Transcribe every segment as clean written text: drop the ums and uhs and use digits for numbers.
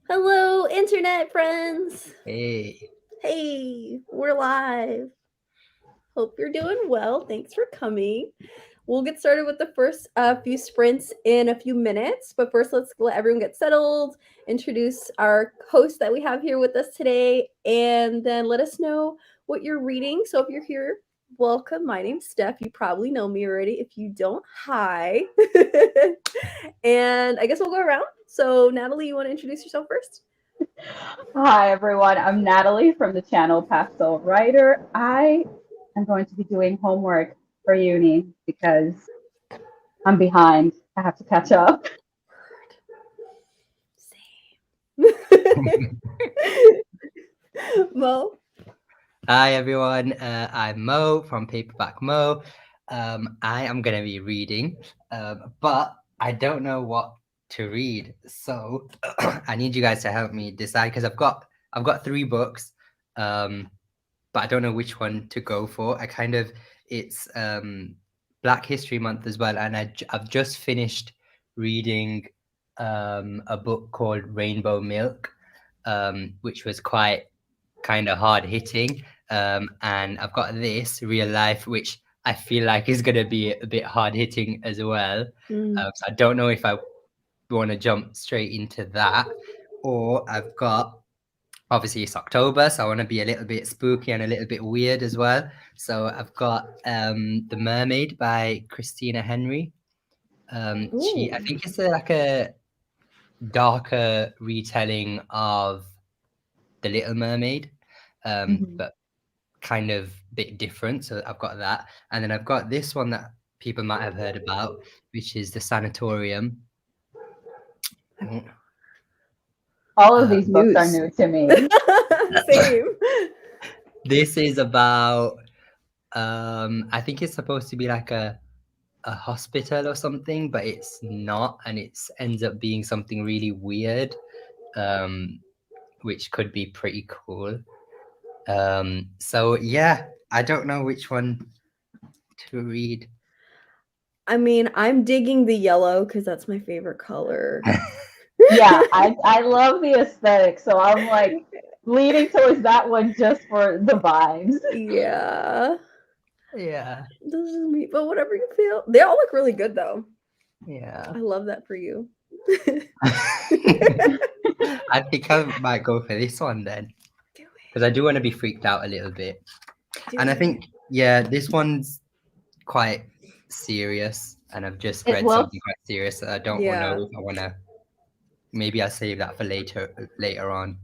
Hello, internet friends. Hey. Hey, we're live. Hope you're doing well. Thanks for coming. We'll get started with the first few sprints in a few minutes, but first, let's let everyone get settled, introduce our host that we have here with us today, and then let us know what you're reading. So, if you're here, welcome. My name's Steph. You probably know me already. If you don't, hi. And I guess we'll go around. So, Natalie, you want to introduce yourself first? Hi, everyone. I'm Natalie from the channel Pastel Writer. I am going to be doing homework for uni because I'm behind. I have to catch up. Mo. Hi everyone, I'm Mo from Paperback Mo. I am going to be reading, but I don't know what to read. So I need you guys to help me decide because I've got three books, but I don't know which one to go for. It's Black History Month as well, and I've just finished reading a book called Rainbow Milk, which was quite kind of hard hitting. And I've got this Real Life, which I feel like is going to be a bit hard hitting as well. So I don't know if I want to jump straight into that, or I've got, obviously it's October, so I want to be a little bit spooky and a little bit weird as well. So I've got The Mermaid by Christina Henry. I Ooh. think it's like a darker retelling of The Little Mermaid, Mhm. but kind of bit different. So I've got that. And then I've got this one that people might have heard about, which is The Sanatorium. All of Uh, these books are News. new to me. Same. this is about, I think it's supposed to be like a hospital or something, but it's not. And it ends up being something really weird, um, which could be pretty cool. So yeah, I don't know which one to read. I mean, I'm digging the yellow because that's my favorite color. Yeah, I love the aesthetic, so I'm like leaning towards that one just for the vibes. Yeah. Yeah, This is me. But whatever you feel. They all look really good though. yeah. I love that for you. I think I might go for this one then, Do because I do want to be freaked out a little bit. it. Do And I it. think, yeah, this one's quite serious, and I've just It read looks, something quite serious that I don't want to know Yeah. if I want to. Maybe I'll save that for later on,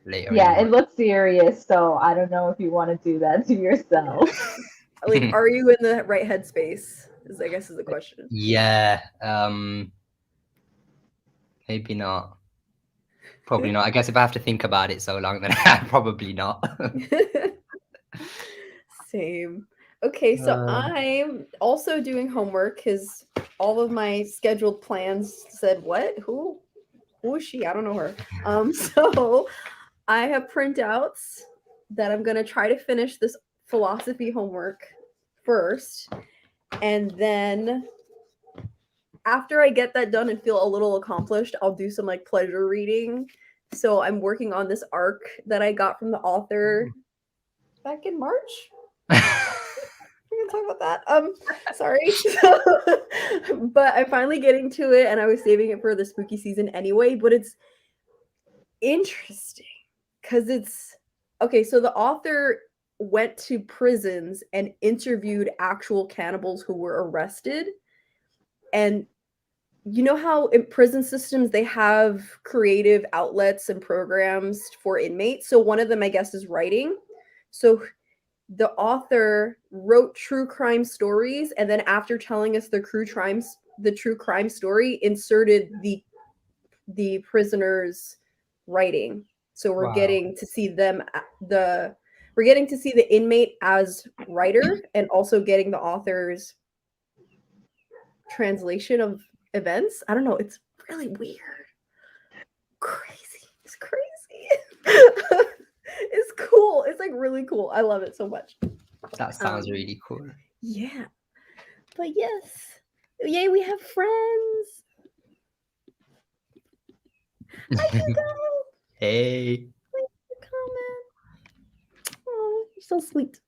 later in the yeah, month. it looks serious, so I don't know if you want to do that to yourself. Like, are you in the right headspace? I guess is the question. Yeah, maybe not. Probably not. I guess if I have to think about it so long, then probably not. Same. Okay, so Uh, I'm also doing homework because all of my scheduled plans said what? Who is she? I don't know her. So I have printouts that I'm gonna try to finish this philosophy homework first, and then after I get that done and feel a little accomplished, I'll do some like pleasure reading. So I'm working on this arc that I got from the author back in March. We can talk about that. Sorry. But I'm finally getting to it, and I was saving it for the spooky season anyway. But it's interesting because it's okay. So the author went to prisons and interviewed actual cannibals who were arrested, and you know how in prison systems they have creative outlets and programs for inmates. So one of them, I guess, is writing. So the author wrote true crime stories, and then after telling us the true crime story, inserted the prisoners writing. So wow. we're getting to see the inmate as writer, and also getting the author's translation of events. I don't know, it's really weird. Crazy. It's crazy. It's cool. It's like really cool. I love it so much. That sounds Um really cool. yeah. But yes. Yay, we have friends. Hi, Hugo. Hey. Comment. Oh, you're so sweet.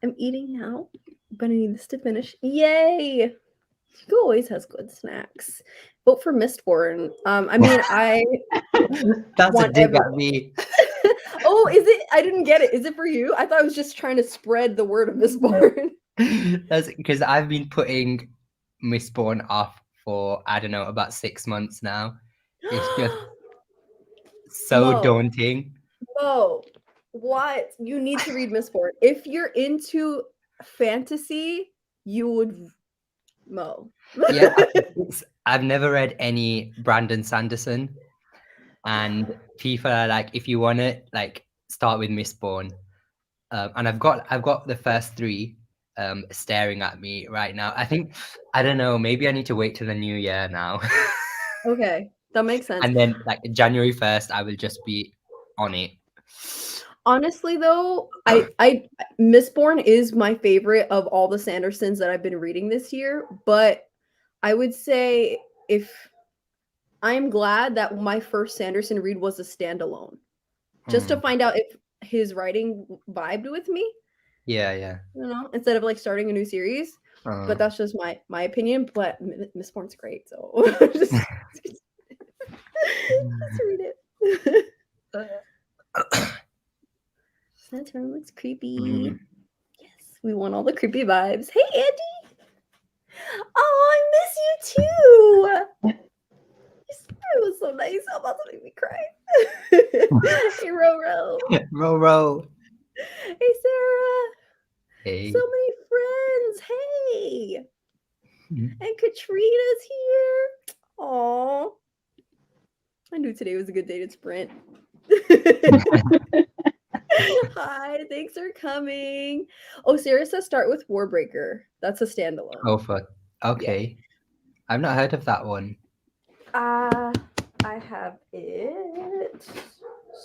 I'm eating now, but I need this to finish. Yay! Hugo always has good snacks. Vote for Mistborn. I mean, I That's a want dig every. at me. Oh, is it? I didn't get it. Is it for you? I thought I was just trying to spread the word of Mistborn. That's because I've been putting Mistborn off for, I don't know, about 6 months now. It's just so Mo. daunting. Oh, what? You need to read Mistborn. If you're into fantasy, you would Mo. Yeah, I've never read any Brandon Sanderson, and people are like, if you want to like start with Mistborn, and I've got the first 3 staring at me right now. I don't know, maybe I need to wait till the new year now. Okay, that makes sense. And then like January 1st, I will just be on it. Honestly, though, I Mistborn is my favorite of all the Sandersons that I've been reading this year. But I would say if I'm glad that my first Sanderson read was a standalone, just to find out if his writing vibed with me. Yeah. You know, instead of like starting a new series. But that's just my opinion. But Mistborn's great, so just let's read it. That turn looks creepy. Yes, we want all the creepy vibes. Hey, Andy. Oh, I miss you too. It was so nice. I'm about to make me cry. Hey, Roro. Roro. Hey, Sarah. Hey. So many friends. Hey. And Katrina's here. Aw. I knew today was a good day to sprint. Hi, thanks for coming. Oh, Sarah says start with Warbreaker. That's a standalone. Oh, fuck. Okay. Yeah. I've not heard of that one. I have it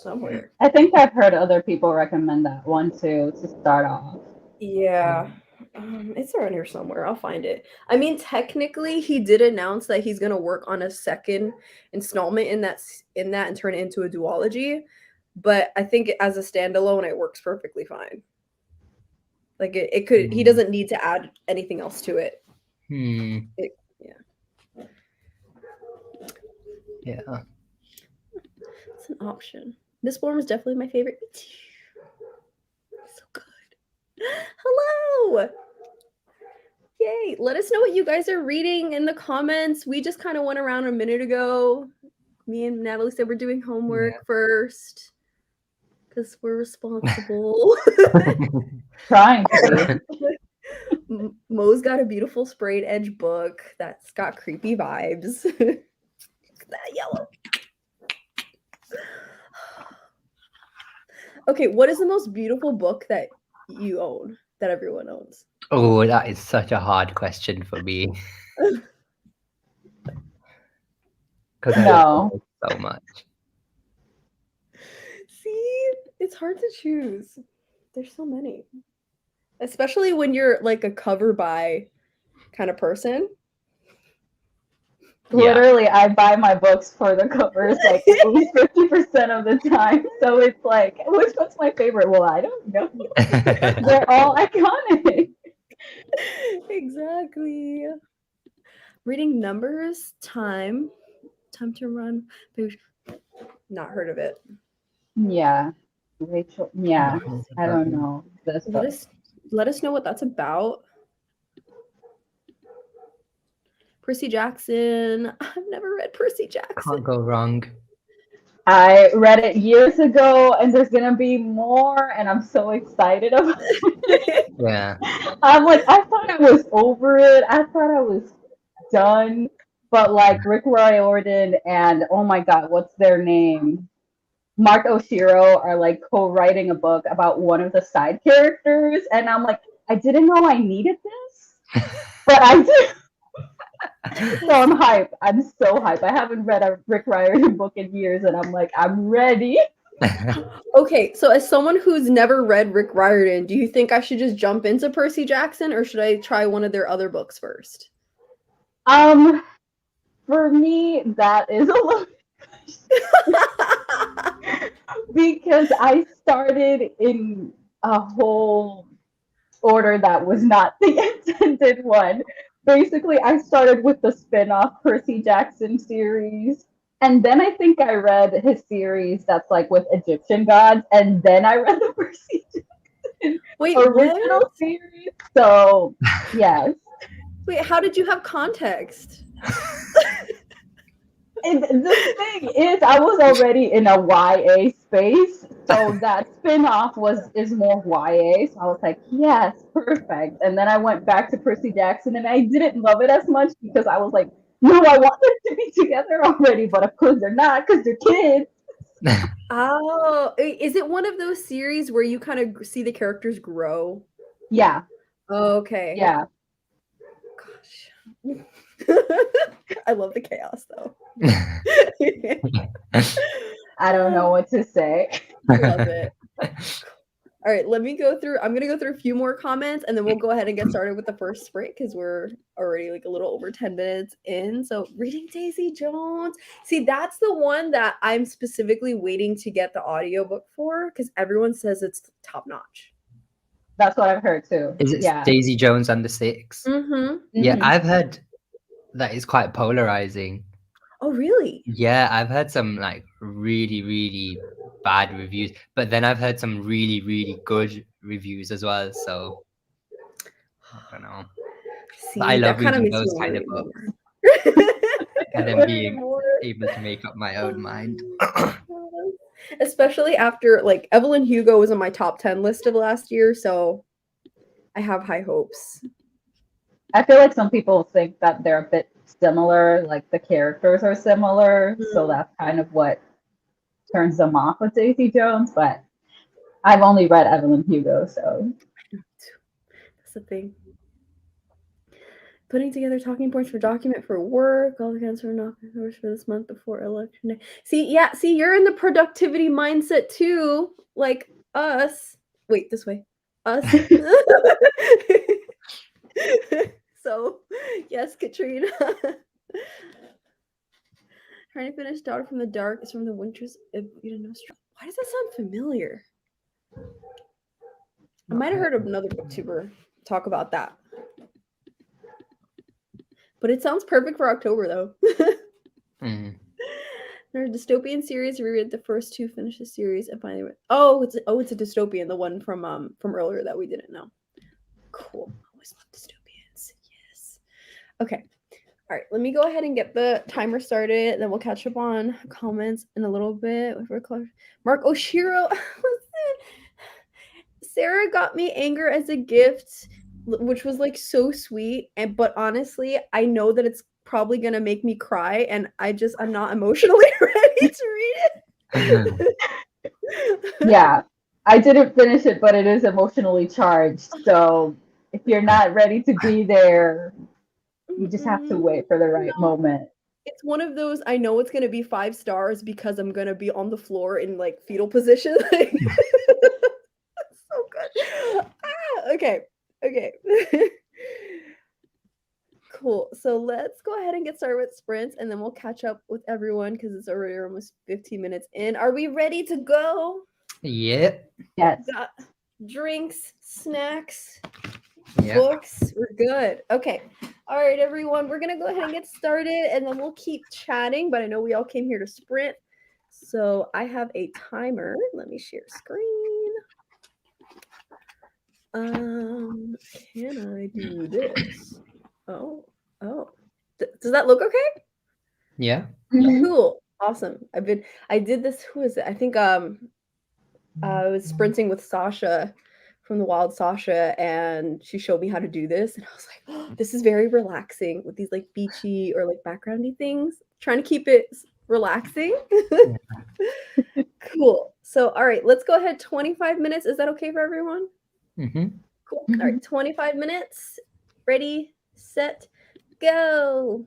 somewhere. I think I've heard other people recommend that one too to start off. Yeah. It's around here somewhere. I'll find it. I mean, technically, he did announce that he's gonna work on a second installment in that and turn it into a duology. But I think as a standalone, it works perfectly fine. Like it could. He doesn't need to add anything else to it. Yeah. It's an option. Mistborn is definitely my favorite. So good. Hello. Yay. Let us know what you guys are reading in the comments. We just kind of went around a minute ago. Me and Natalie said we're doing homework first because we're responsible. Trying to. Mo's got a beautiful sprayed edge book that's got creepy vibes. That yellow. Okay, what is the most beautiful book that you own, that everyone owns? Oh, that is such a hard question for me. Because I love it so much. See, it's hard to choose. There's so many. Especially when you're like a cover by kind of person. Literally, I buy my books for the covers like at least 50% of the time. So it's like, which one's my favorite? Well, I don't know. They're all iconic. Exactly. Reading numbers, time to run. Not heard of it. Yeah. Rachel. Yeah. I don't know. Let us know what that's about. Percy Jackson. I've never read Percy Jackson. Can't go wrong. I read it years ago, and there's gonna be more, and I'm so excited about it. Yeah. I'm like, I thought I was over it. I thought I was done. But like Rick Riordan and oh my God, what's their name? Mark Oshiro are like co-writing a book about one of the side characters, and I'm like, I didn't know I needed this, but I did. So I'm hype. I'm so hype. I haven't read a Rick Riordan book in years, and I'm like, I'm ready. Okay, so as someone who's never read Rick Riordan, do you think I should just jump into Percy Jackson, or should I try one of their other books first? For me, that is a little because I started in a whole order that was not the intended one. Basically, I started with the spin-off Percy Jackson series. And then I think I read his series that's like with Egyptian gods. And then I read the Percy Wait, original what? series. So, yes. Wait, how did you have context? And the thing is, I was already in a YA space, so that spin-off is more YA. So I was like, yes, perfect. And then I went back to Percy Jackson, and I didn't love it as much because I was like, no, I want them to be together already, but of course they're not because they're kids. Oh, is it one of those series where you kind of see the characters grow? Yeah, Okay. yeah. Gosh. I love the chaos though. I don't know what to say. Love it. All right, let me go through. I'm going to go through a few more comments and then we'll go ahead and get started with the first sprint because we're already like a little over 10 minutes in. So, reading Daisy Jones. See, that's the one that I'm specifically waiting to get the audiobook for because everyone says it's top notch. That's what I've heard too. Is it Yeah. Daisy Jones and the Six? Mm-hmm. Yeah, Mhm. I've heard that is quite polarizing. Oh, really? Yeah, I've heard some like really, really bad reviews, but then I've heard some really, really good reviews as well. So I don't know. See, But I that love kind of reading makes those me kind want of to read books more. and then Wanna read being more. able to make up my own mind. Especially after like Evelyn Hugo was on my top 10 list of last year, so I have high hopes. I feel like some people think that they're a bit similar, like the characters are similar, so that's kind of what turns them off with Daisy Jones. But I've only read Evelyn Hugo, so That's the thing. Putting together talking points for document for work, all the answer knock for this month before election day. See, you're in the productivity mindset too, like us. Wait, this way. Us. So, yes, Katrina. Trying to finish Daughter from the Dark is from the Winters of Eden Nostra. Why does that sound familiar? I might have heard of another booktuber talk about that. But it sounds perfect for October though. Mm. There's a dystopian series. We read the first two, finished the series, and finally went, it's a dystopian, the one from earlier that we didn't know. Cool. Always love dystopians. Yes. Okay. All right, let me go ahead and get the timer started. Then we'll catch up on comments in a little bit. Mark Oshiro. Sarah got me Anger as a gift, which was like so sweet. But honestly, I know that it's probably gonna make me cry, and I'm not emotionally ready to read it. yeah. I didn't finish it, but it is emotionally charged. So if you're not ready to be there, you just have to wait for the right moment. It's one of those I know it's gonna be 5 stars because I'm gonna be on the floor in like fetal position. So good. Okay. Cool. So let's go ahead and get started with sprints and then we'll catch up with everyone because it's already almost 15 minutes in. Are we ready to go? Yep. Yes. Got drinks, snacks, Yep. books. We're good. Okay. All right, everyone. We're going to go ahead and get started and then we'll keep chatting. But I know we all came here to sprint. So I have a timer. Let me share screen. Can I do this? Oh. Does that look okay? Yeah. Cool. Awesome. I did this. Who is it? I think I was sprinting with Sasha from the Wild Sasha, and she showed me how to do this, and I was like, oh, this is very relaxing with these like beachy or like backgroundy things. Trying to keep it relaxing. Cool. So, all right, let's go ahead. 25 minutes. Is that okay for everyone? Mm-hmm. Cool. All right, 25 minutes. Ready, set, go.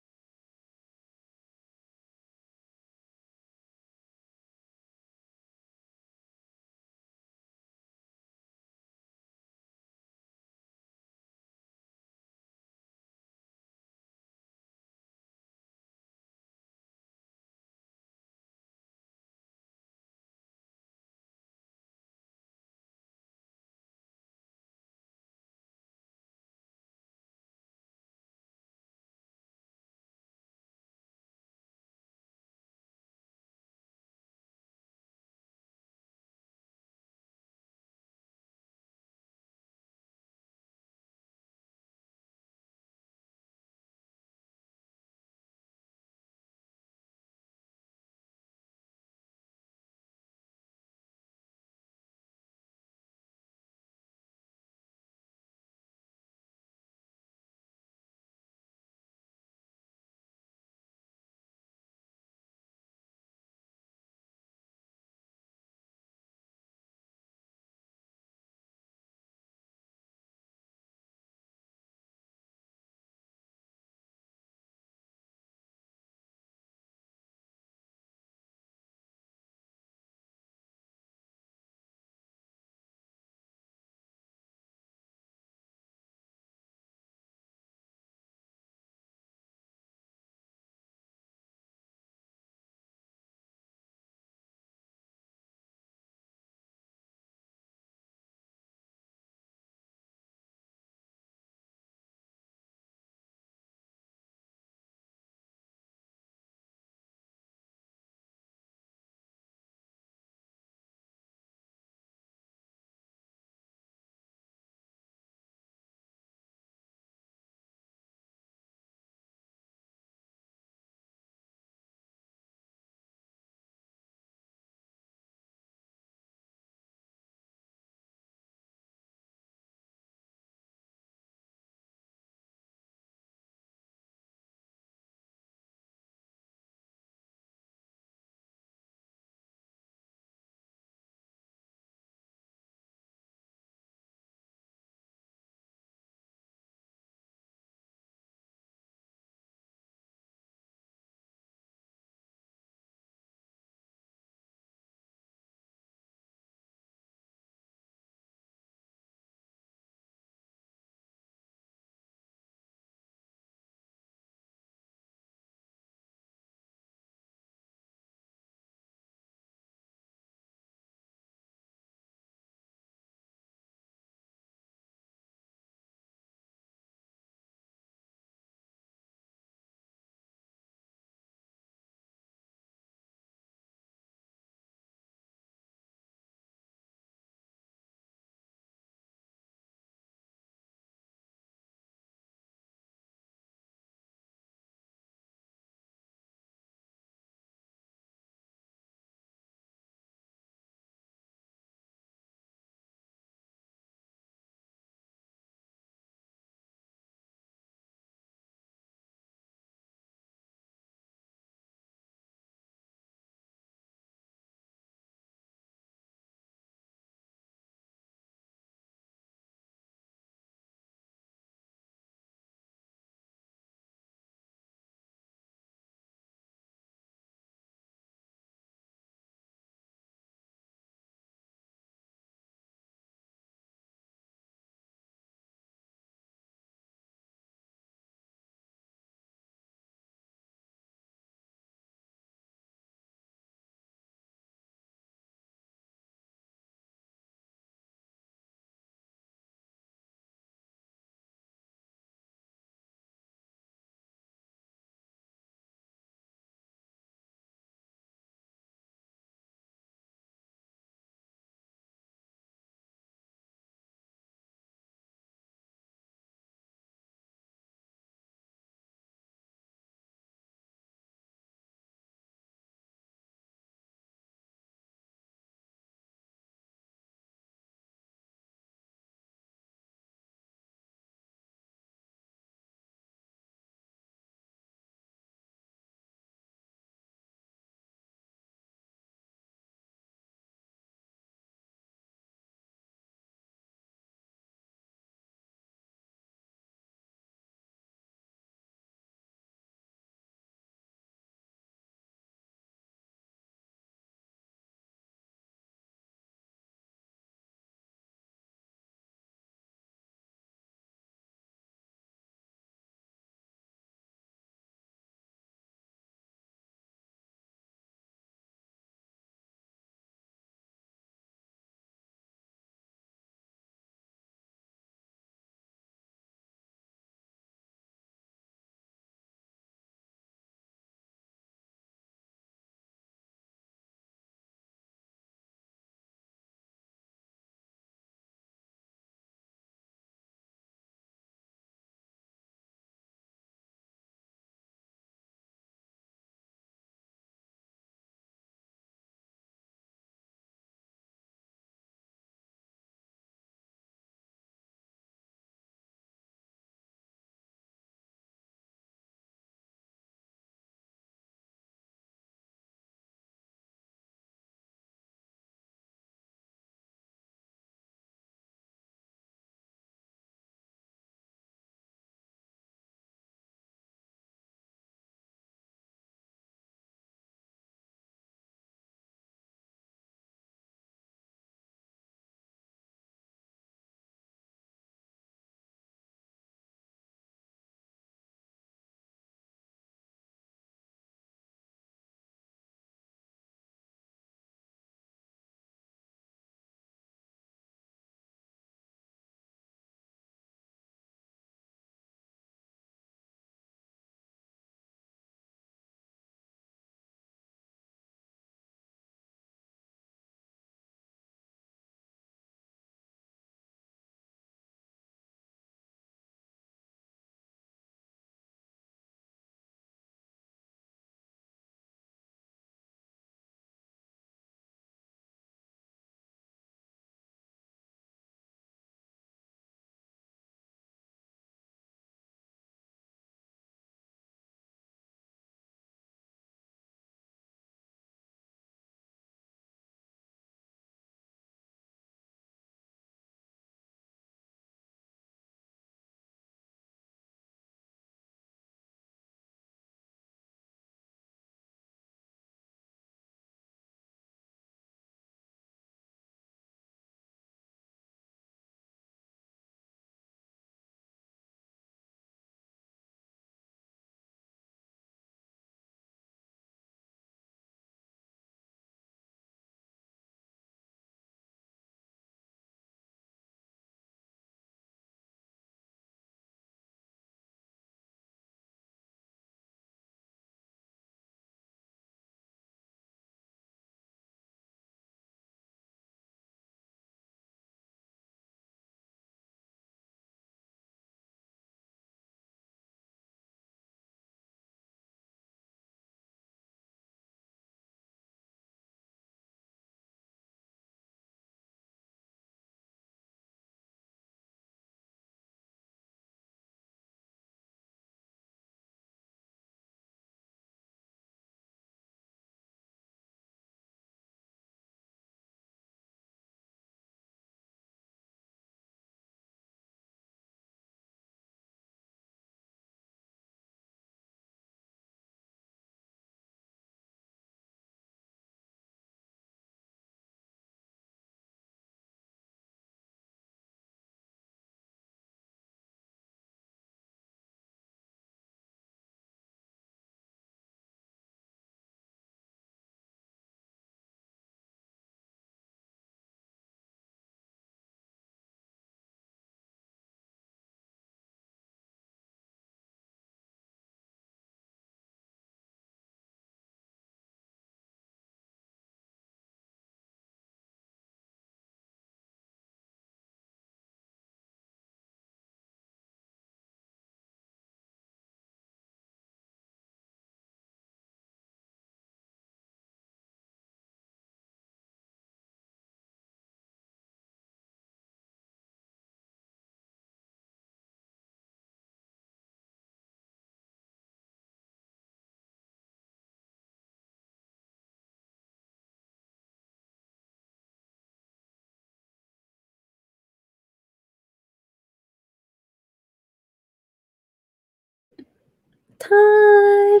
time.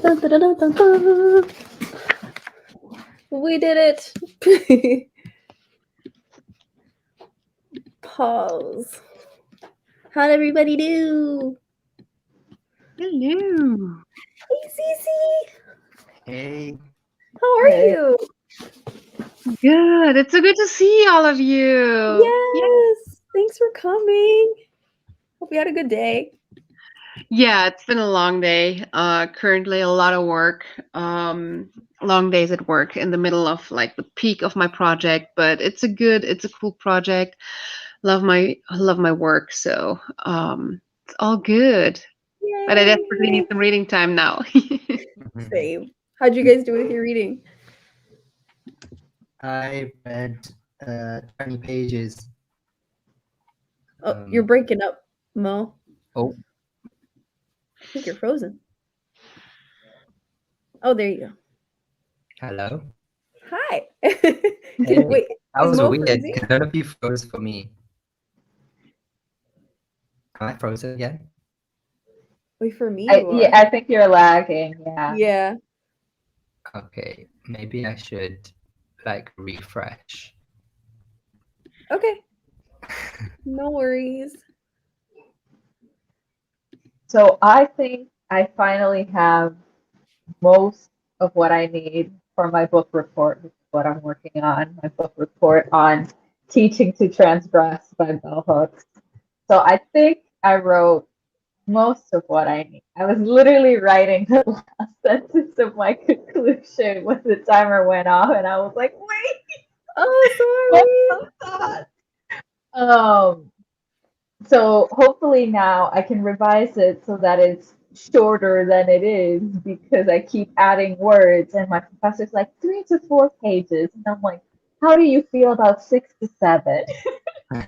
Dun, dun, dun, dun, dun, dun. We did it. Pause. How'd everybody do? Hello. Hey, Cece. Hey. How are Hey. you? Good. It's so good to see all of you. Yes. Thanks for coming. Hope you had a good day. Yeah, it's been a long day. Currently a lot of work. Long days at work in the middle of like the peak of my project, but it's a cool project. I love my work, so it's all good. But I desperately need some reading time now. Same. How'd you guys do with your reading? I read 20 pages. Oh, you're breaking up, Mo. Oh, I think you're frozen. Oh, there you go. hello. Hi. Hey, Wait, that is was Mo weird freezing? because none of you froze for me. Am I frozen again? Wait, for me, you Yeah, are. I think you're lagging. Yeah. Yeah. Okay, maybe I should like refresh. Okay. No worries. So I think I finally have most of what I need for my book report, which is what I'm working on, my book report on Teaching to Transgress by Bell Hooks. So I think I wrote most of what I need. I was literally writing the last sentence of my conclusion when the timer went off, and I was like, wait, Oh, what's that? So hopefully now I can revise it so that it's shorter than it is because I keep adding words and my professor's like 3 to 4 pages and I'm like, how do you feel about 6 to 7? sorry.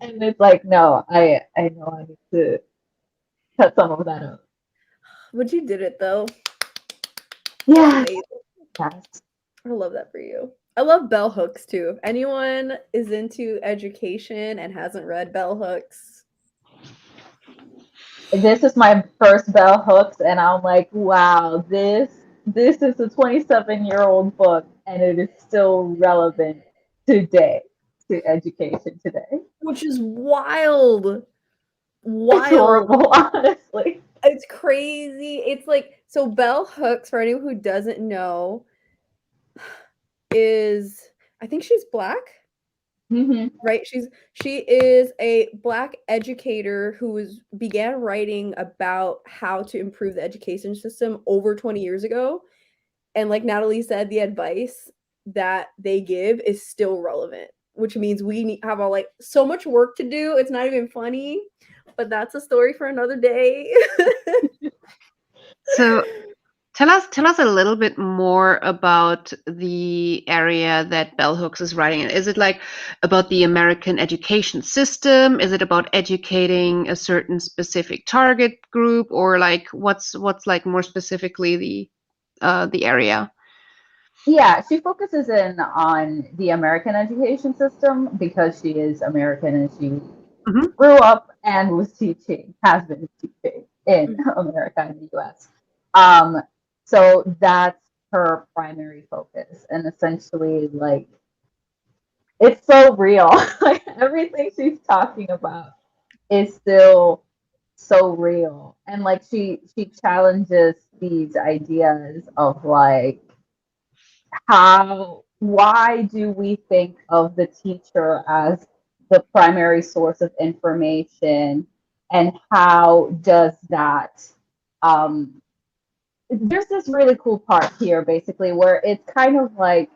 And it's like, no, I know I need to cut some of that out. But you did it though. Yeah. Amazing. Yes. I love that for you. I love bell hooks too. If anyone is into education and hasn't read bell hooks, This is my first Bell Hooks and I'm like, wow, this is a 27-year-old book and it is still relevant today to education today. which is wild. It's Wild. horrible, honestly. It's crazy. It's like, so bell hooks, for anyone who doesn't know, is, I think she's black, Mm-hmm. right? She is a black educator who began writing about how to improve the education system over 20 years ago. And like Natalie said, the advice that they give is still relevant, which means we have all like so much work to do. It's not even funny, but that's a story for another day. So tell us a little bit more about the area that Bell Hooks is writing in. Is it like about the American education system? Is it about educating a certain specific target group, or like what's like more specifically the area? Yeah, she focuses in on the American education system because she is American and she Mhm. grew up and was teaching, has been teaching in America and the US. Um, so that's her primary focus. And essentially, like, it's so real. Like, everything she's talking about is still so real. And like she challenges these ideas of like why do we think of the teacher as the primary source of information and how does that there's this really cool part here basically where it's kind of like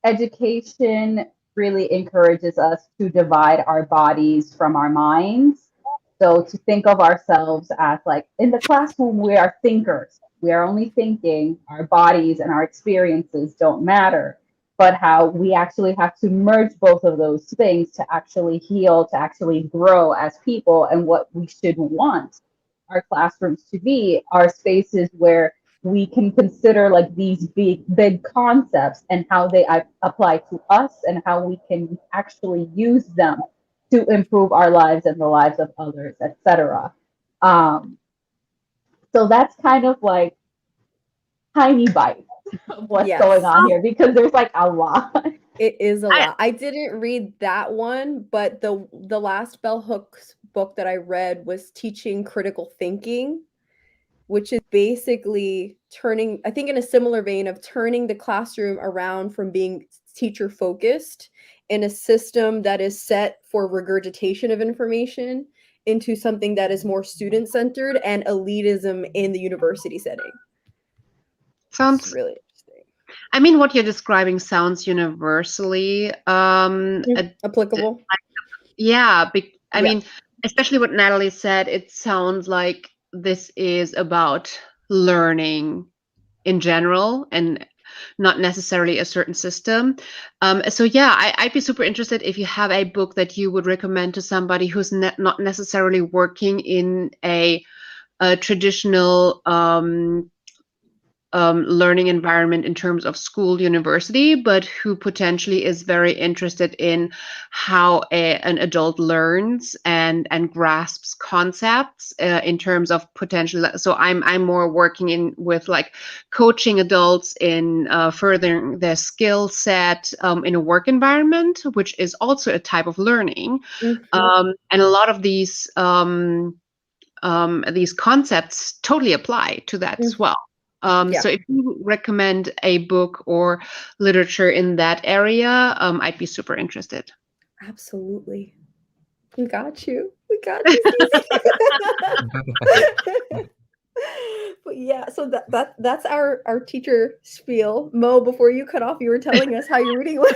education really encourages us to divide our bodies from our minds. So to think of ourselves as like in the classroom, we are thinkers. We are only thinking, our bodies and our experiences don't matter. But how we actually have to merge both of those things to actually heal, to actually grow as people, and what we should want our classrooms to be are spaces where we can consider like these big concepts and how they apply to us and how we can actually use them to improve our lives and the lives of others, etc. So that's kind of like tiny bites of what's Yes. going on here because there's like a lot. It is a lot. I didn't read that one, but the last Bell Hooks book that I read was Teaching Critical Thinking, which is basically turning, I think in a similar vein of turning the classroom around from being teacher focused in a system that is set for regurgitation of information into something that is more student centered and elitism in the university setting. It's Sounds really interesting. I mean, what you're describing sounds universally Applicable. yeah. I Yeah. mean, especially what Natalie said, it sounds like this is about learning in general and not necessarily a certain system. So yeah, I'd be super interested if you have a book that you would recommend to somebody who's not necessarily working in a traditional learning environment in terms of school, university, but who potentially is very interested in how an adult learns and grasps concepts in terms of potential. So I'm more working in with like coaching adults in furthering their skill set in a work environment, which is also a type of learning. Mhm. And a lot of these concepts totally apply to that as well. Yeah. So if you recommend a book or literature in that area, I'd be super interested. Absolutely. We got you. We got you, Cece. But yeah, so that's our teacher spiel. Mo, before you cut off, you were telling us how your reading was.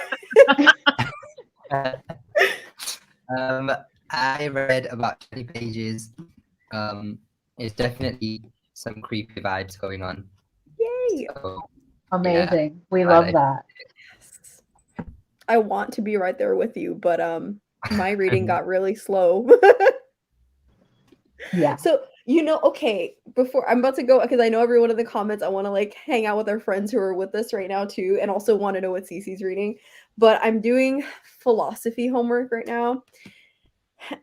I read about 20 pages. It's definitely some creepy vibes going on. Yay! So, Amazing. We glad love I- that. Yes. I want to be right there with you, but my reading got really slow. Yeah. So, okay, before I'm about to go, because I know everyone in the comments, I want to like hang out with our friends who are with us right now too, and also want to know what Cece's reading. But I'm doing philosophy homework right now.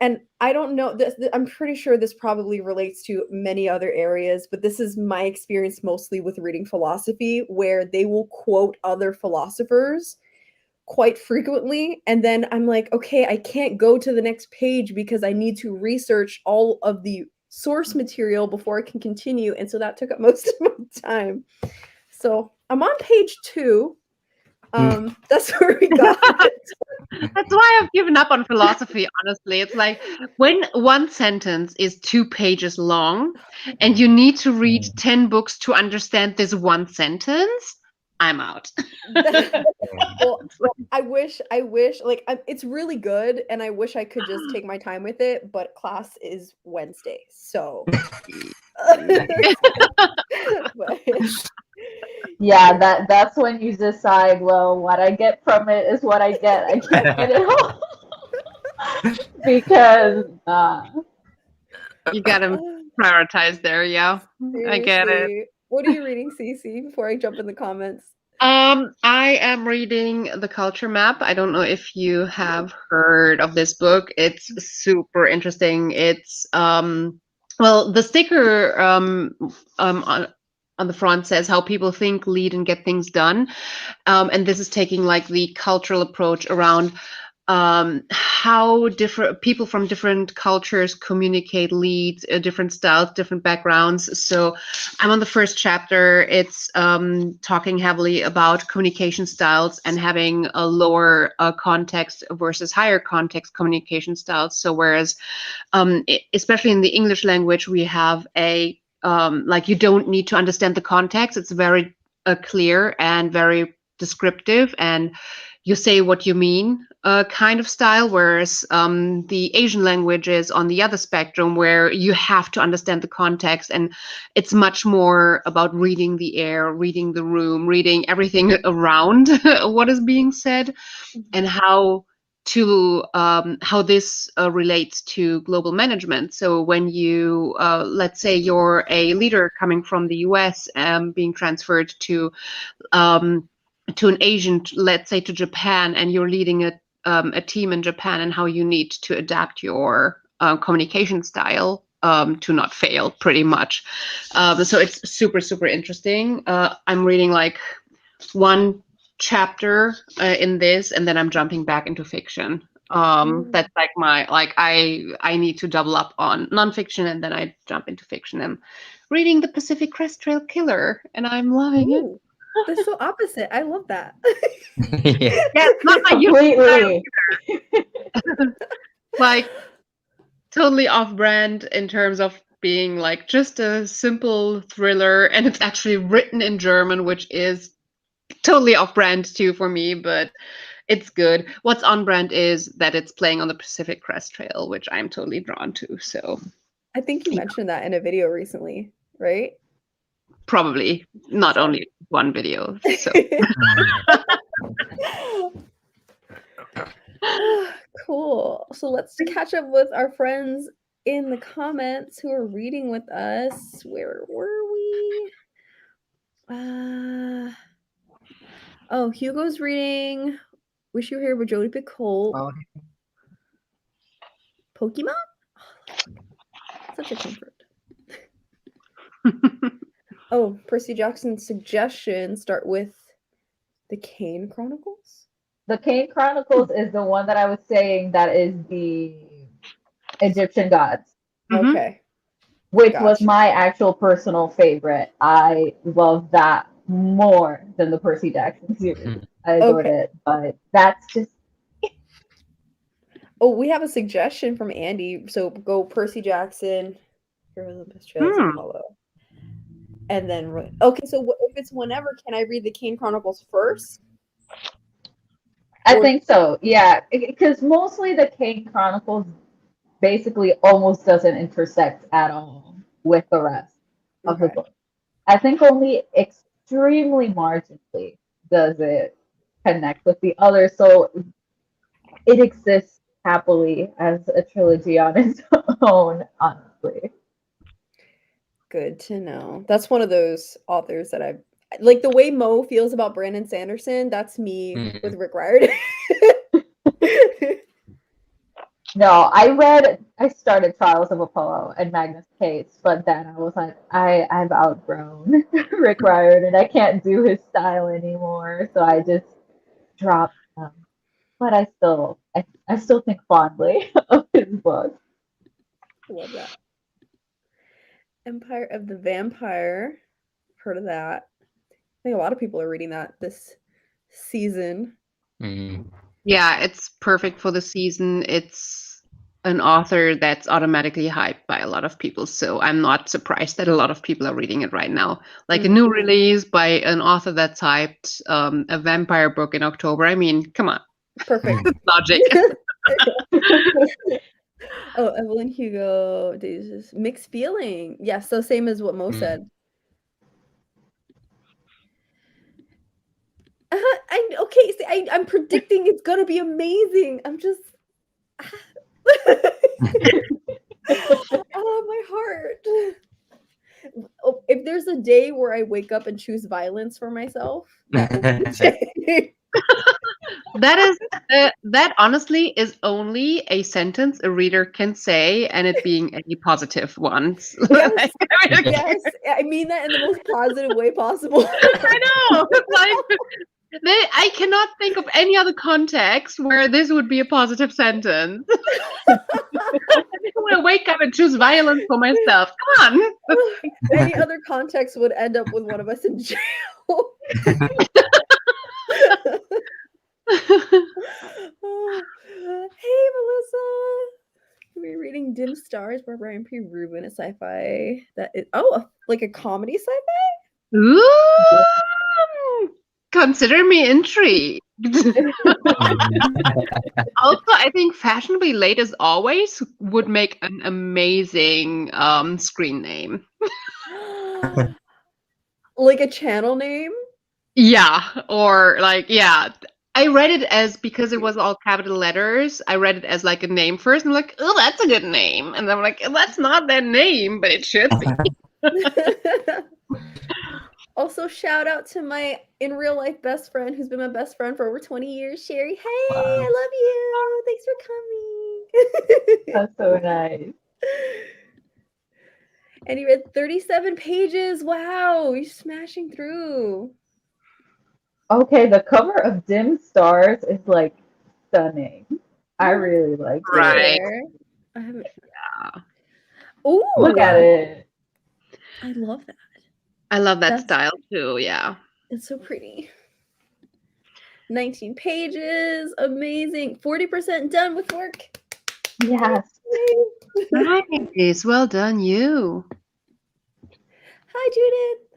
And I don't know, I'm pretty sure this probably relates to many other areas, but this is my experience mostly with reading philosophy, where they will quote other philosophers quite frequently. And then I'm like, okay, I can't go to the next page because I need to research all of the source material before I can continue. And so that took up most of my time. So I'm on page 2. That's where we got. That's why I've given up on philosophy, honestly. It's like when one sentence is 2 pages long and you need to read 10 books to understand this one sentence, I'm out. Well, I wish like it's really good, and I wish I could just take my time with it, but class is Wednesday, so but, Yeah, that's when you decide, well, what I get from it is what I get. I can't get it all. Because You gotta prioritize there, yeah. I get it. seriously. What are you reading, Cece, before I jump in the comments? I am reading The Culture Map. I don't know if you have heard of this book. It's super interesting. It's well, the sticker on the front says how people think, lead, and get things done. And this is taking like the cultural approach around how different people from different cultures communicate, lead, different styles, different backgrounds. So I'm on the first chapter. It's talking heavily about communication styles and having a lower context versus higher context communication styles. So whereas, especially in the English language, we have a like you don't need to understand the context. It's very clear and very descriptive, and you say what you mean kind of style, whereas the Asian languages on the other spectrum, where you have to understand the context, and it's much more about reading the air, reading the room, reading everything around what is being said, and how this relates to global management. So when you, let's say you're a leader coming from the US, being transferred to an Asian, let's say to Japan, and you're leading a team in Japan, and how you need to adapt your communication style to not fail, pretty much. So it's super, super interesting. I'm reading like one chapter in this, and then I'm jumping back into fiction. That's like I need to double up on nonfiction, and then I jump into fiction. I'm reading The Pacific Crest Trail Killer, and I'm loving it. Ooh, that's so opposite. I love that. Yeah. Yeah, it's not my usual Completely. like totally off-brand in terms of being like just a simple thriller, and it's actually written in German, which is totally off-brand too for me, but it's good. What's on brand is that it's playing on the Pacific Crest Trail, which I'm totally drawn to. So I think you mentioned that in a video recently, right? probably not only one video. So Cool. So let's catch up with our friends in the comments who are reading with us. Where were we? Oh, Hugo's reading Wish You Were Here with Jodi Picoult. Oh. Pokemon? Such a comfort. Oh, Percy Jackson's suggestion start with the Kane Chronicles. The Kane Chronicles is the one that I was saying that is the Egyptian gods, Mhm. Okay. which was Gotcha. my actual personal favorite. I love that more than the Percy Jackson series. I adored Okay. it, but that's just Oh, we have a suggestion from Andy. So go Percy Jackson, Heroes of the Trails of Apollo. And then, okay, so if it's whenever, can I read the Kane Chronicles first? I Or- think so, yeah, because mostly the Kane Chronicles basically almost doesn't intersect at all with the rest of the Okay. book. I think only extremely marginally does it connect with the others, so it exists happily as a trilogy on its own, honestly. Good to know. That's one of those authors that I like the way Mo feels about Brandon Sanderson. That's me with Rick Riordan. No, I started Trials of Apollo and Magnus Case, but then I was like, I've outgrown Rick Riordan. I can't do his style anymore, so I just dropped him. But I still think fondly of his book. Love that. Empire of the Vampire. Heard of that. I think a lot of people are reading that this season. Yeah, it's perfect for the season. It's an author that's automatically hyped by a lot of people, so I'm not surprised that a lot of people are reading it right now. Like a new release by an author that's hyped, a vampire book in October. I mean, come on. Perfect. Logic. Oh, Evelyn Hugo, just mixed feeling. Yeah, so same as what Mo said. Okay, see, I'm predicting it's gonna be amazing. I'm just oh, my heart. Oh, if there's a day where I wake up and choose violence for myself, that will be the day. That honestly is only a sentence a reader can say, and it being any positive ones. Yes, yes, I mean that in the most positive way possible. I know. Like, I cannot think of any other context where this would be a positive sentence. I want to wake up and choose violence for myself. Come on. Any other context would end up with one of us in jail. Hey, Melissa. We're reading Dim Stars by Brian P. Rubin, a sci-fi that is like a comedy sci-fi? Ooh, consider me intrigued. Also, I think Fashionably Late as Always would make an amazing screen name. Like a channel name? Yeah, or like, yeah. I read it as, because it was all capital letters, I read it as like a name first. And I'm like, oh, that's a good name. And then I'm like, that's not that name, but it should be. Also, shout out to my in real life best friend who's been my best friend for over 20 years, Sherry. Hey, Wow. I love you. Thanks for coming. That's so nice. And you read 37 pages. Wow, you're smashing through. Okay, the cover of Dim Stars is like stunning. I really like Right. it. I haven't. Yeah. Ooh, Look at it. I love that. I love that That's- style too. Yeah. It's so pretty. 19 pages. Amazing. 40% done with work. Yes. Nice. Well done, you. Hi, Judith.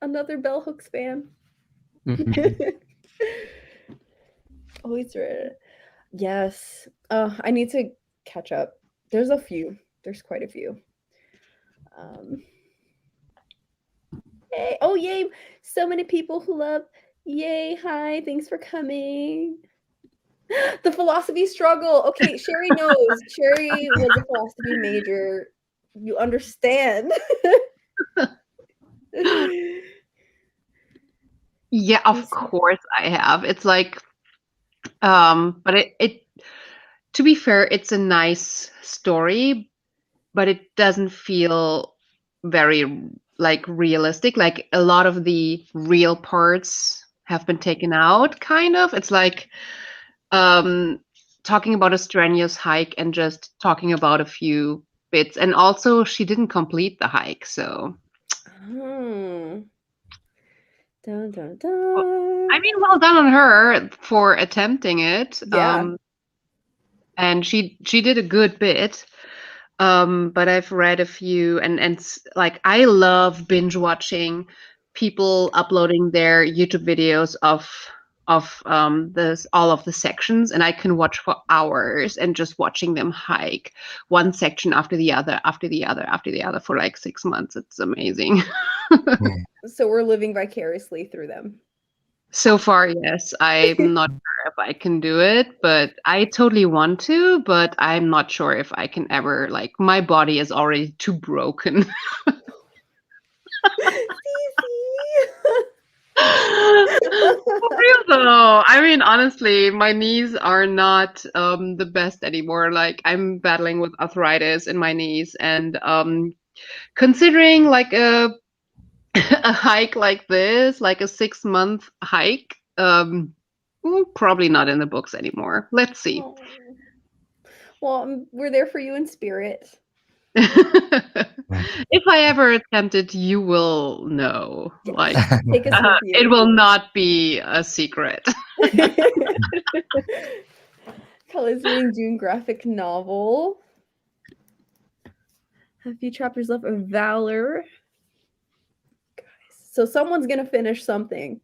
Another Bell Hooks fan. Always read. Yes. I need to catch up. There's a few. There's quite a few. Yay. Oh, yay. So many people who love. Yay. Hi. Thanks for coming. The philosophy struggle. Okay, Sherry knows. Sherry was a philosophy major. You understand. Yeah, of Yes. course I have. It's like, but it to be fair, it's a nice story, but it doesn't feel very like realistic. Like a lot of the real parts have been taken out, kind of. It's like talking about a strenuous hike and just talking about a few bits. And also she didn't complete the hike, so Hmm. Dun, dun, Well, dun. I mean, well done on her for attempting it. Yeah. And she did a good bit. But I've read a few, and like I love binge watching people uploading their YouTube videos of this all of the sections, and I can watch for hours and just watching them hike one section after the other, after the other, after the other for like 6 months. It's amazing. So we're living vicariously through them. So far, yes. I'm not sure if I can do it, but I totally want to, but I'm not sure if I can ever, like, my body is already too broken. For real though. I mean, honestly, my knees are not the best anymore. Like, I'm battling with arthritis in my knees, and considering like a a hike like this, like a 6-month hike, probably not in the books anymore. Let's see. Oh. Well, we're there for you in spirit. If I ever attempt it, you will know. Yes. Like, Take us with you. it will not be a secret. Kelly's reading Dune graphic novel. Have a few chapters left of Valor. Guys, so someone's gonna finish something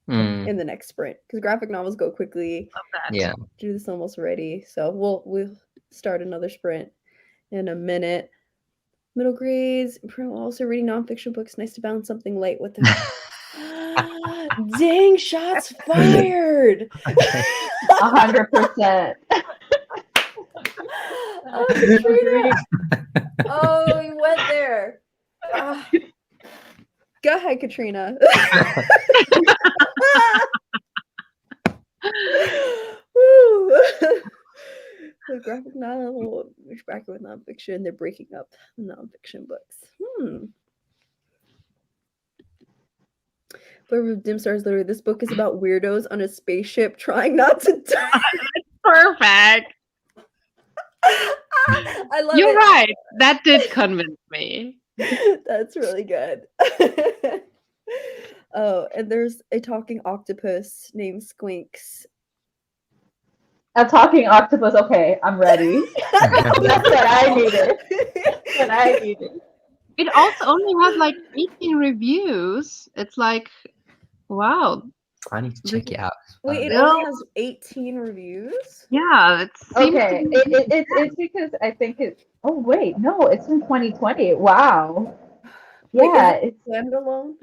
in the next sprint because graphic novels go quickly. Love that. Yeah. Judith's almost ready, so we'll start another sprint in a minute. Middle grades, also reading nonfiction books. Nice to balance something light with them. Dang, shots fired. 100%. Oh, Katrina. Oh, you went there. Go ahead, Katrina. Woo. The graphic novel, which back with nonfiction, they're breaking up the nonfiction books. But Dim Stars, literally, this book is about weirdos on a spaceship trying not to die. Perfect. I love You're it. right. That did convince me. That's really good. Oh, and there's a talking octopus named Squinks. A talking octopus. Okay, I'm ready. That's what I needed. That's what I needed. It also only has like 18 reviews. It's like, wow. I need to check it out. Wait, it No. only has 18 reviews? Yeah, it seems Okay, it's because I think it's. Oh wait, no, it's from 2020. Wow. Wait, Yeah, is it it's standalone?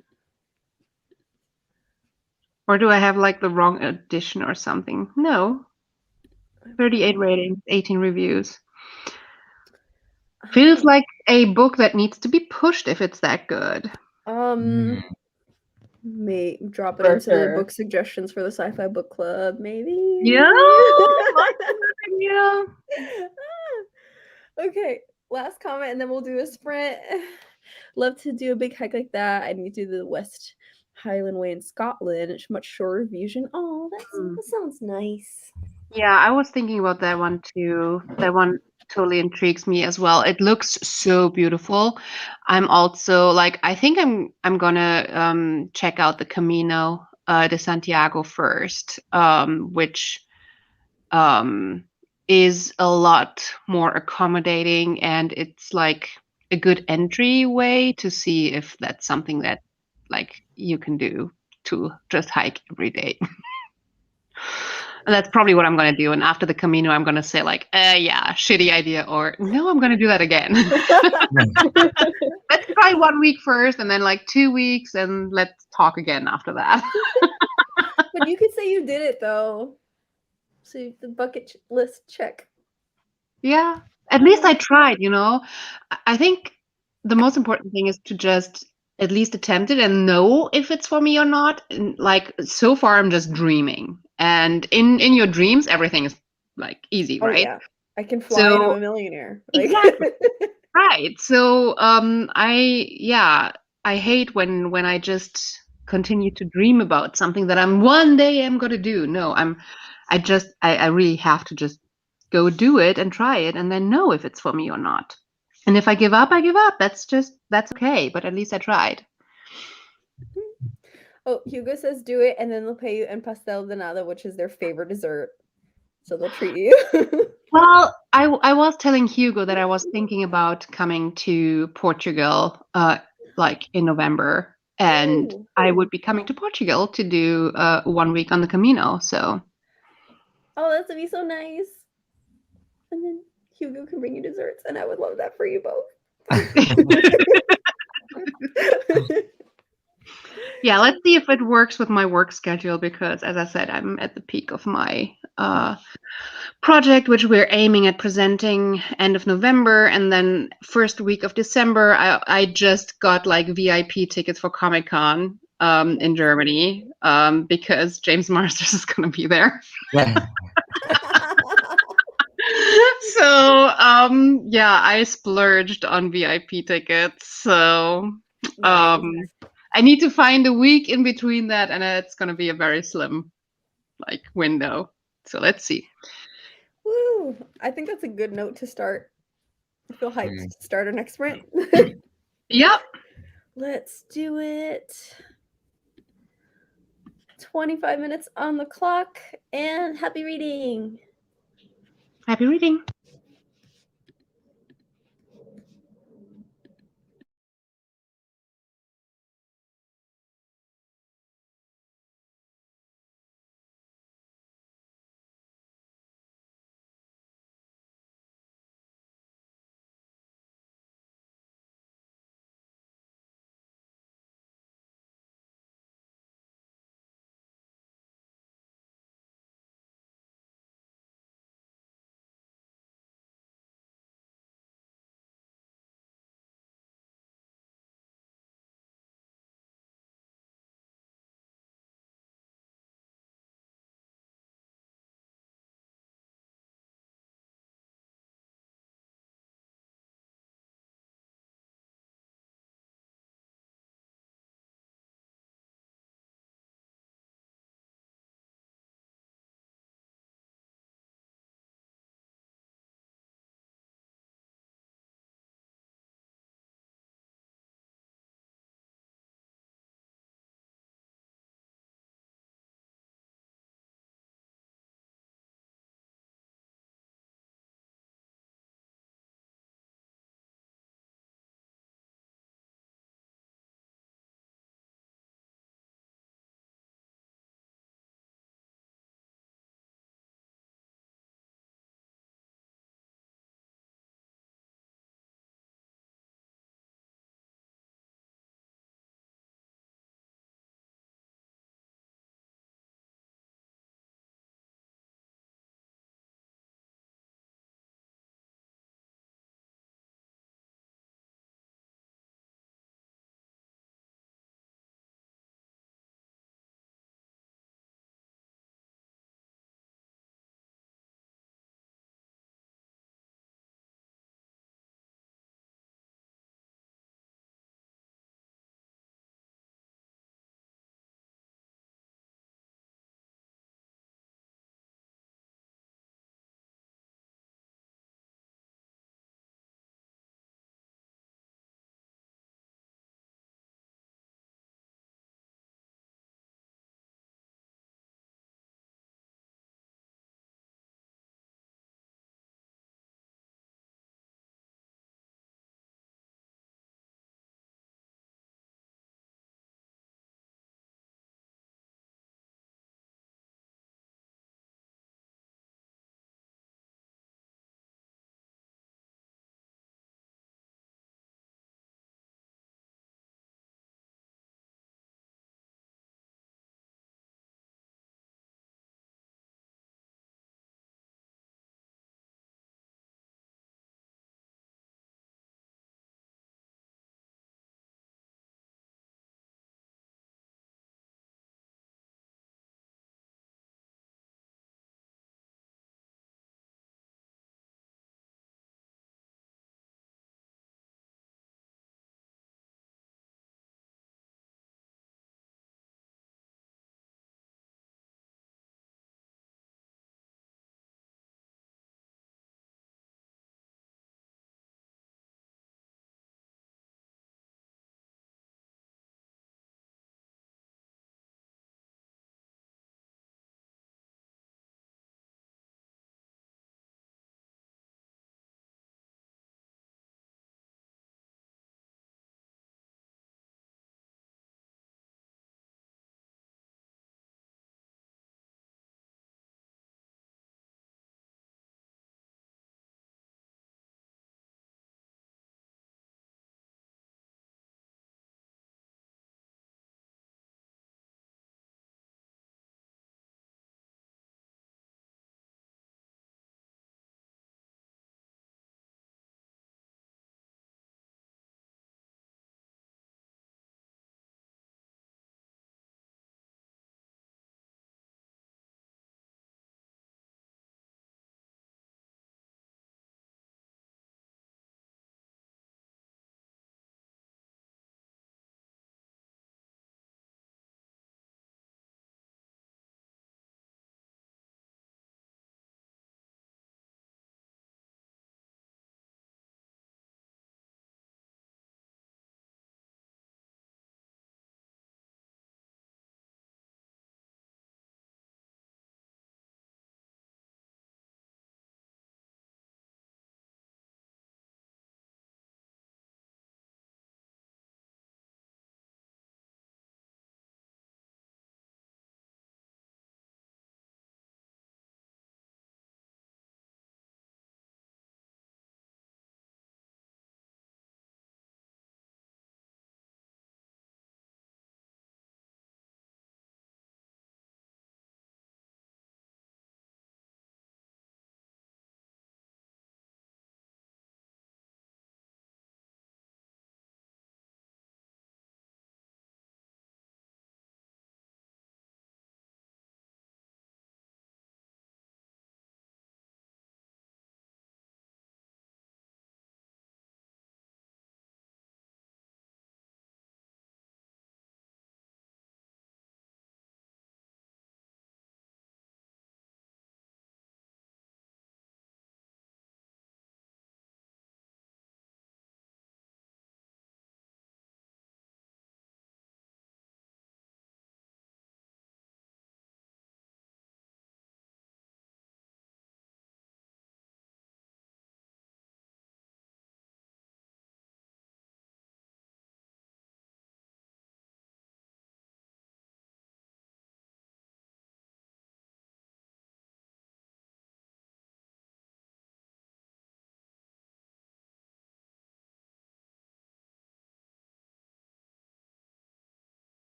Or do I have like the wrong edition or something? No. 38 ratings, 18 reviews. Feels like a book that needs to be pushed if it's that good. May drop it For into the sure. book suggestions for the sci-fi book club, maybe. Yeah. Yeah. Okay. last comment, and then we'll do a sprint. Love to do a big hike like that. I need to do the West Highland Way in Scotland. It's much shorter vision. Oh, that sounds nice. Yeah, I was thinking about that one too. That one totally intrigues me as well. It looks so beautiful. I'm also like, I think I'm gonna check out the Camino de Santiago first, which um is a lot more accommodating, and it's like a good entry way to see if that's something that like you can do to just hike every day. And that's probably what I'm going to do. And after the Camino, I'm going to say like, yeah, shitty idea, or no, I'm going to do that again. Let's try 1 week first, and then like 2 weeks, and let's talk again after that. But you could say you did it though. So the bucket list check. Yeah, at least I tried, you know. I think the most important thing is to just at least attempt it and know if it's for me or not. And like so far, I'm just dreaming, and in your dreams, everything is like easy, Oh right? yeah, I can fly and I'm So a millionaire. Like, exactly. Right. So I hate when I just continue to dream about something that I'm one day I'm gonna do. No, I really have to just go do it and try it and then know if it's for me or not. And if I give up, I give up. That's okay, but at least I tried. Oh, Hugo says do it, and then they'll pay you en pastel de nata, which is their favorite dessert. So they'll treat you. Well, I was telling Hugo that I was thinking about coming to Portugal like in November, and Ooh. I would be coming to Portugal to do 1 week on the Camino. So Oh, that's gonna be so nice. And then Hugo can bring you desserts, and I would love that for you both. yeah, let's see if it works with my work schedule, because as I said, I'm at the peak of my project, which we're aiming at presenting end of November, and then first week of December, I just got like VIP tickets for Comic-Con in Germany because James Marsters is going to be there. So yeah, I splurged on VIP tickets. So Nice. I need to find a week in between that, and it's going to be a very slim like window. So let's see. Woo! I think that's a good note to start. I feel hyped to start our next sprint. Yep. Let's do it. 25 minutes on the clock, and happy reading. Happy reading.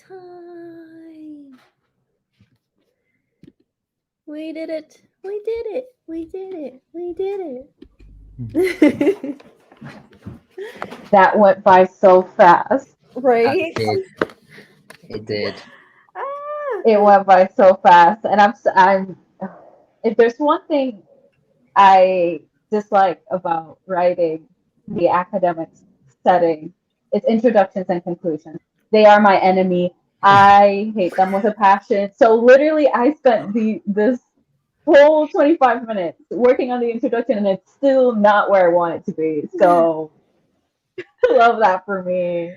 time. We did it. We did it. We did it. We did it. That went by so fast. Right? It did. Ah. It went by so fast, and I'm. If there's one thing I dislike about writing the academic setting, it's introductions and conclusions. They are my enemy. I hate them with a passion. So literally, I spent this whole 25 minutes working on the introduction, and it's still not where I want it to be. So I love that for me.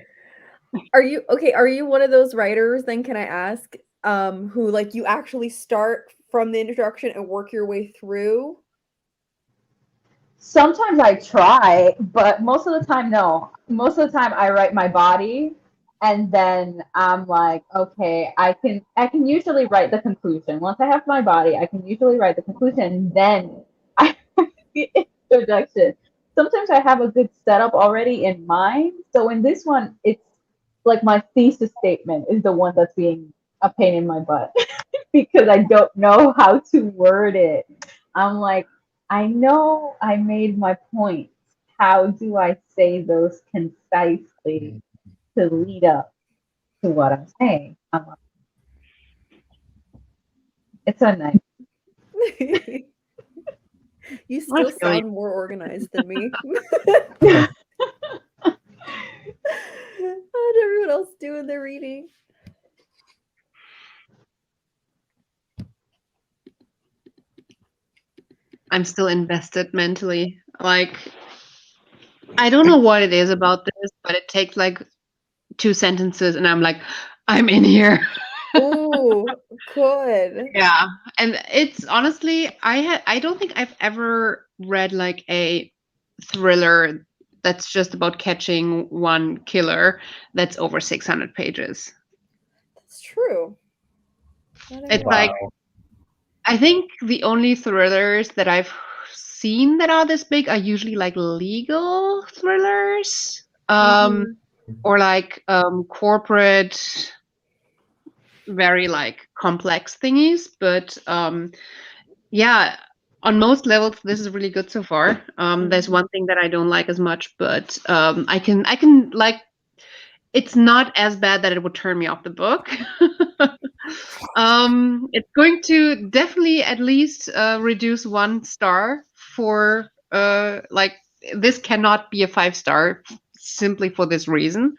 Are you okay? Are you one of those writers then, can I ask, who like you actually start from the introduction and work your way through? Sometimes I try, but most of the time, no. Most of the time, I write my body, and then I'm like, okay, I can usually write the conclusion. Once I have my body, I can usually write the conclusion, and then I write the introduction. Sometimes I have a good setup already in mind. So in this one, it's like my thesis statement is the one that's being a pain in my butt because I don't know how to word it. I'm like, I know I made my point. How do I say those concisely to lead up to what I'm saying? I'm like, it's a nice. You still feel you. sound more organized than me. How'd everyone else do in their reading? I'm still invested mentally. Like, I don't know what it is about this, but it takes like 2 sentences, and I'm like, I'm in here. Ooh, good. Yeah, and it's honestly, I don't think I've ever read like a thriller that's just about catching one killer that's over 600 pages. That's true. Not It's everyone- like, I think the only thrillers that I've seen that are this big are usually like legal thrillers, Mhm. or like corporate, very like complex thingies. But yeah, on most levels, this is really good so far. There's one thing that I don't like as much, but I can like. It's not as bad that it would turn me off the book. It's going to definitely at least reduce 1 star for like, this cannot be a 5-star simply for this reason.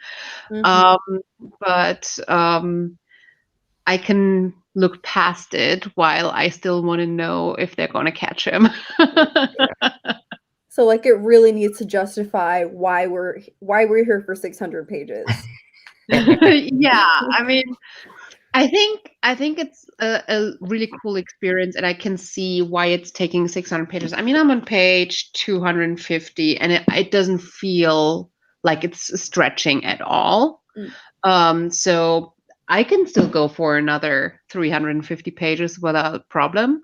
Mhm. But I can look past it while I still want to know if they're going to catch him. So like it really needs to justify why we're here for 600 pages. Yeah, I mean, I think it's a really cool experience, and I can see why it's taking 600 pages. I mean, I'm on page 250, and it doesn't feel like it's stretching at all. So I can still go for another 350 pages without problem.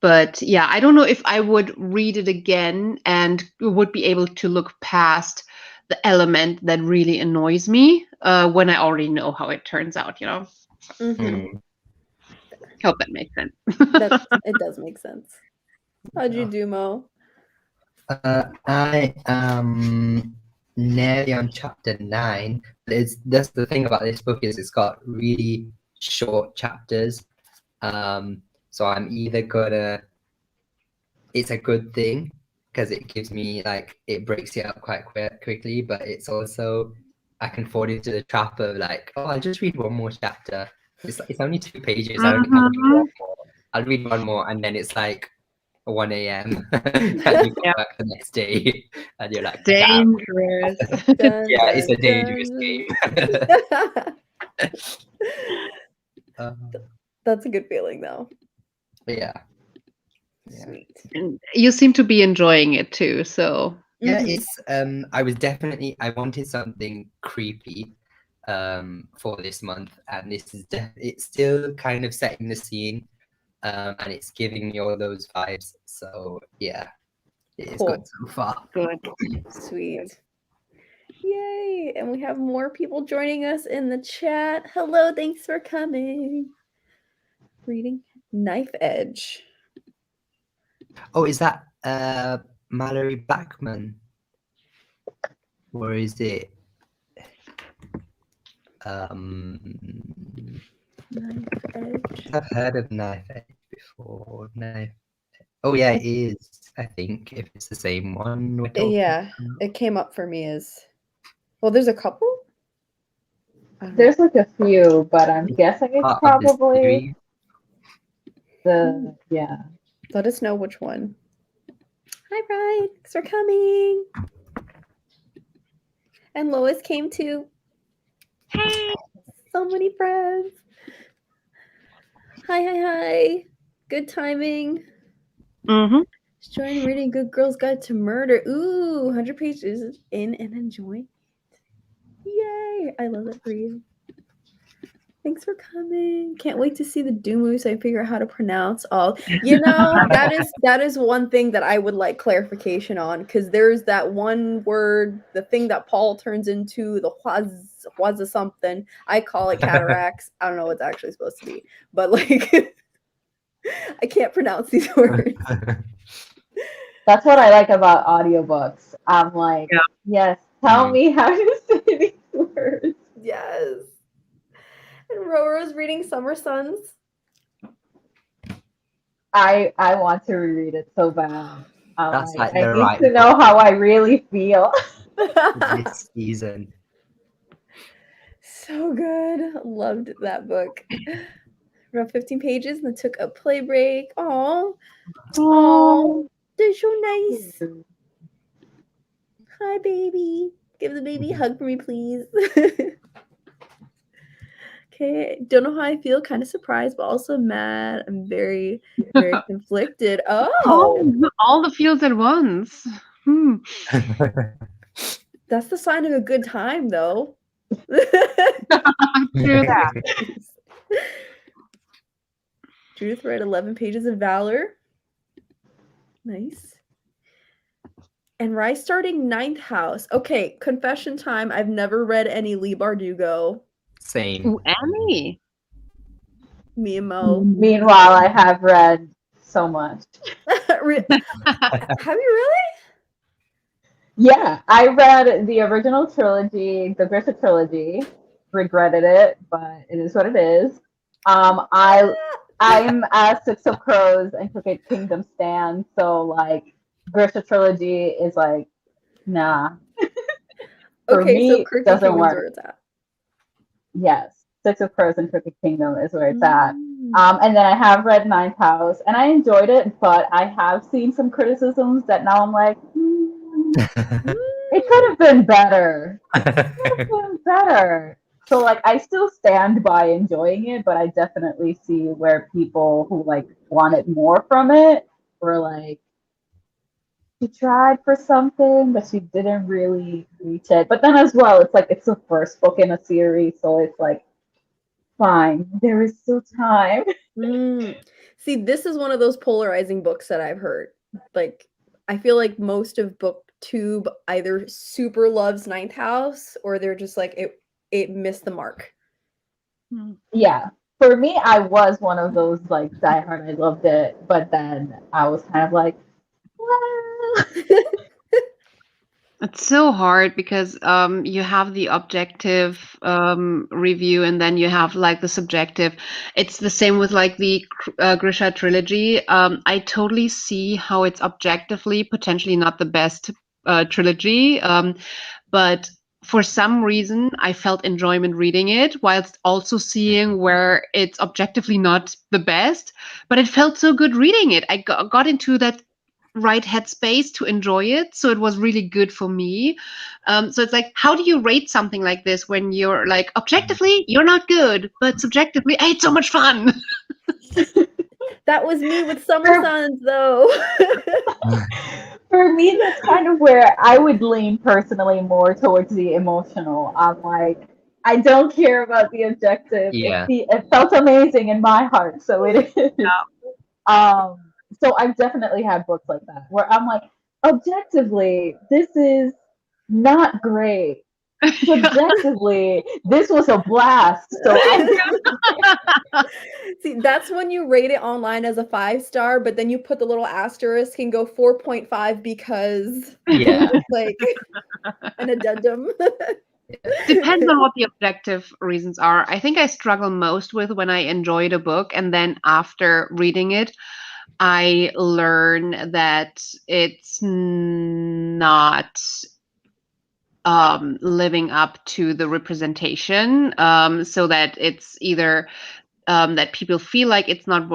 But yeah, I don't know if I would read it again and would be able to look past the element that really annoys me when I already know how it turns out, you know? Mhm. Hope that makes sense. It does make sense. How'd you do, Mo? I am nearly on chapter 9. That's the thing about this book is it's got really short chapters. So I'm either gonna. It's a good thing because it gives me like it breaks it up quite quickly, but it's also I can fall into the trap of like, oh, I'll just read one more chapter. It's only 2 pages. I'll read one more. I'll read one more, and then it's like 1 a.m. and you go back the next day, and you're like, damn. Dangerous. Yeah, it's a dangerous game. That's a good feeling, though. Yeah. Sweet. And you seem to be enjoying it too, so Yeah, it's I wanted something creepy for this month, and this is it's still kind of setting the scene, and it's giving me all those vibes. So yeah, it is good so far. good. Sweet. Yay! And we have more people joining us in the chat. Hello, thanks for coming. Reading Knife Edge. Oh, is that Mallory Bachman? Or is it Knife Edge. I've heard of Knife Edge before. Knife. Oh yeah, it is. I think if it's the same one. we're talking Yeah, about. it came up for me as well. There's a couple. I don't know. There's like a few, but I'm guessing it's Part of this probably series. yeah. Let us know which one. Hi, Ryan. Thanks for coming. And Lois came too. Hey, so many friends. Hi. Good timing. Mm-hmm. Join reading Good Girl's Guide to Murder. Ooh, 100 pages in and enjoying it. Yay! I love it for you. Thanks for coming. Can't wait to see the Dumu so I figure out how to pronounce all. You know, that is one thing that I would like clarification on, because there's that one word, the thing that Paul turns into, the Huaza something. I call it cataracts. I don't know what it's actually supposed to be, but like I can't pronounce these words. That's what I like about audiobooks. I'm like, Yeah. yes, tell me how to say these words. Yes. And Roro's reading Summer Sons. I want to reread it so bad. That's like I the need right to know how I really feel. this season. So good. Loved that book. Around 15 pages and then took a play break. Oh, they're so nice. Hi, baby. Give the baby a hug for me, please. Okay, don't know how I feel. Kind of surprised, but also mad. I'm very, very conflicted. Oh, All the feels at once. Hmm. that's the sign of a good time, though. True that. Judith read 11 pages of Valor. Nice. And Rye starting Ninth House. Okay, confession time. I've never read any Lee Bardugo. Same. Ooh, Annie. Me and Mo. Meanwhile, I have read so much. Have you really? Yeah, I read the original trilogy, the Grisha trilogy. Regretted it, but it is what it is. I'm a Six of Crows and Crooked Kingdom stan, so like Grisha trilogy is like, nah. For Okay, me, so it Crooked doesn't Kingdom's work. where it's at. Yes, Six of Crows and Crooked Kingdom is where it's at. Mm. And then I have read Ninth House, and I enjoyed it, but I have seen some criticisms that now I'm like, it could have been better. Better. So like I still stand by enjoying it, but I definitely see where people who like wanted more from it were like, she tried for something, but she didn't really reach it. But then as well, it's like it's the first book in a series, so it's like fine, there is still time. Mm. See, this is one of those polarizing books that I've heard. Like, I feel like most of BookTube either super loves Ninth House or they're just like it missed the mark. Yeah. For me, I was one of those like diehard. I loved it, but then I was kind of like, well. It's so hard because you have the objective review and then you have like the subjective. It's the same with like the Grisha trilogy. I totally see how it's objectively potentially not the best trilogy, but for some reason I felt enjoyment reading it whilst also seeing where it's objectively not the best. But it felt so good reading it. I got into that right headspace to enjoy it, so it was really good for me. So it's like, how do you rate something like this when you're like, objectively you're not good, but subjectively, hey, it's so much fun. That was me with Summer Sons, though. For me, that's kind of where I would lean personally more towards the emotional. I'm like, I don't care about the objective. Yeah. It felt amazing in my heart, so it is. So I've definitely had books like that where I'm like, objectively, this is not great, Subjectively, this was a blast. So See, that's when you rate it online as a 5-star, but then you put the little asterisk and go 4.5 because Yeah. just like an addendum. Depends on what the objective reasons are. I think I struggle most with when I enjoyed a book and then after reading it, I learn that it's not living up to the representation, so that it's either that people feel like it's not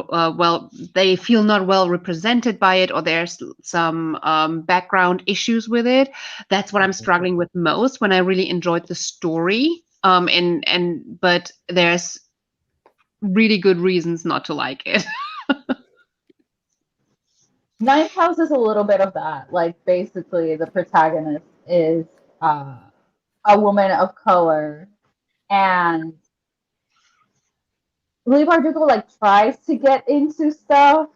they feel not well represented by it, or there's some background issues with it. That's what I'm struggling with most when I really enjoyed the story. But there's really good reasons not to like it. Ninth House is a little bit of that. Like basically, the protagonist is a woman of color, and Leigh Bardugo like tries to get into stuff,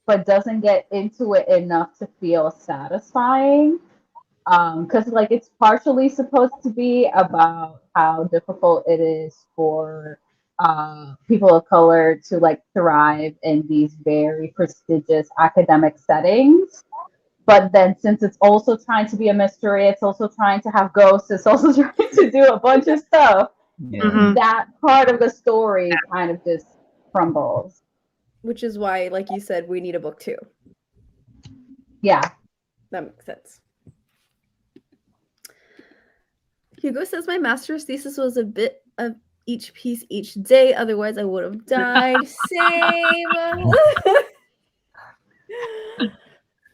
but doesn't get into it enough to feel satisfying. Because like it's partially supposed to be about how difficult it is for people of color to like thrive in these very prestigious academic settings. But then since it's also trying to be a mystery, it's also trying to have ghosts, it's also trying to do a bunch of stuff. Yeah. Mhm. That part of the story kind of just crumbles. Which is why, like you said, we need a book 2. Yeah. That makes sense. Hugo says my master's thesis was a bit of each piece each day, otherwise I would have died. Same.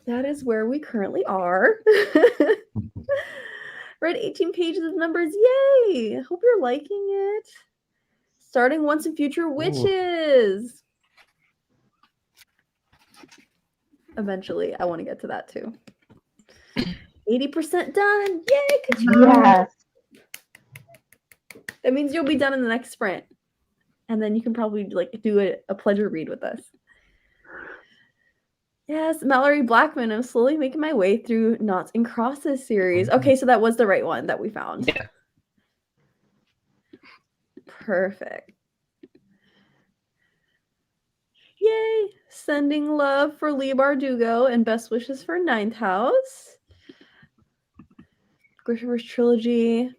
That is where we currently are. Read 18 pages of numbers. Yay! Hope you're liking it. Starting Once and Future Witches. Eventually, I want to get to that too. 80% done. Yay! Yes. That means you'll be done in the next sprint. And then you can probably like do a pleasure read with us. Yes, Mallory Blackman. I'm slowly making my way through Noughts and Crosses series. Okay, so that was the right one that we found. Yeah. Perfect. Yay! Sending love for Leigh Bardugo and best wishes for Ninth House. Grishaverse trilogy.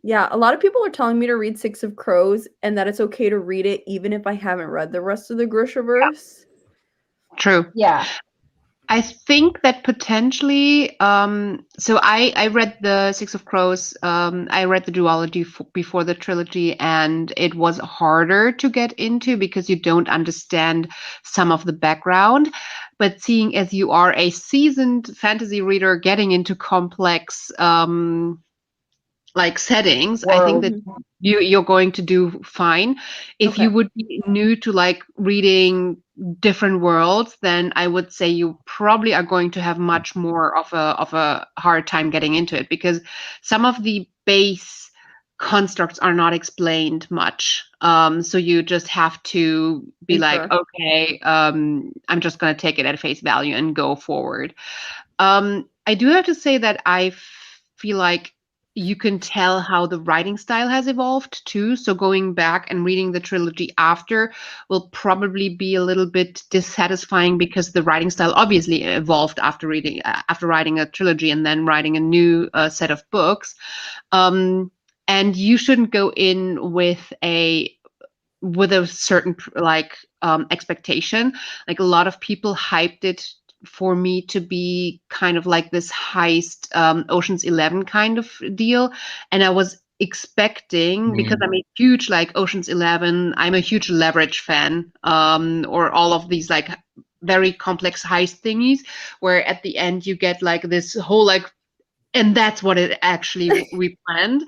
Yeah, a lot of people are telling me to read Six of Crows and that it's okay to read it even if I haven't read the rest of the Grishaverse. True. Yeah. I think that potentially, so I read the Six of Crows, I read the duology before the trilogy, and it was harder to get into because you don't understand some of the background. But seeing as you are a seasoned fantasy reader getting into complex like settings, I think that you're going to do fine. If you would be new to like reading different worlds, then I would say you probably are going to have much more of a hard time getting into it, because some of the base constructs are not explained much. So you just have to be like, okay, I'm just going to take it at face value and go forward. I do have to say that I feel like you can tell how the writing style has evolved too. So going back and reading the trilogy after will probably be a little bit dissatisfying, because the writing style obviously evolved after writing a trilogy and then writing a new set of books. And you shouldn't go in with a certain like expectation. Like a lot of people hyped it for me to be kind of like this heist Ocean's 11 kind of deal, and I was expecting, because I'm a huge like Ocean's 11, I'm a huge Leverage fan, or all of these like very complex heist thingies, where at the end you get like this whole like, and that's what it actually we planned.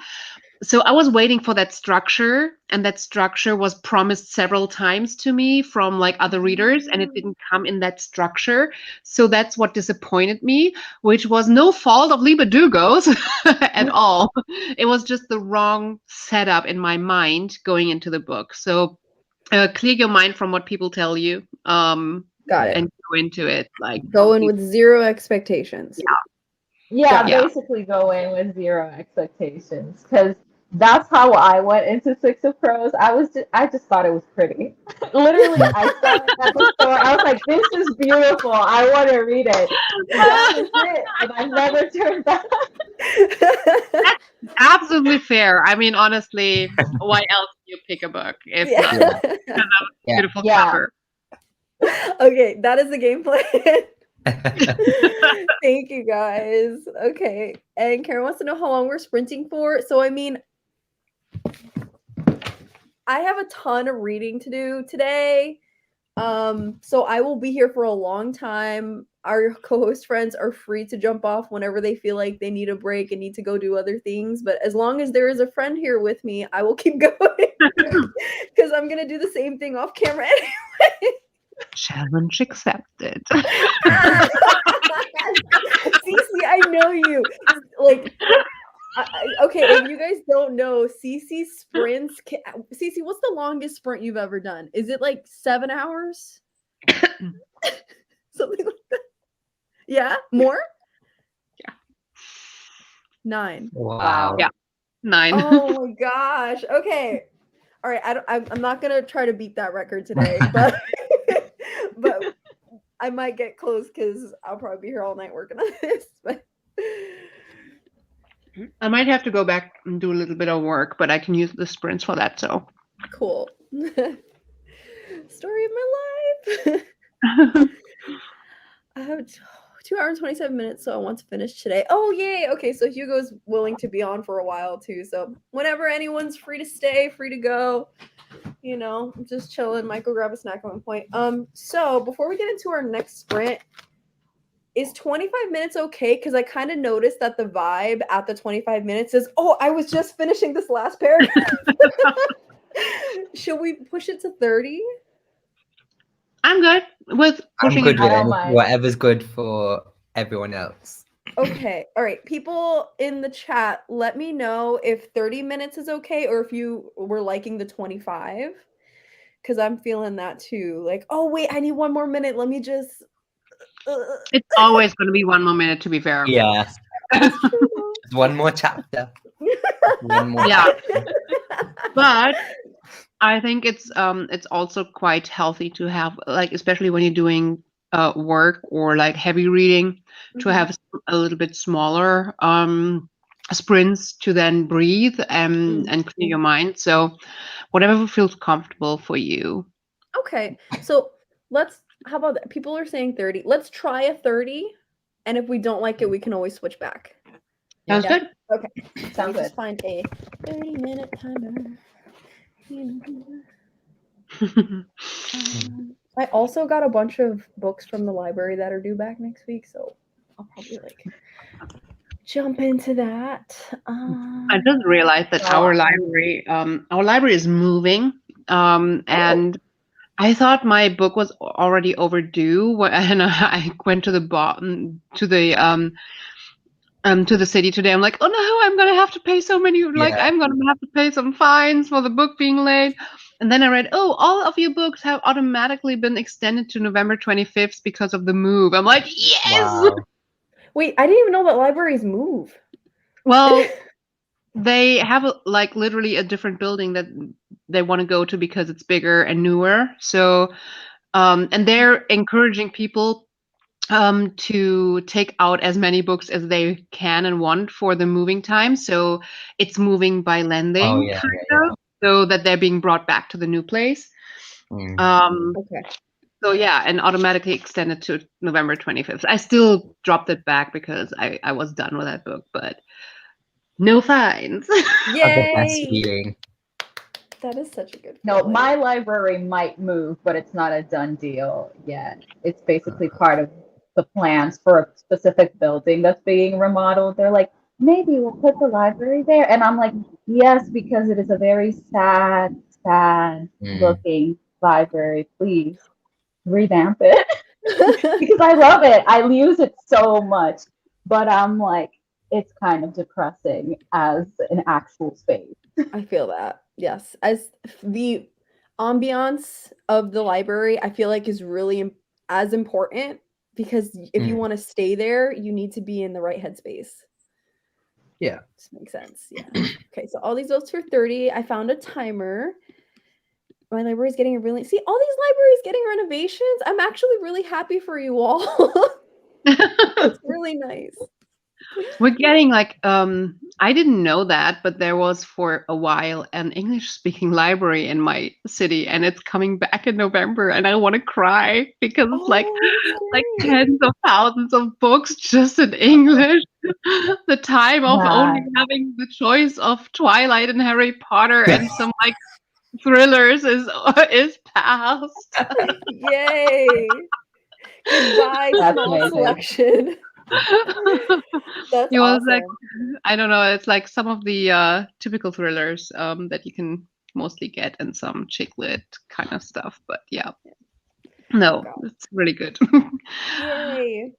So I was waiting for that structure, and that structure was promised several times to me from like other readers, and it didn't come in that structure. So that's what disappointed me, which was no fault of Leigh Bardugo's at all. It was just the wrong setup in my mind going into the book. So clear your mind from what people tell you. Got it. And go into it like go in with zero expectations. Yeah. Yeah, Yeah. basically go in with zero expectations because that's how I went into Six of Crows. I just thought it was pretty. Literally, I saw it at the store. I was like, "This is beautiful. I want to read it." That was it, and I never turned back. Absolutely fair. I mean, honestly, why else do you pick a book if Yeah. not Yeah. beautiful Yeah. cover? Okay, that is the game plan. Thank you guys. Okay. And Karen wants to know how long we're sprinting for. So, I mean, I have a ton of reading to do today. So I will be here for a long time. Our co-host friends are free to jump off whenever they feel like they need a break and need to go do other things. But as long as there is a friend here with me, I will keep going because I'm gonna do the same thing off camera anyway. Challenge accepted. Cece, I know you. Like, okay, if you guys don't know, Cece sprints. Cece, what's the longest sprint you've ever done? Is it like 7 hours? Something like that. Yeah, more? Yeah. 9. Wow. Yeah. 9. Oh my gosh. Okay. All right. I'm not gonna try to beat that record today, but but I might get close because I'll probably be here all night working on this. But I might have to go back and do a little bit of work, but I can use the sprints for that. So cool. Story of my life. I have 2 hours and 27 minutes, so I want to finish today. Oh, yay. Okay, so Hugo's willing to be on for a while too. So whenever anyone's free to stay, free to go, you know, just chilling, might go grab a snack at one point. So before we get into our next sprint, is 25 minutes okay? Because I kind of noticed that the vibe at the 25 minutes is, oh, I was just finishing this last paragraph. Should we push it to 30? I'm good with I'm pushing good it. with I don't anything, mind. whatever's good for everyone else. Okay. All right. People in the chat, let me know if 30 minutes is okay or if you were liking the 25. Because I'm feeling that too. Like, oh, wait, I need one more minute. Let me just. It's always going to be 1 more minute, to be fair. Yeah. That's true, though. Just one more chapter. One more Yeah. chapter. But I think it's also quite healthy to have, like, especially when you're doing work or like heavy reading, to have a little bit smaller sprints to then breathe and clear your mind. So whatever feels comfortable for you. Okay. So how about that? People are saying 30. Let's try a 30. And if we don't like it, we can always switch back. Sounds Yeah. good. Okay. Sounds Let me good. just find a 30-minute timer. I also got a bunch of books from the library that are due back next week, so I'll probably like jump into that. I just realized that Oh, our library is moving, and I thought my book was already overdue, and I went to the bottom to the city today. I'm like, oh no, I'm gonna have to pay so many. Like, Yeah. I'm gonna have to pay some fines for the book being late. And then I read, oh, all of your books have automatically been extended to November 25th because of the move. I'm like, yes. Wow. Wait, I didn't even know that libraries move. Well, they have like literally a different building that they want to go to because it's bigger and newer. So, and they're encouraging people to take out as many books as they can and want for the moving time. So it's moving by lending, Oh, yeah, kind of, so that they're being brought back to the new place. Okay. So yeah, and automatically extended to November 25th. I still dropped it back because I was done with that book, but no fines. The best Yay! feeling. That is such a good No, feeling. my library might move, but it's not a done deal yet. It's basically part of the plans for a specific building that's being remodeled. They're like, maybe we'll put the library there. And I'm like, yes, because it is a very sad looking library. Please revamp it. Because I love it. I use it so much. But I'm like, it's kind of depressing as an actual space. I feel that. Yes. As the ambiance of the library, I feel like is really as important because if you Mm. want to stay there, you need to be in the right headspace. Yeah. Just makes sense. Yeah. Okay, so all these votes for 30. I found a timer. My library's getting a really see all these libraries getting renovations. I'm actually really happy for you all. It's really nice. We're getting like I didn't know that, but there was for a while an English speaking library in my city, and it's coming back in November, and I want to cry because it's like That's great. tens of thousands of books just in English. The time of only Wow. having the choice of Twilight and Harry Potter and some like thrillers is past. Yay. Goodbye, That's small amazing. selection. That's It was like awesome. I don't know. It's like some of the typical thrillers that you can mostly get in some chick lit kind of stuff. But yeah, no, God. it's really good. Yay.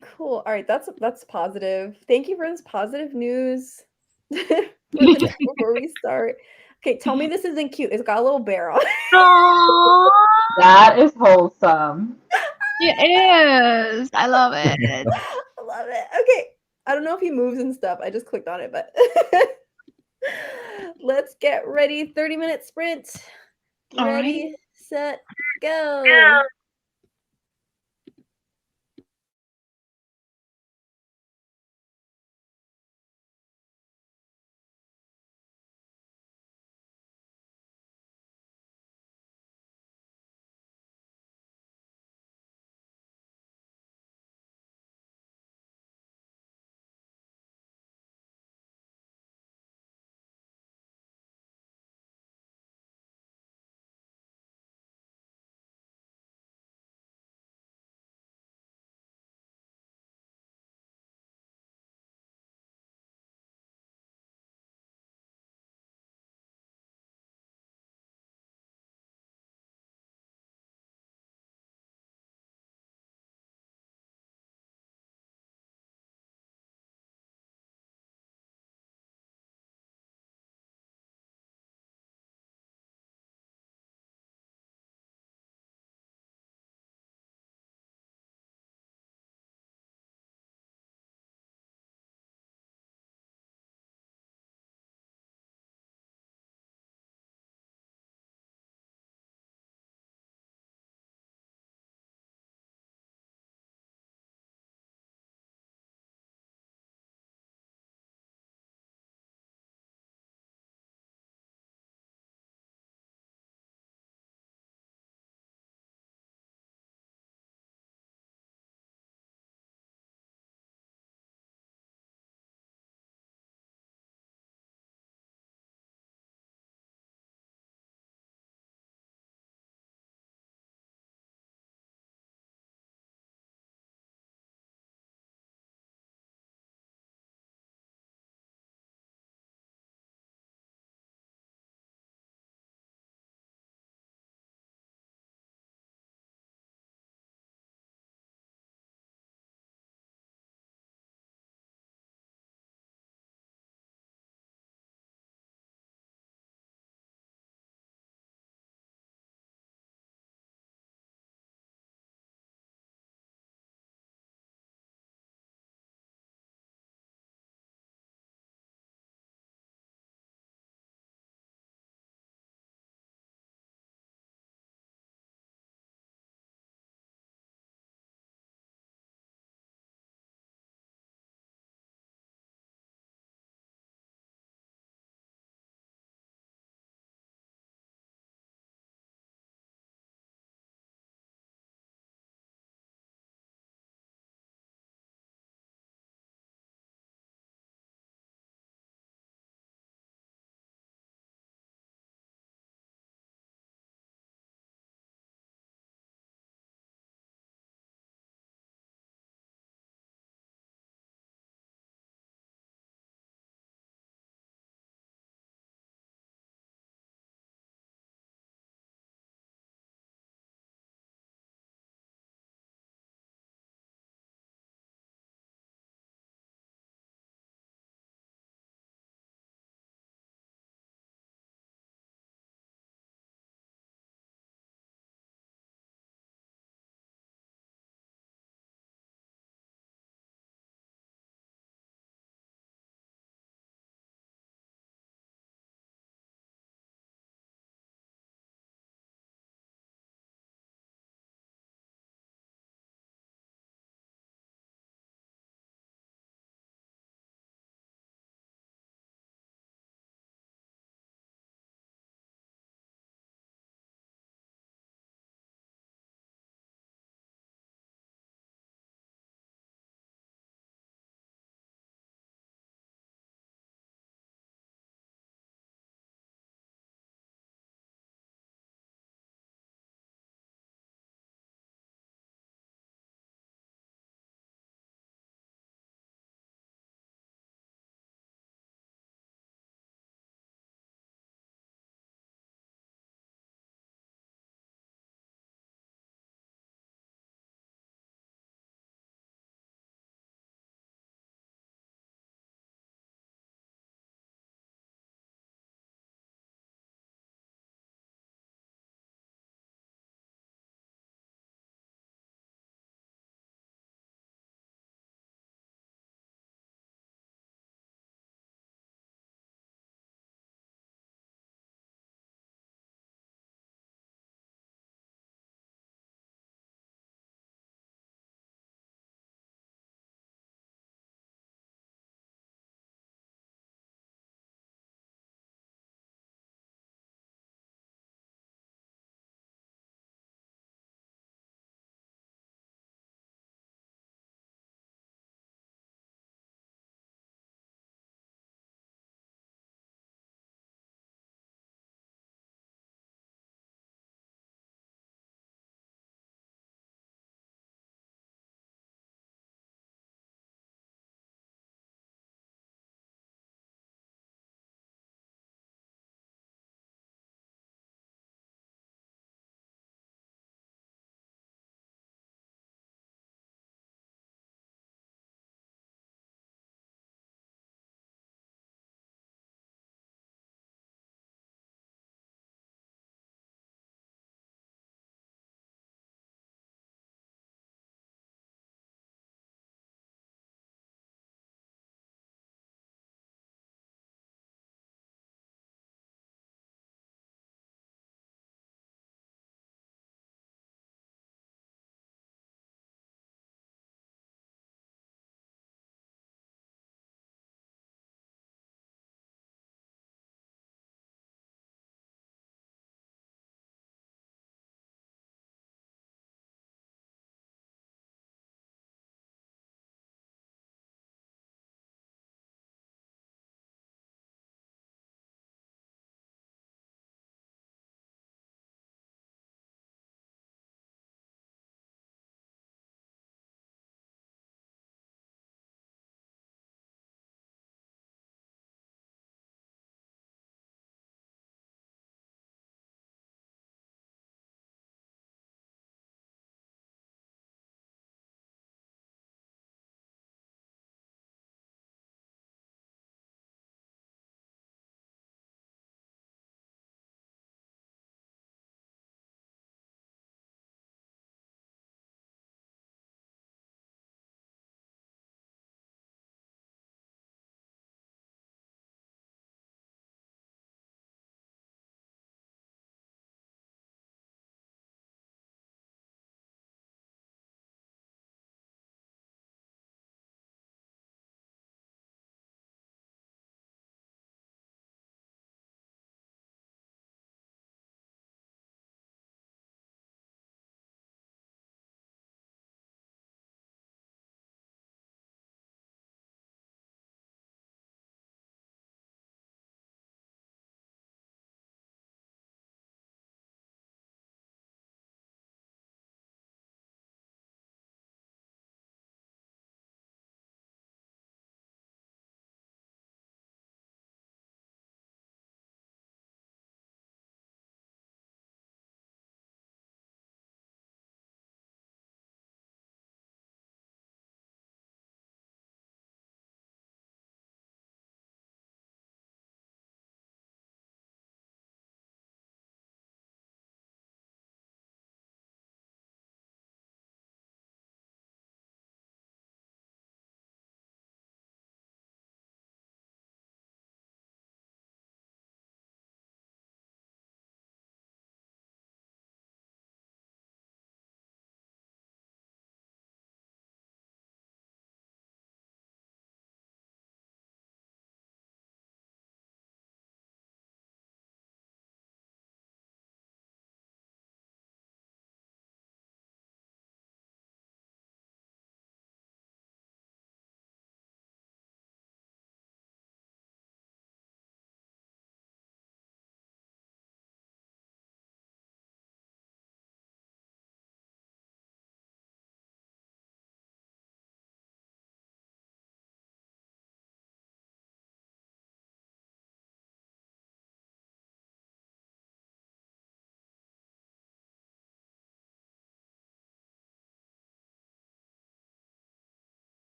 Cool. All right, that's positive. Thank you for this positive news before we start. Okay, tell me this isn't cute. It's got a little bear on it. Aww, That is wholesome. it is. I love it. I love it. Okay. I don't know if he moves and stuff. I just clicked on it, but let's get ready. 30-minute sprint. All right. Ready, set, go.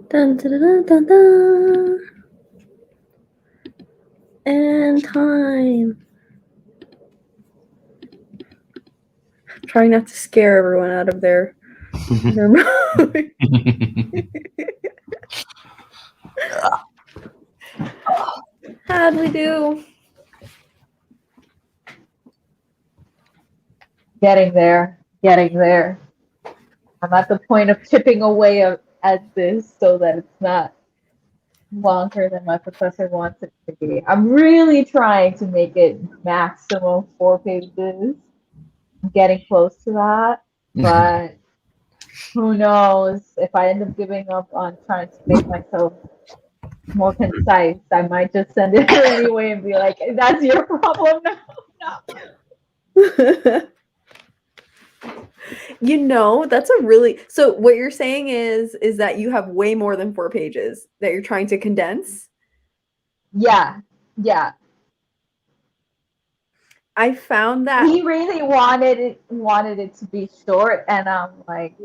Dun, dun, dun, dun, dun. And time. Trying not to scare everyone out of their mode. How'd we do? Getting there. I'm at the point of chipping away at this so that it's not longer than my professor wants it to be. I'm really trying to make it maximum 4 pages. I'm getting close to that, but who knows? If I end up giving up on trying to make myself more concise, I might just send it her anyway and be like, "That's your problem now." You know, that's a really, so what you're saying is that you have way more than 4 pages that you're trying to condense. Yeah. I found that He really wanted it to be short, and I'm like,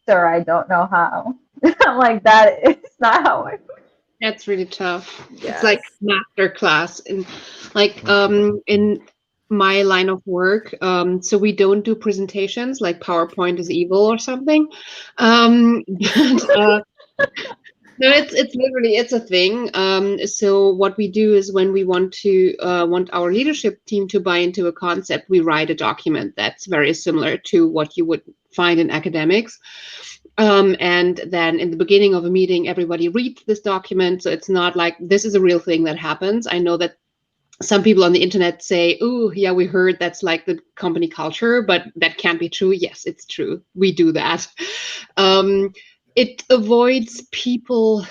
sir, I don't know how. I'm like, that it's not how I. That's really tough. Yes. It's like master class in in my line of work. So we don't do presentations like PowerPoint is evil or something. But no, it's literally it's a thing. So what we do is when we want our leadership team to buy into a concept, we write a document that's very similar to what you would find in academics. And then in the beginning of a meeting, everybody reads this document. So it's not like this is a real thing that happens. I know that some people on the internet say, "Oh, yeah, we heard that's like the company culture," but that can't be true. Yes, it's true. We do that. It avoids people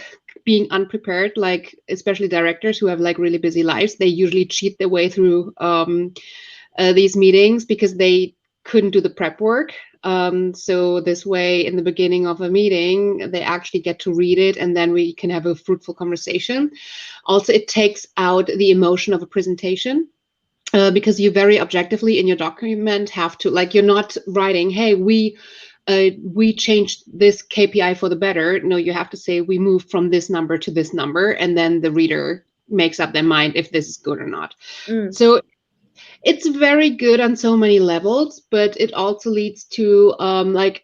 being unprepared, like especially directors who have like really busy lives. They usually cheat their way through these meetings because they couldn't do the prep work. So this way, in the beginning of a meeting, they actually get to read it, and then we can have a fruitful conversation. Also, it takes out the emotion of a presentation. Because you very objectively in your document have to, like, you're not writing, "Hey, we changed this KPI for the better." No, you have to say we moved from this number to this number, and then the reader makes up their mind if this is good or not. So it's very good on so many levels, but it also leads to like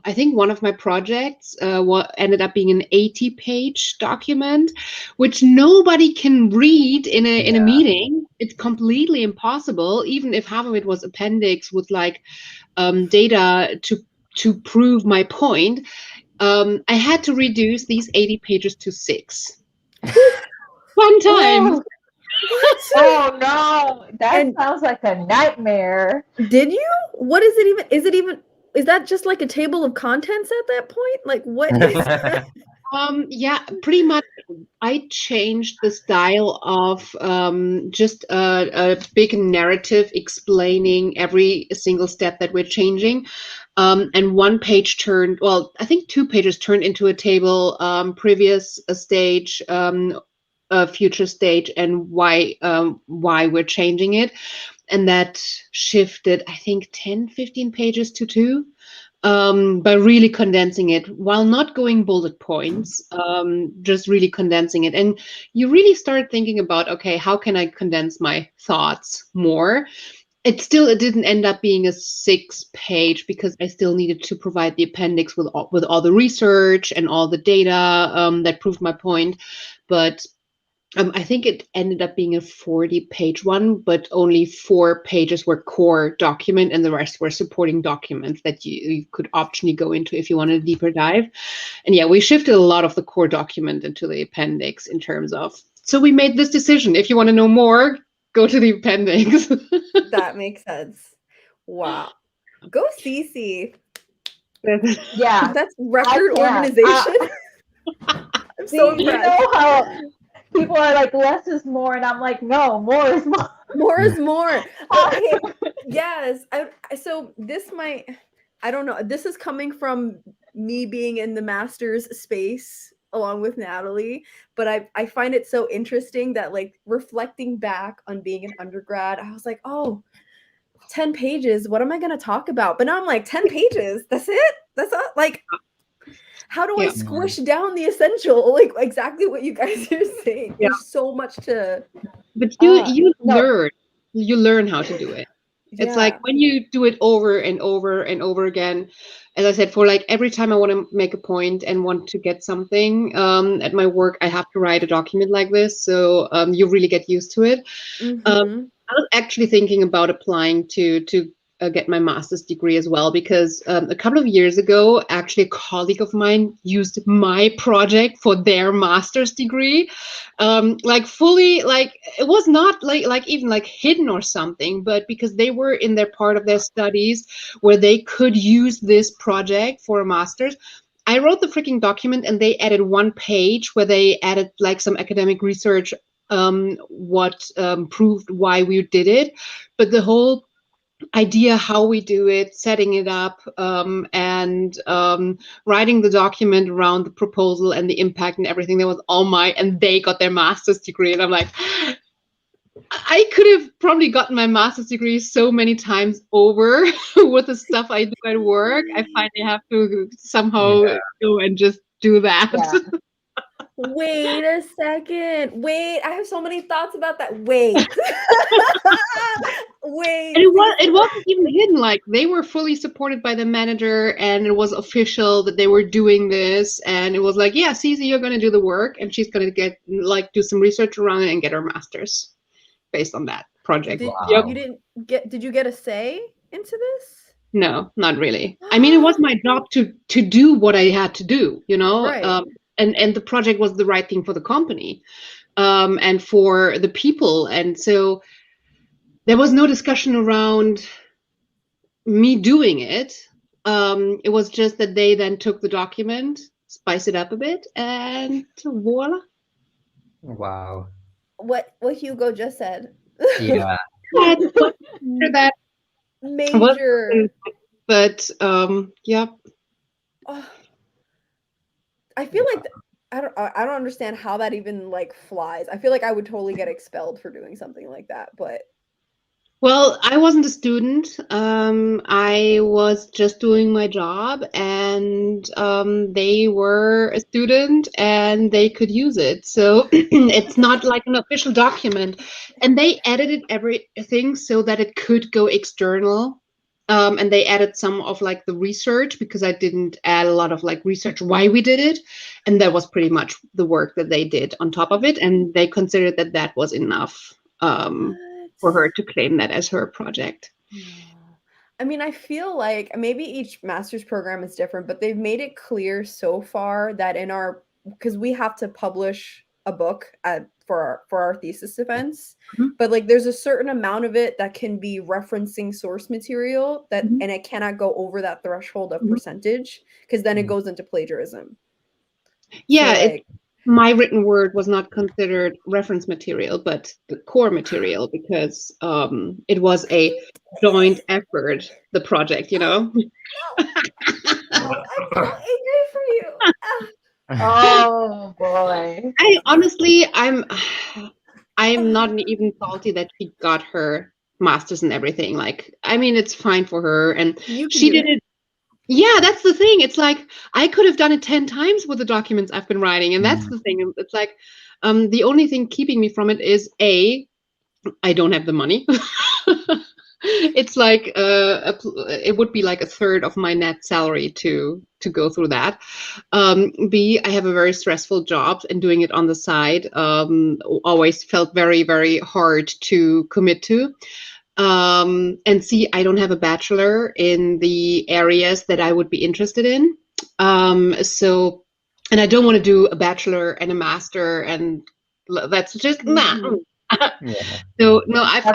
I think one of my projects what ended up being an 80-page document, which nobody can read in a meeting. It's completely impossible, even if half of it was appendix with like data to prove my point. I had to reduce these 80 pages to 6. One time. Ooh. Oh no, that sounds like a nightmare. Did you? What is it even? Is that just like a table of contents at that point? Like what is that? Yeah, pretty much. I changed the style of just a big narrative explaining every single step that we're changing. And one page turned, well, I think 2 pages turned into a table, previous stage, future stage, and why we're changing it. And that shifted, I think, 10, 15 pages to 2. By really condensing it while not going bullet points, just really condensing it. And you really start thinking about, okay, how can I condense my thoughts more? It didn't end up being a 6-page because I still needed to provide the appendix with all the research and all the data that proved my point. But I think it ended up being a 40-page one, but only 4 pages were core document and the rest were supporting documents that you could optionally go into if you wanted a deeper dive. And yeah, we shifted a lot of the core document into the appendix in terms of, so we made this decision. If you want to know more, go to the appendix. That makes sense. Wow. Go Cece. Yeah. That's record organization. I'm so impressed. You know how people are like, less is more, and I'm like, no, more is more. More is more. Okay. Yes. So this might, I don't know. This is coming from me being in the master's space along with Natalie, but I find it so interesting that, like, reflecting back on being an undergrad, I was like, oh, 10 pages. What am I going to talk about? But now I'm like, 10 pages. That's it? That's all? Like, How do I Yeah. squish down the essential? Like exactly what you guys are saying. Yeah. There's so much to. But you no. learn how to do it. It's like Yeah. when you do it over and over and over again, as I said, for like every time I want to make a point and want to get something at my work, I have to write a document like this. So you really get used to it. Mhm. I was actually thinking about applying to get my master's degree as well, because a couple of years ago, actually a colleague of mine used my project for their master's degree, like fully, like it was not like even like hidden or something, but because they were in their part of their studies where they could use this project for a master's. I wrote the freaking document and they added one page where they added like some academic research, what proved why we did it, but the whole idea how we do it, setting it up, and writing the document around the proposal and the impact and everything, that was all mine, and they got their master's degree. And I'm like, I could have probably gotten my master's degree so many times over with the stuff I do at work. I finally have to somehow go and just do that. Yeah. Wait a second. Wait, I have so many thoughts about that. Wait. Wait. And it wasn't even hidden. Like they were fully supported by the manager, and it was official that they were doing this. And it was like, yeah, Cece, you're going to do the work, and she's going to get like do some research around it and get her master's based on that project. Did, Wow. you didn't get? Did you get a say into this? No, not really. I mean, it was my job to do what I had to do, you know. Right. And the project was the right thing for the company, and for the people, and so there was no discussion around me doing it. It was just that they then took the document, spiced it up a bit, and voila. Wow. What Hugo just said. Yeah. After that, Major. but yeah. Oh, I feel like I don't understand how that even like flies. I feel like I would totally get expelled for doing something like that, but Well, I wasn't a student. I was just doing my job, and they were a student, and they could use it. So it's not like an official document. And they edited everything so that it could go external. And they added some of like the research, because I didn't add a lot of like research why we did it. And that was pretty much the work that they did on top of it. And they considered that that was enough. For her to claim that as her project. I mean, I feel like maybe each master's program is different, but they've made it clear so far that because we have to publish a book for our thesis defense, but like there's a certain amount of it that can be referencing source material that, and it cannot go over that threshold of percentage, because then it goes into plagiarism. Yeah, So, like, my written word was not considered reference material, but the core material, because it was a joint effort, the project, you know? I'm so angry for you. Oh boy. I'm not even salty that she got her master's and everything. Like, I mean, it's fine for her, and she did it. Yeah, that's the thing. It's like I could have done it 10 times with the documents I've been writing, and that's the thing. It's like the only thing keeping me from it is I don't have the money. It's like it would be like a third of my net salary to go through that. B, I have a very stressful job, and doing it on the side always felt very, very hard to commit to. And C, I don't have a bachelor in the areas that I would be interested in. So, and I don't want to do a bachelor and a master, and that's just nah. So no, I've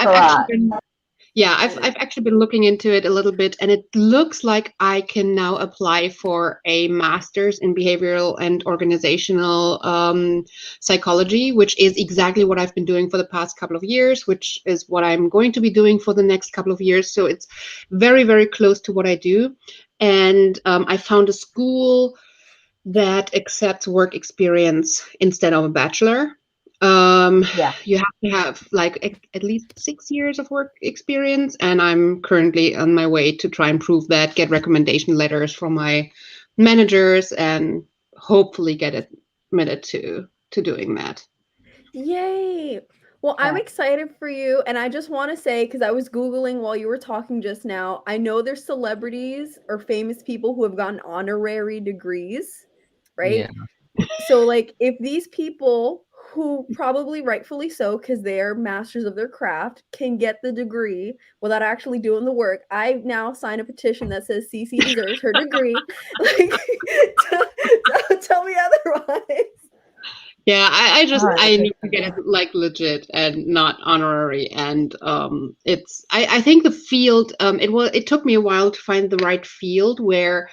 actually been looking into it a little bit, and it looks like I can now apply for a master's in behavioral and organizational psychology, which is exactly what I've been doing for the past couple of years, which is what I'm going to be doing for the next couple of years. So it's very, very close to what I do. And I found a school that accepts work experience instead of a bachelor. You have to have like at least 6 years of work experience, and I'm currently on my way to try and prove that, get recommendation letters from my managers and hopefully get admitted to doing that. Yay. Well, I'm excited for you. And I just want to say, because I was Googling while you were talking just now, I know there's celebrities or famous people who have gotten honorary degrees, right? Yeah. So, like, if these people who probably rightfully so, because they're masters of their craft, can get the degree without actually doing the work, I now sign a petition that says Cece deserves her degree. Like, tell me otherwise. Yeah, I Oh, need to get it like legit and not honorary. And I think the field it took me a while to find the right field where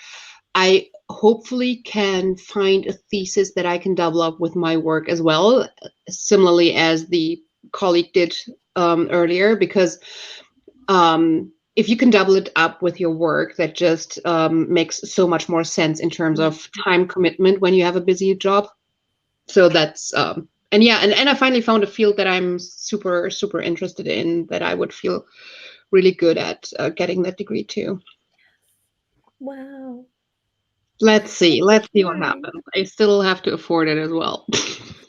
I hopefully can find a thesis that I can double up with my work as well, similarly as the colleague did earlier, because if you can double it up with your work, that just makes so much more sense in terms of time commitment when you have a busy job. So that's and I finally found a field that I'm super, super interested in, that I would feel really good at getting that degree too. Wow. Let's see what Yay. happens. I still have to afford it as well.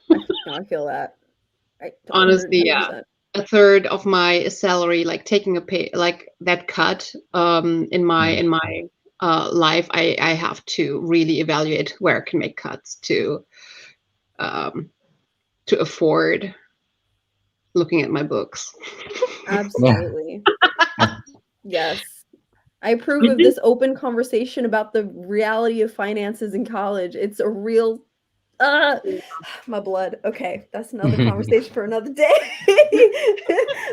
No, I feel that. Honestly, yeah. 110%. A third of my salary, like taking a pay, like that cut in my life, I have to really evaluate where I can make cuts to afford looking at my books. Absolutely. Yes. I approve of this open conversation about the reality of finances in college. It's a real my blood. Okay, that's another conversation for another day.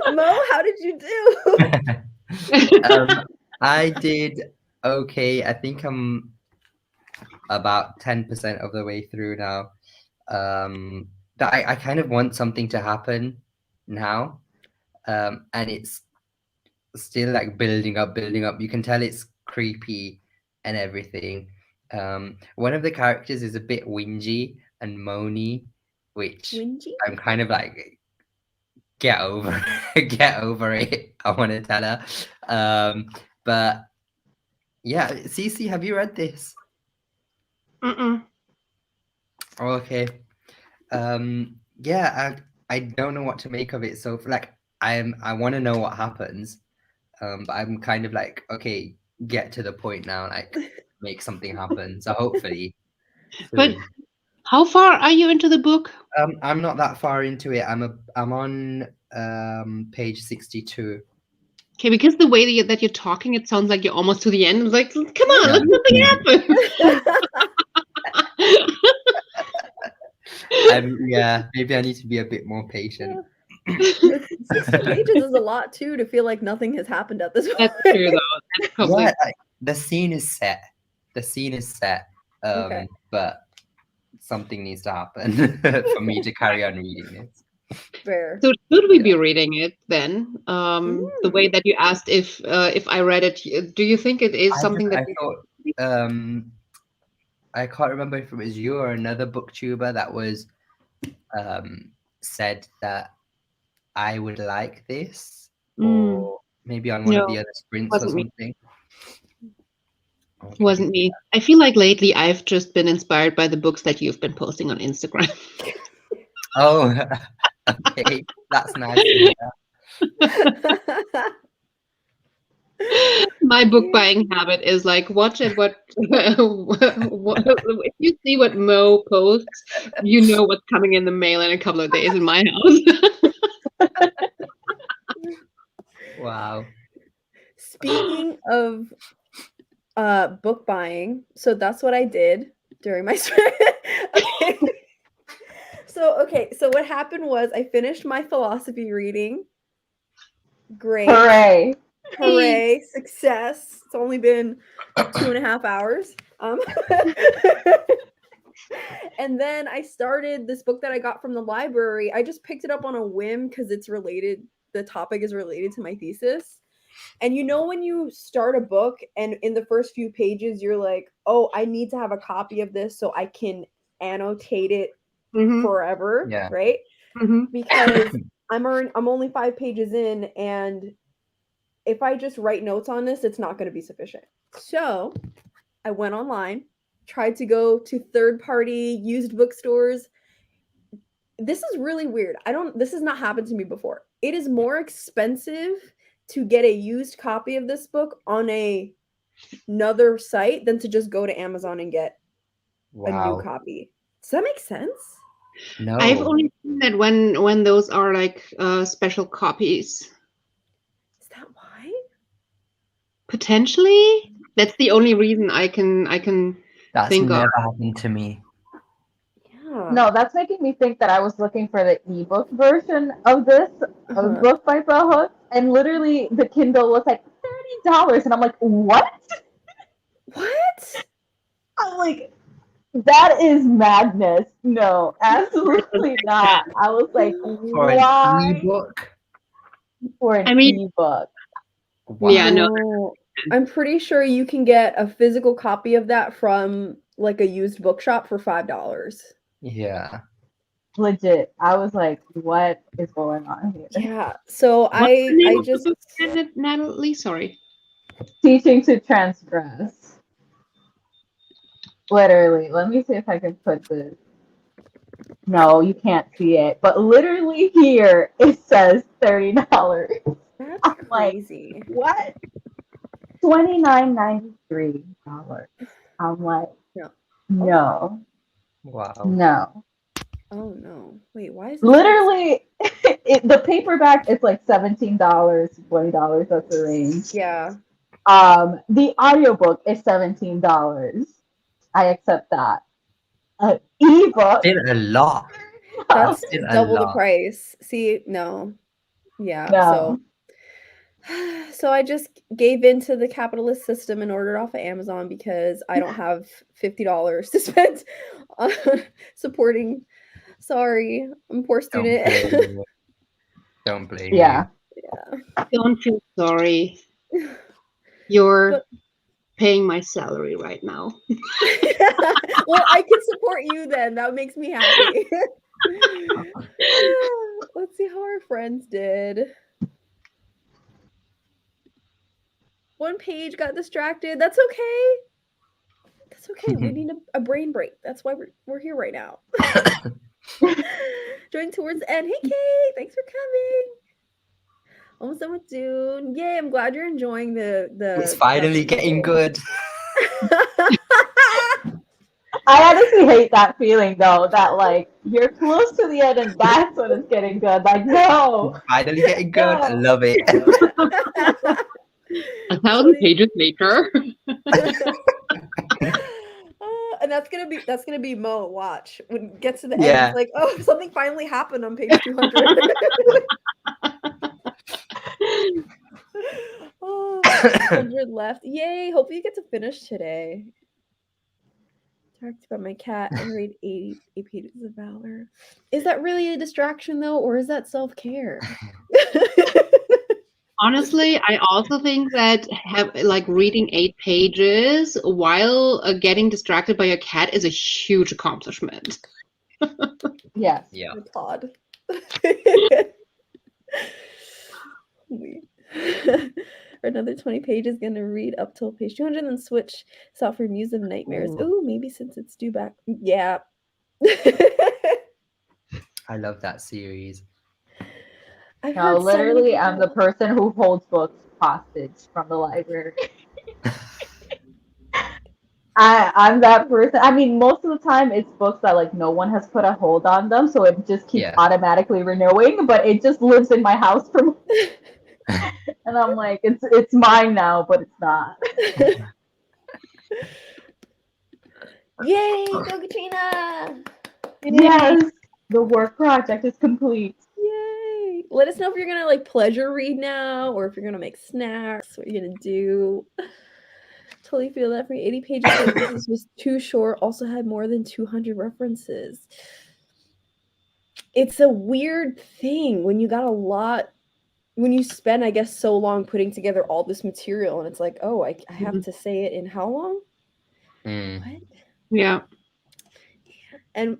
Mo, how did you do? I did okay. I think I'm about 10% of the way through now. But I kind of want something to happen now. And it's still like building up. You can tell it's creepy and everything. One of the characters is a bit whingy and moany, which Whingy? I'm kind of like, get over it. I want to tell her. But yeah, Cece, have you read this? Mm-mm. Okay. Yeah, I don't know what to make of it. So like I want to know what happens. But I'm kind of like, okay, get to the point now, like make something happen. So hopefully But soon. how far are you into the book? I'm not that far into it. I'm on page 62. Okay, because the way that you're talking, it sounds like you're almost to the end. It's like, come on, let something happen. Yeah, maybe I need to be a bit more patient. 60 pages is a lot too to feel like nothing has happened at this point. That's true, though. That's probably... Yeah, like, the scene is set. Okay. But something needs to happen for me to carry on reading it. Fair. So should we be reading it then? The way that you asked if I read it, do you think it is something that I thought I can't remember if it was you or another booktuber that was said that I would like this, or maybe on one of the other sprints or something. Okay. Wasn't me. I feel like lately I've just been inspired by the books that you've been posting on Instagram. Oh, okay, that's nice. My book buying habit is like, watch it. What if you see what Mo posts, you know what's coming in the mail in a couple of days in my house. Wow. Speaking of book buying, so that's what I did during my okay. So what happened was I finished my philosophy reading. Great. Hooray, success. It's only been 2.5 hours. And then I started this book that I got from the library. I just picked it up on a whim because it's related. The topic is related to my thesis. And you know, when you start a book and in the first few pages, you're like, oh, I need to have a copy of this so I can annotate it forever. Yeah. Right. Because I'm only 5 pages in, and if I just write notes on this, it's not going to be sufficient. So I went online tried to go to third-party used bookstores. This is really weird. This has not happened to me before. It is more expensive to get a used copy of this book on another site than to just go to Amazon and get a new Wow. copy. Does that make sense? No. I've only seen that when those are like special copies. Is that why? Potentially, that's the only reason I can That's think of. never happened to me. Yeah. No, that's making me think that I was looking for the ebook version of this Uh-huh. book by Bell Hooks, and literally the Kindle was like $30, and I'm like, what? What? I'm like, that is madness. No, absolutely not. I was like, For an why ebook? for an I mean- ebook? Wow. Yeah, no. I'm pretty sure you can get a physical copy of that from like a used bookshop for $5. Yeah. Legit. I was like, what is going on here? Yeah. So What's the name I of the just book, Natalie? Sorry. Teaching to transgress. Literally, let me see if I can put this. No, you can't see it, but literally here it says $30. that's I'm like, crazy. what? $29.93. I'm like, No. no, Wow. no. Oh no. Wait, why is this Literally, the paperback is like $17, $20. That's the range. Yeah. The audiobook is $17. I accept that. Ebook. Still a lot. That's Still a double the lot. price. See, no. Yeah. No. So I just gave in to the capitalist system and ordered off of Amazon because I don't have $50 to spend on supporting. Sorry, I'm a poor Don't student. blame you. Don't blame Yeah. Don't feel sorry. You're But- paying my salary right now. Well, I could support you then. That makes me happy. Let's see how our friends did. One page got distracted. That's okay. That's okay. We need a brain break. That's why we're here right now. Join towards the end. Hey, Kate. Thanks for coming. Almost done with Dune. Yay! I'm glad you're enjoying the. It's finally getting good. I honestly hate that feeling though, that like you're close to the end and that's when it's getting good. Like, no. It's finally getting good. I No. love it. 1,000 pages later. And that's gonna be Mo. Watch when it gets to the end. Yeah. It's like, oh, something finally happened on page 200. Oh, 100 left. Yay! Hope you get to finish today. Talked about my cat and read 80 pages of valor. Is that really a distraction though, or is that self-care? Honestly, I also think that like reading 8 pages while getting distracted by your cat is a huge accomplishment. Yes. Yeah. Applaud. Another 20 pages, gonna read up till page 200 and then switch south for Muse of Nightmares. Ooh. Ooh, maybe since it's due back. Yeah. I love that series. I've No, heard so many literally, I'm the people- person who holds books hostage from the library. I'm that person. I mean, most of the time it's books that like no one has put a hold on them, so it just keeps Yeah. automatically renewing, but it just lives in my house for and I'm like, it's mine now, but it's not. Yay, go Katrina! Yes, the work project is complete. Yay! Let us know if you're gonna like pleasure read now or if you're gonna make snacks. What you're gonna do? Totally feel that for me. 80 pages. So this was too short. Also had more than 200 references. It's a weird thing when you got a lot. When you spend, I guess, so long putting together all this material, and it's like, oh, I have to say it in how long? Mm. What? Yeah. And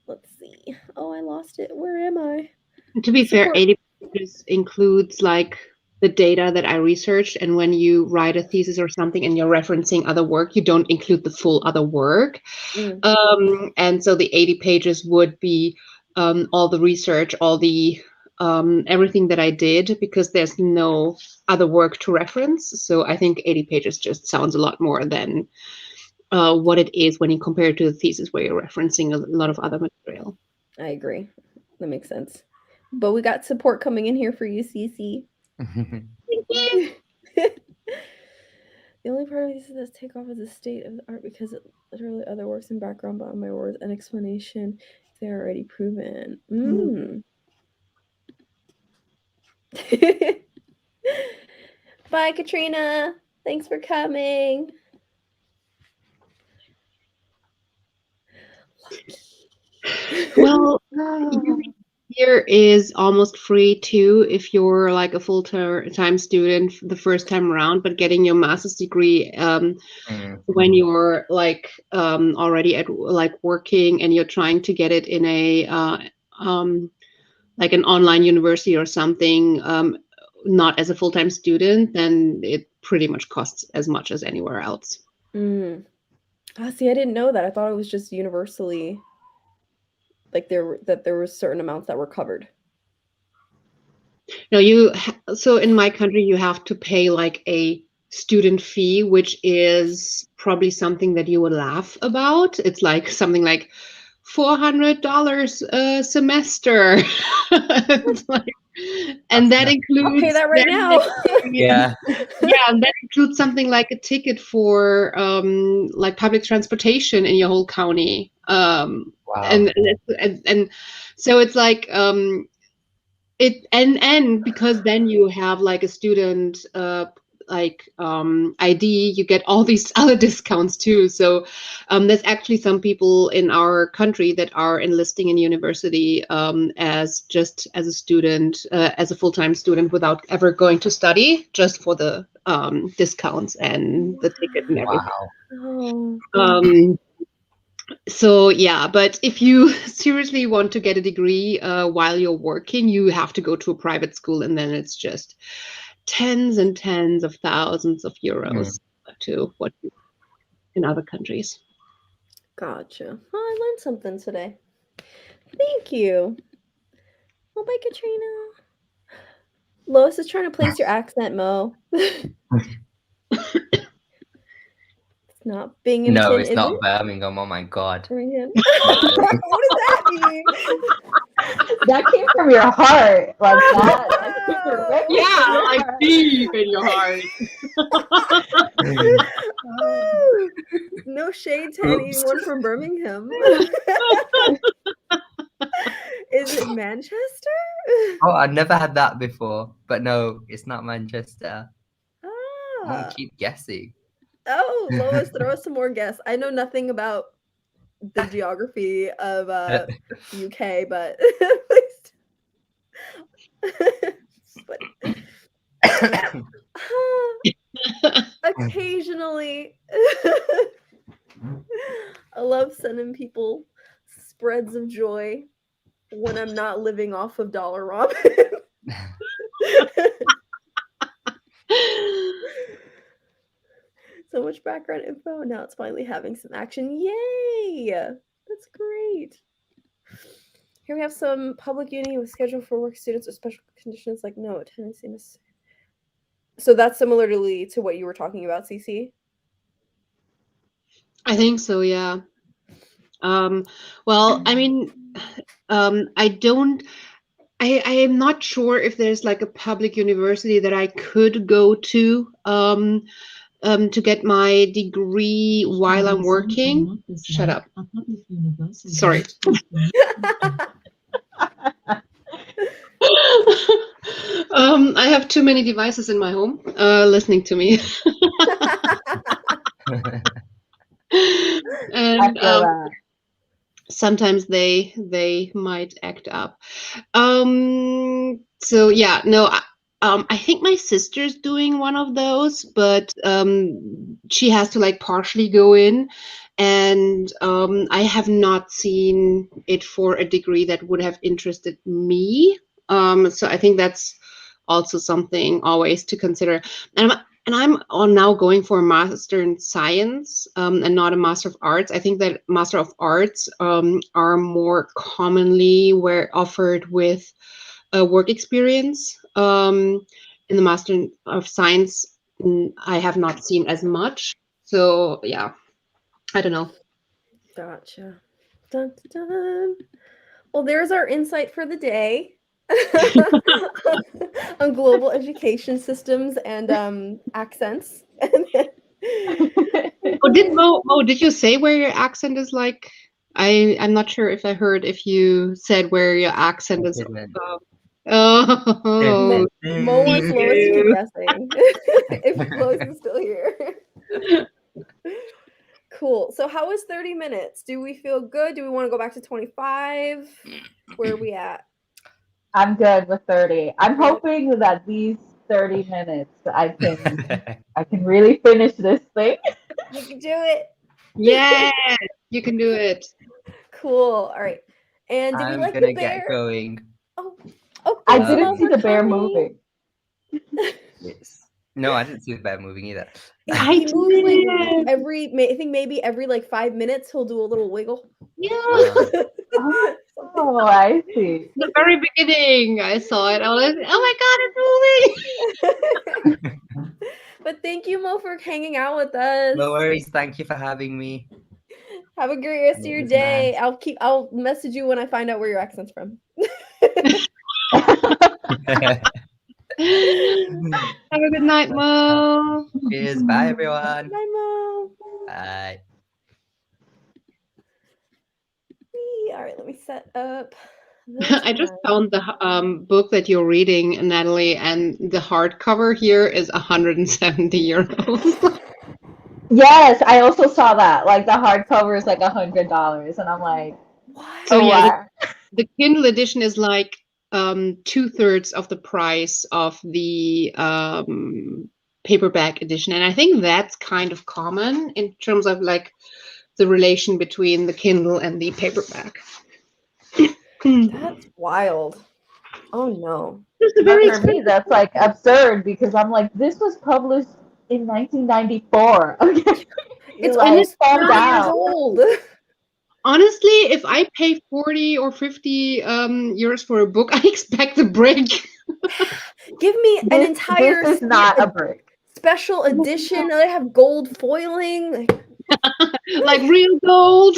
let's see. Oh, I lost it. Where am I? And to be fair, Support- 80 pages includes like the data that I researched. And when you write a thesis or something and you're referencing other work, you don't include the full other work. Mm. And so the 80 pages would be all the research, all the everything that I did, because there's no other work to reference. So I think 80 pages just sounds a lot more than what it is when you compare it to the thesis where you're referencing a lot of other material. I agree. That makes sense. But we got support coming in here for you, Cece. The only part of these that take off is the state of the art because it literally other works in background, but on my words and explanation, they're already proven. Bye, Katrina. Thanks for coming. Well, Oh. here is almost free too if you're like a full-time student the first time around, but getting your master's degree when you're like already at like working and you're trying to get it in a like an online university or something, not as a full-time student, then it pretty much costs as much as anywhere else. See, I didn't know that. I thought it was just universally like there were certain amounts that were covered. No, so in my country you have to pay like a student fee, which is probably something that you would laugh about. It's like something like $400 a semester. It's like, and that includes I'll pay that right now. Yeah. and that includes something like a ticket for like public transportation in your whole county. Wow. And so it's like it and because then you have like a student ID, you get all these other discounts too. So there's actually some people in our country that are enlisting in university as a student, as a full-time student without ever going to study, just for the discounts and the ticket and everything. Oh. So yeah, but if you seriously want to get a degree while you're working, you have to go to a private school, and then it's just tens and tens of thousands of euros to what you in other countries. Gotcha. Oh, I learned something today. Thank you. Well, bye, Katrina. Lois is trying to place your accent, Mo. It's not Binghamton. No, it's is not it? Birmingham. Oh my god. Birmingham. What does that mean? That came from your heart, like that. That came directly from Yeah, your like heart. deep in your heart. Oh, no shade to Oops. anyone from Birmingham. Is it Manchester? Oh, I've never had that before. But no, it's not Manchester. I'm Ah. gonna keep guessing. Oh, Lois, throw us some more guess. I know nothing about the geography of UK, but occasionally I love sending people spreads of joy when I'm not living off of dollar ramen. So much background info. Now it's finally having some action. Yay! That's great. Here we have some public uni with schedule for work students with special conditions like no attendance. So that's similarly to what you were talking about, Cece? I think so, yeah. Well, I mean, I am not sure if there's like a public university that I could go to get my degree while I'm working. Shut up. Sorry. I have too many devices in my home listening to me. And sometimes they might act up. So yeah, no, I think my sister's doing one of those, but she has to like partially go in, and I have not seen it for a degree that would have interested me. So I think that's also something always to consider. And I'm now going for a master in science and not a master of arts. I think that master of arts are more commonly offered with a work experience. In the master of science, I have not seen as much. So yeah, I don't know. Gotcha. Dun, dun, dun. Well, there's our insight for the day on global education systems and accents. Oh, did you say where your accent is like? I'm not sure if I heard if you said where your accent is. Didn't. Oh, Mo wants Lois to keep you. guessing if Lois is still here. Cool. So how was 30 minutes? Do we feel good? Do we want to go back to 25? Where are we at? I'm good with 30. I'm Good. hoping that these 30 minutes I can really finish this thing. You can do it. Yeah, you can do it. Cool. All right. And did we I'm like gonna the get bear? going. Oh, I thanks, Mo, didn't see for the bear coming. moving. Yes. No, I didn't see the bear moving either. He moves like did. I think maybe every like 5 minutes he'll do a little wiggle. Yeah. Oh, I see. The very beginning, I saw it. I was like, oh my god, it's moving. But thank you, Mo, for hanging out with us. No worries. Thank you for having me. Have a great rest of It your was day. nice. I'll message you when I find out where your accent's from. Have a good night, Mo. Cheers. Bye, everyone. Bye, Mo. Bye. All right, let me set up. I just found the book that you're reading, Natalie, and the hardcover here is 170 euros. Yes, I also saw that. Like the hardcover is like $100, and I'm like, What? So oh yeah, wow. the Kindle edition is like 2/3 of the price of the paperback edition, and I think that's kind of common in terms of like the relation between the Kindle and the paperback. That's wild. Oh no. It's a But very for me, that's like absurd because I'm like, this was published in 1994. Okay, It's like, almost calm 30 years down. old. honestly, if I pay 40 or 50 euros for a book, I expect a break. Give me an This entire is not a break. special edition. They have gold foiling. Like, Like real gold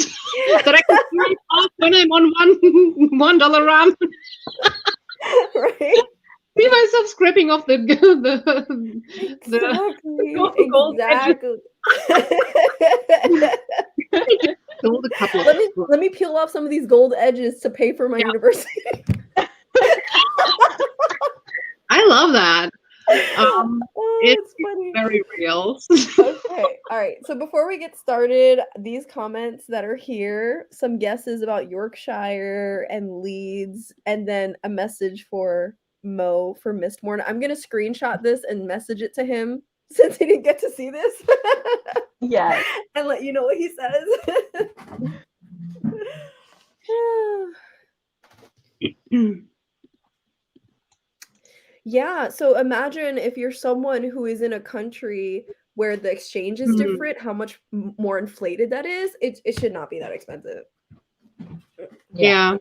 that I can swipe off when I'm on $1 run. right? See myself scraping off the Exactly. gold edges. Exactly. Sold a couple of let me peel off some of these gold edges to pay for my university. I love that. Oh, It's it's funny. very real. Okay. All right. So before we get started, these comments that are here, some guesses about Yorkshire and Leeds, and then a message for Mo for Mistborn. I'm going to screenshot this and message it to him since he didn't get to see this Yes. and let you know what he says. Yeah, so imagine if you're someone who is in a country where the exchange is Mhm. different, how much more inflated that is. It should not be that expensive. Yeah.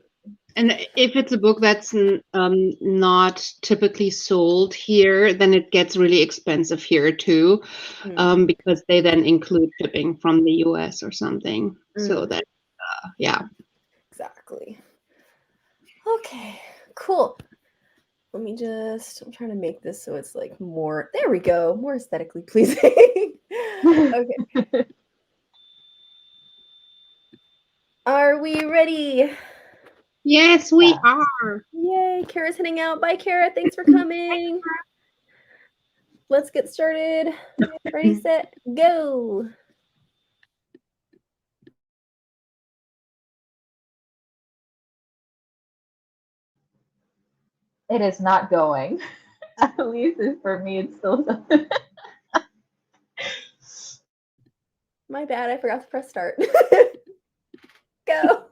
And if it's a book that's not typically sold here, then it gets really expensive here too, because they then include shipping from the US or something. So that, yeah. Exactly. Okay, cool. Let me I'm trying to make this so it's like more, there we go, more aesthetically pleasing. Okay. Are we ready? Yes, we are. Yay, Kara's heading out. Bye, Kara. Thanks for coming. Let's get started. Ready, set, go. It is not going. At least for me, it's still. My bad. I forgot to press start. Go.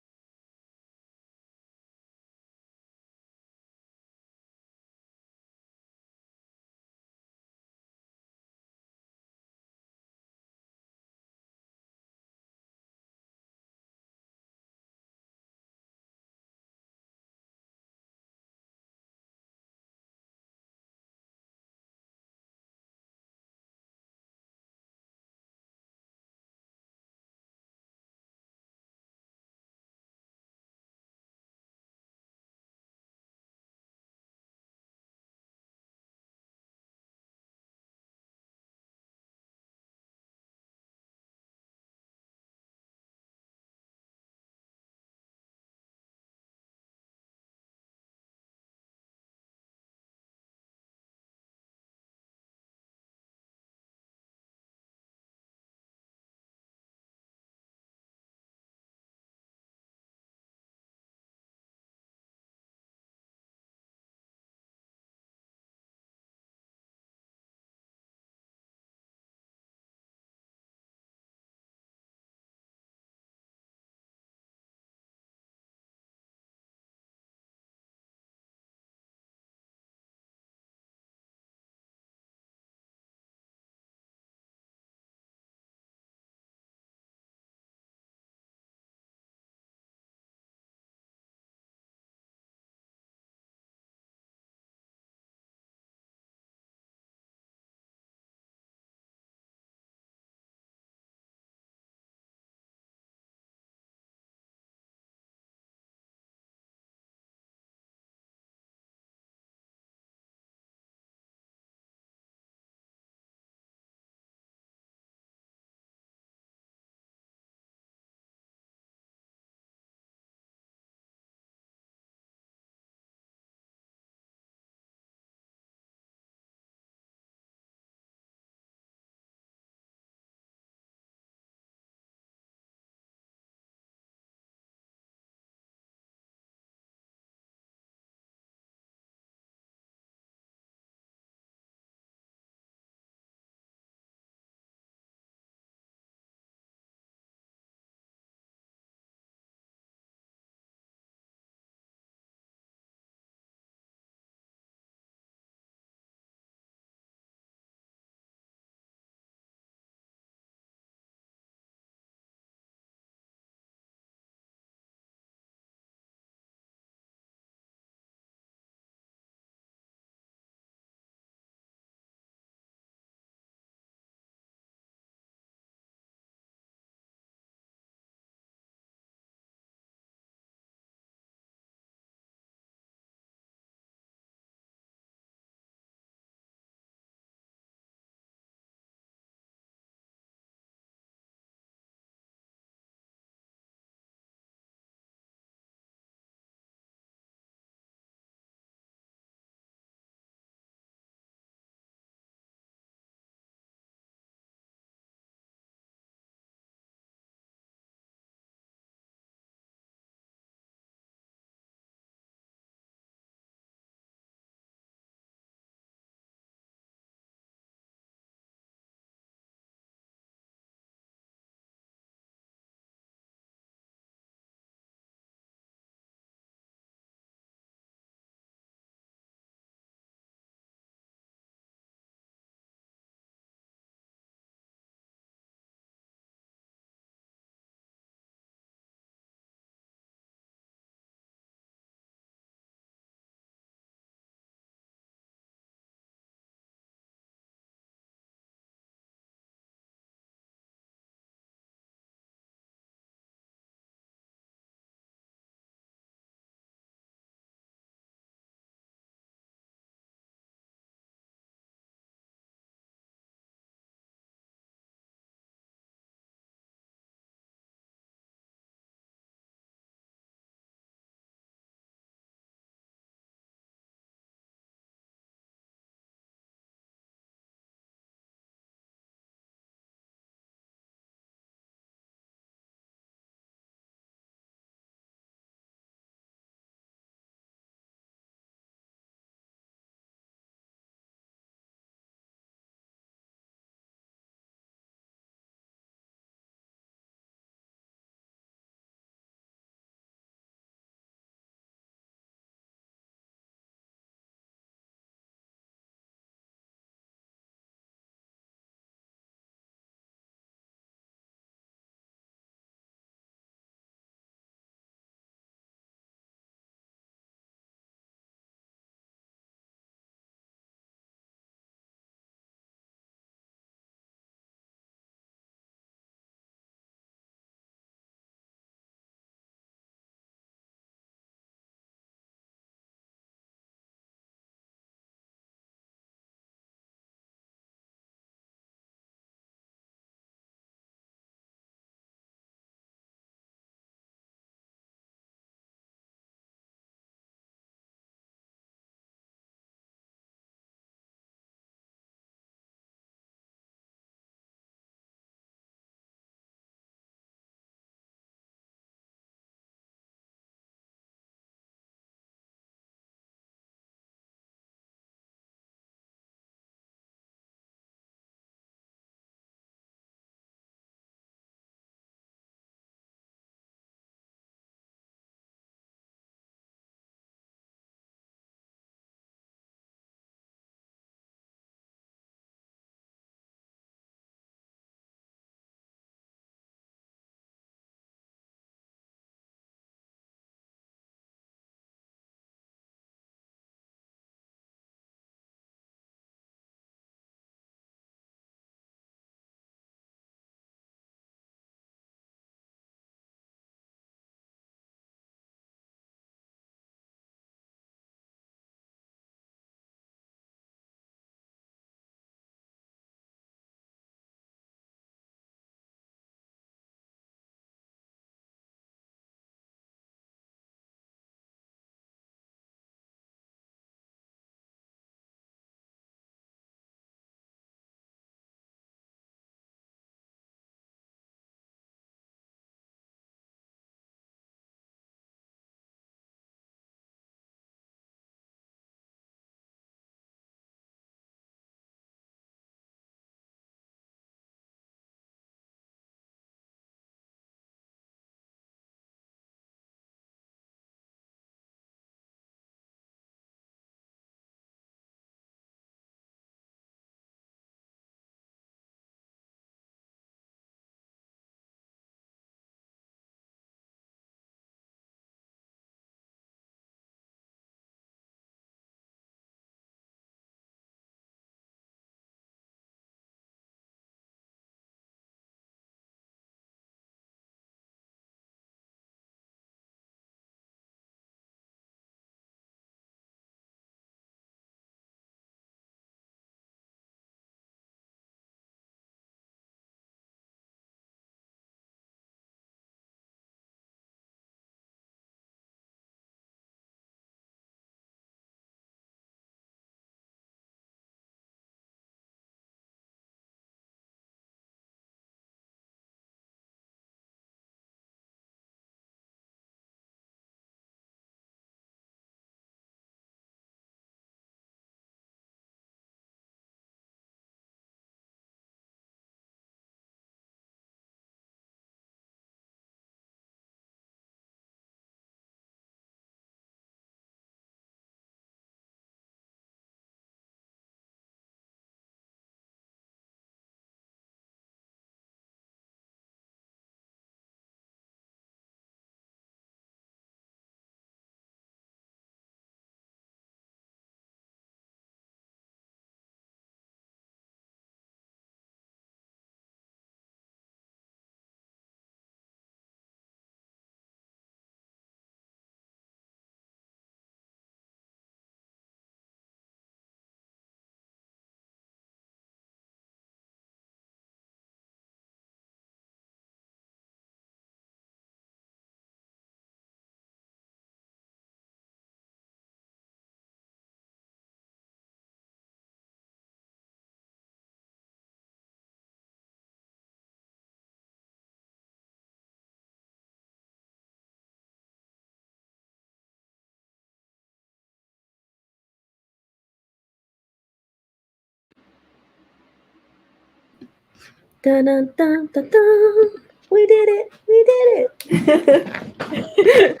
Dun, dun, dun, dun, dun. We did it. We did it.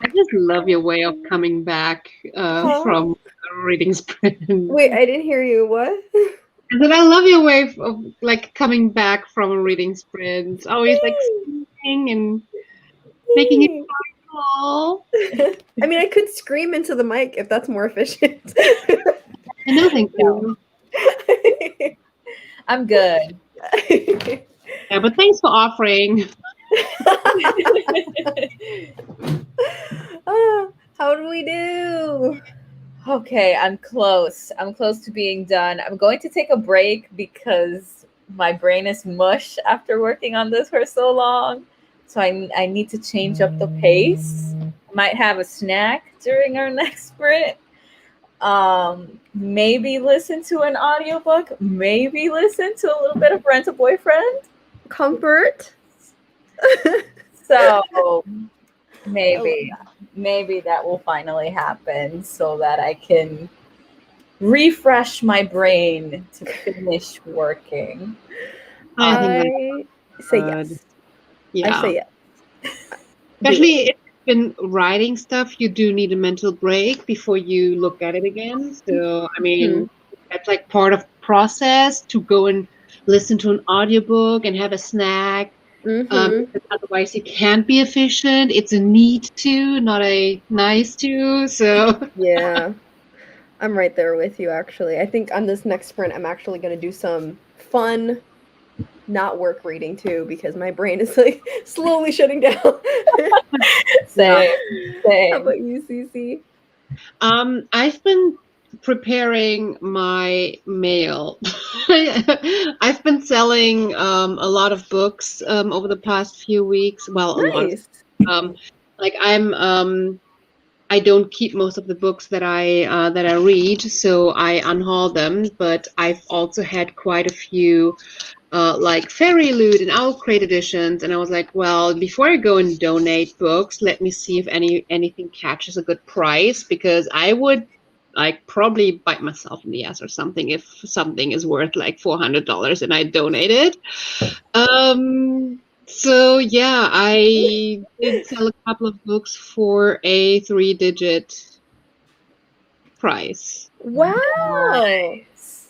I just love your way of coming back Huh? from a reading sprint. Wait, I didn't hear you. What? But I love your way of like coming back from a reading sprint. Always like singing and making it joyful. I mean, I could scream into the mic if that's more efficient. No, thank you. I'm good. Yeah, but thanks for offering. How do we do? Okay, I'm close. I'm close to being done. I'm going to take a break because my brain is mush after working on this for so long. So I need to change up the pace. Might have a snack during our next sprint. Maybe listen to an audiobook. Maybe listen to a little bit of Rent a Boyfriend. Comfort. So maybe that will finally happen so that I can refresh my brain to finish working. I think I say good. yes. Yeah. I say yes. Especially if you've been writing stuff, you do need a mental break before you look at it again. So, I mean, that's like part of the process to go and listen to an audiobook and have a snack. Because otherwise, you can't be efficient. It's a need to, not a nice to. So, Yeah. I'm right there with you, actually. I think on this next sprint, I'm actually going to do some fun, not work reading too, because my brain is like slowly shutting down. Same. How about you, Cece? I've been preparing my mail. I've been selling a lot of books over the past few weeks. Well, a lot of like I don't keep most of the books that I read, so I unhaul them. But I've also had quite a few like Fairy Loot and Owl Crate editions, and I was like, well, before I go and donate books, let me see if anything catches a good price, because I would like probably bite myself in the ass or something if something is worth like $400 and I donate it. So yeah, I did sell a couple of books for a 3-digit price. Wow. Nice.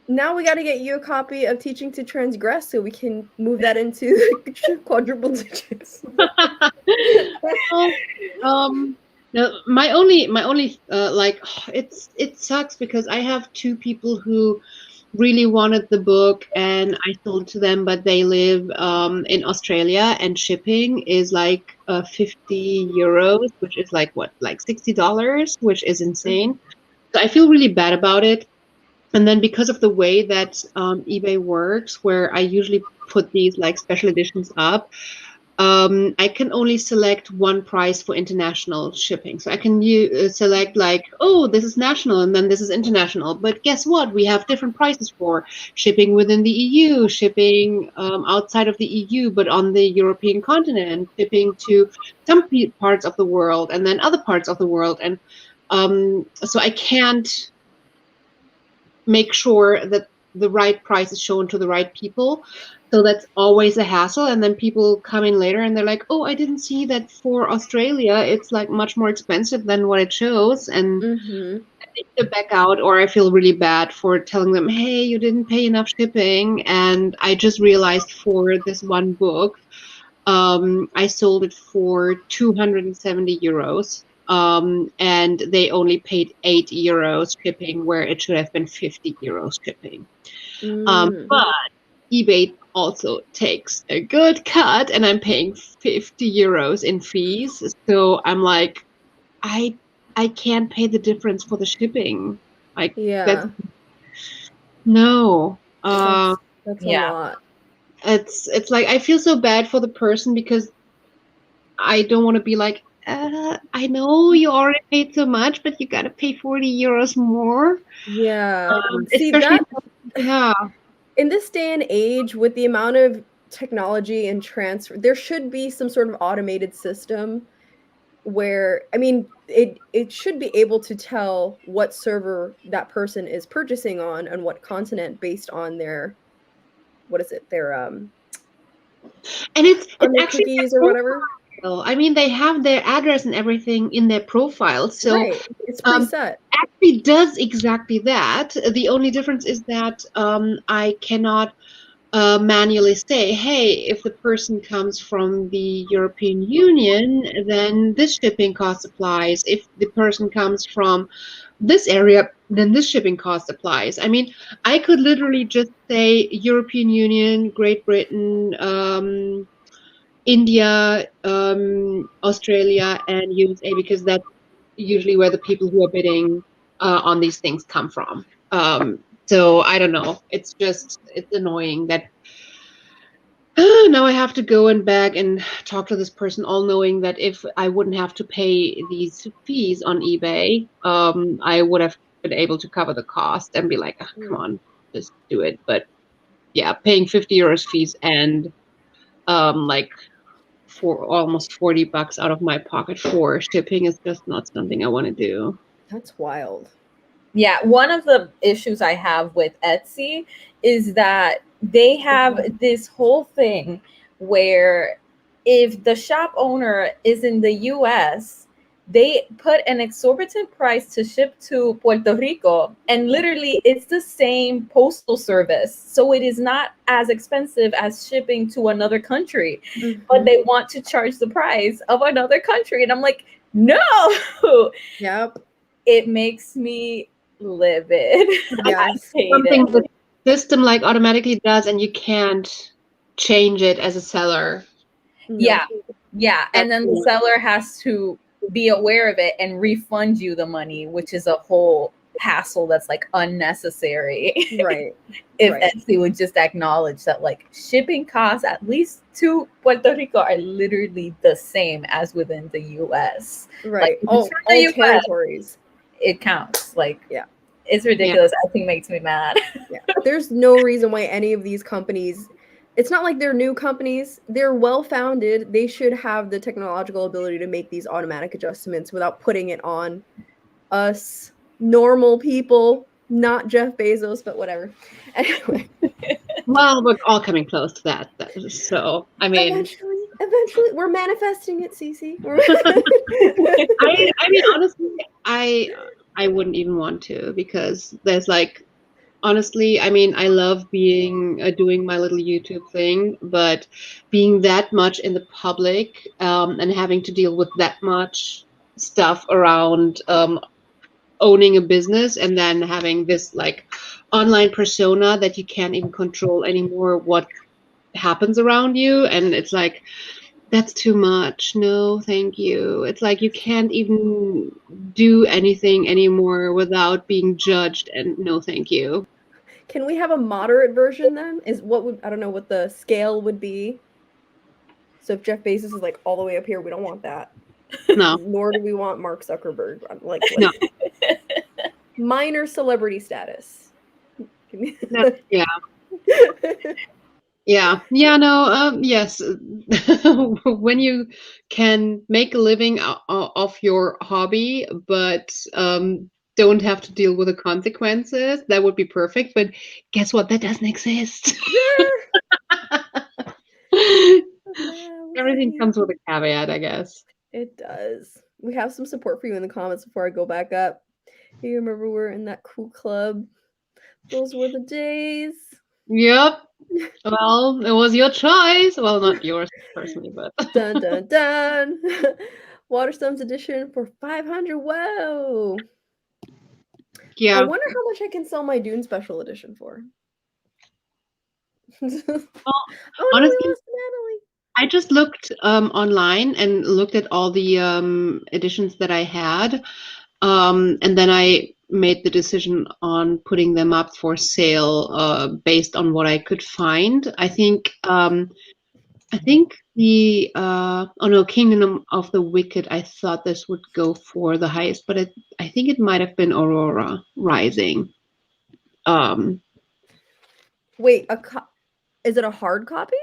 Now we got to get you a copy of Teaching to Transgress so we can move that into quadruple digits. No, my only like it sucks because I have two people who really wanted the book and I sold to them, but they live in Australia and shipping is like 50 euros, which is like what, like $60, which is insane. So I feel really bad about it. And then because of the way that eBay works, where I usually put these like special editions up, I can only select one price for international shipping. So I can select like, oh, this is national and then this is international. But guess what? We have different prices for shipping within the EU, shipping outside of the EU, but on the European continent, shipping to some parts of the world and then other parts of the world. And so I can't make sure that the right price is shown to the right people. So that's always a hassle. And then people come in later and they're like, oh, I didn't see that for Australia. It's like much more expensive than what it shows. And I need to back out, or I feel really bad for telling them, hey, you didn't pay enough shipping. And I just realized for this one book, I sold it for 270 euros. And they only paid 8 euros shipping where it should have been 50 euros shipping. But eBay also takes a good cut and I'm paying 50 euros in fees. So I'm like, I can't pay the difference for the shipping. Like, Yeah. No. That's Yeah. a lot. It's like I feel so bad for the person because I don't want to be like, I know you already paid so much, but you gotta pay 40 euros more. Yeah. See Especially, that yeah. in this day and age, with the amount of technology and transfer, there should be some sort of automated system where I mean it should be able to tell what server that person is purchasing on and what continent based on their what is it their And it's on their actually cookies their or whatever. profile. I mean, they have their address and everything in their profile. So Right, it's um, preset. actually does exactly that. The only difference is that I cannot manually say, hey, if the person comes from the European Union, then this shipping cost applies. If the person comes from this area, then this shipping cost applies. I mean, I could literally just say European Union, Great Britain, India, Australia, and USA, because that's usually where the people who are bidding on these things come from. So I don't know. It's annoying that now I have to go and back and talk to this person, all knowing that if I wouldn't have to pay these fees on eBay, I would have been able to cover the cost and be like, "Ah, come on, just do it." But yeah, paying 50 euros fees and like for almost $40 out of my pocket for shipping is just not something I want to do. That's wild. Yeah, one of the issues I have with Etsy is that they have this whole thing where if the shop owner is in the US, they put an exorbitant price to ship to Puerto Rico, and literally it's the same postal service. So it is not as expensive as shipping to another country, but they want to charge the price of another country. And I'm like, no, Yep. it makes me livid. Yes. I hate Something it. the system like automatically does, and you can't change it as a seller. Yeah. Yeah. And then the Absolutely. seller has to be aware of it and refund you the money, which is a whole hassle that's like unnecessary. Right. If Right. Etsy would just acknowledge that like shipping costs at least to Puerto Rico are literally the same as within the US. Right. if All it's from the US, territories. it counts. Like, Yeah. It's ridiculous. Etsy makes me mad. Yeah. There's no reason why any of these companies, it's not like they're new companies. They're well founded. They should have the technological ability to make these automatic adjustments without putting it on us normal people, not Jeff Bezos, but whatever. Anyway, Well, we're all coming close to that. So, I mean, eventually, we're manifesting it, Cece. I mean, honestly, I wouldn't even want to, because there's like, honestly, I mean, I love being doing my little YouTube thing, but being that much in the public and having to deal with that much stuff around owning a business, and then having this like online persona that you can't even control anymore what happens around you, and it's like, that's too much. No, thank you. It's like you can't even do anything anymore without being judged, and no, thank you. Can we have a moderate version then? I don't know what the scale would be. So if Jeff Bezos is like all the way up here, we don't want that. No. Nor do we want Mark Zuckerberg. Like No. Minor celebrity status. No, yeah. Yeah, no, yes. When you can make a living off your hobby, but don't have to deal with the consequences, that would be perfect. But guess what? That doesn't exist. Everything comes with a caveat, I guess. It does. We have some support for you in the comments before I go back up. You remember we're in that cool club? Those were the days. Yep. Well, it was your choice. Well, not yours personally, but dun dun dun. Waterstones edition for 500. Whoa. yeah. I wonder how much I can sell my Dune special edition for. Honestly, I just looked online and looked at all the editions that I had, and then I made the decision on putting them up for sale based on what I could find. I think the Kingdom of the Wicked, I thought this would go for the highest, but I think it might have been Aurora Rising. Wait, is it a hard copy?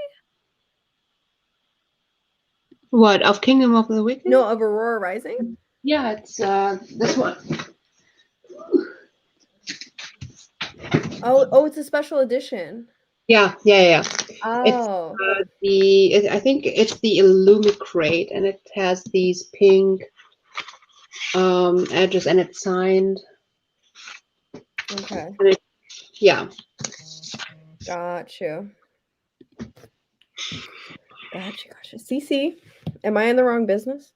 What, of Kingdom of the Wicked? No, of Aurora Rising. Yeah, it's this one. Oh, it's a special edition. Yeah. Oh, I think it's the Illumicrate, and it has these pink edges, and it's signed. okay. Yeah. Got you. Gotcha. CC, am I in the wrong business?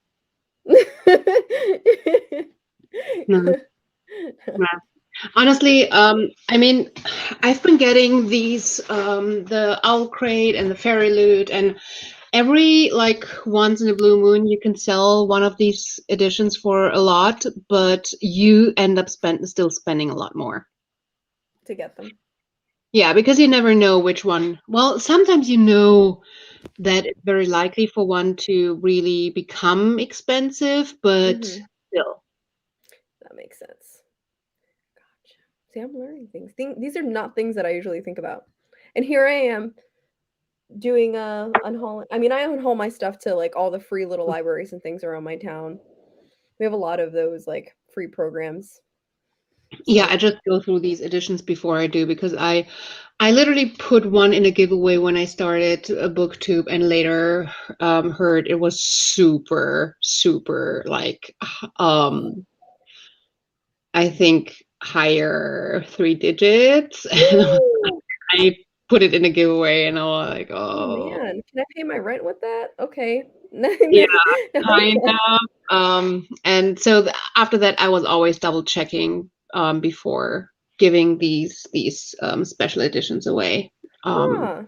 No. Honestly, I mean, I've been getting these the Owl Crate and the Fairy Loot, and every like once in a blue moon you can sell one of these editions for a lot, but you end up still spending a lot more. To get them. Yeah, because you never know which one. Well, sometimes you know that it's very likely for one to really become expensive, but Mhm. still. That makes sense. Gotcha. See, I'm learning things. These are not things that I usually think about. And here I am doing unhauling. I mean, I unhaul my stuff to like all the free little libraries and things around my town. We have a lot of those like free programs. Yeah, I just go through these editions before I do, because I literally put one in a giveaway when I started a booktube, and later heard it was super like I think higher 3 digits. And I put it in a giveaway, and I was like, Oh oh man, can I pay my rent with that? Okay. yeah, kind of. And so after that, I was always double checking before giving these special editions away. Huh.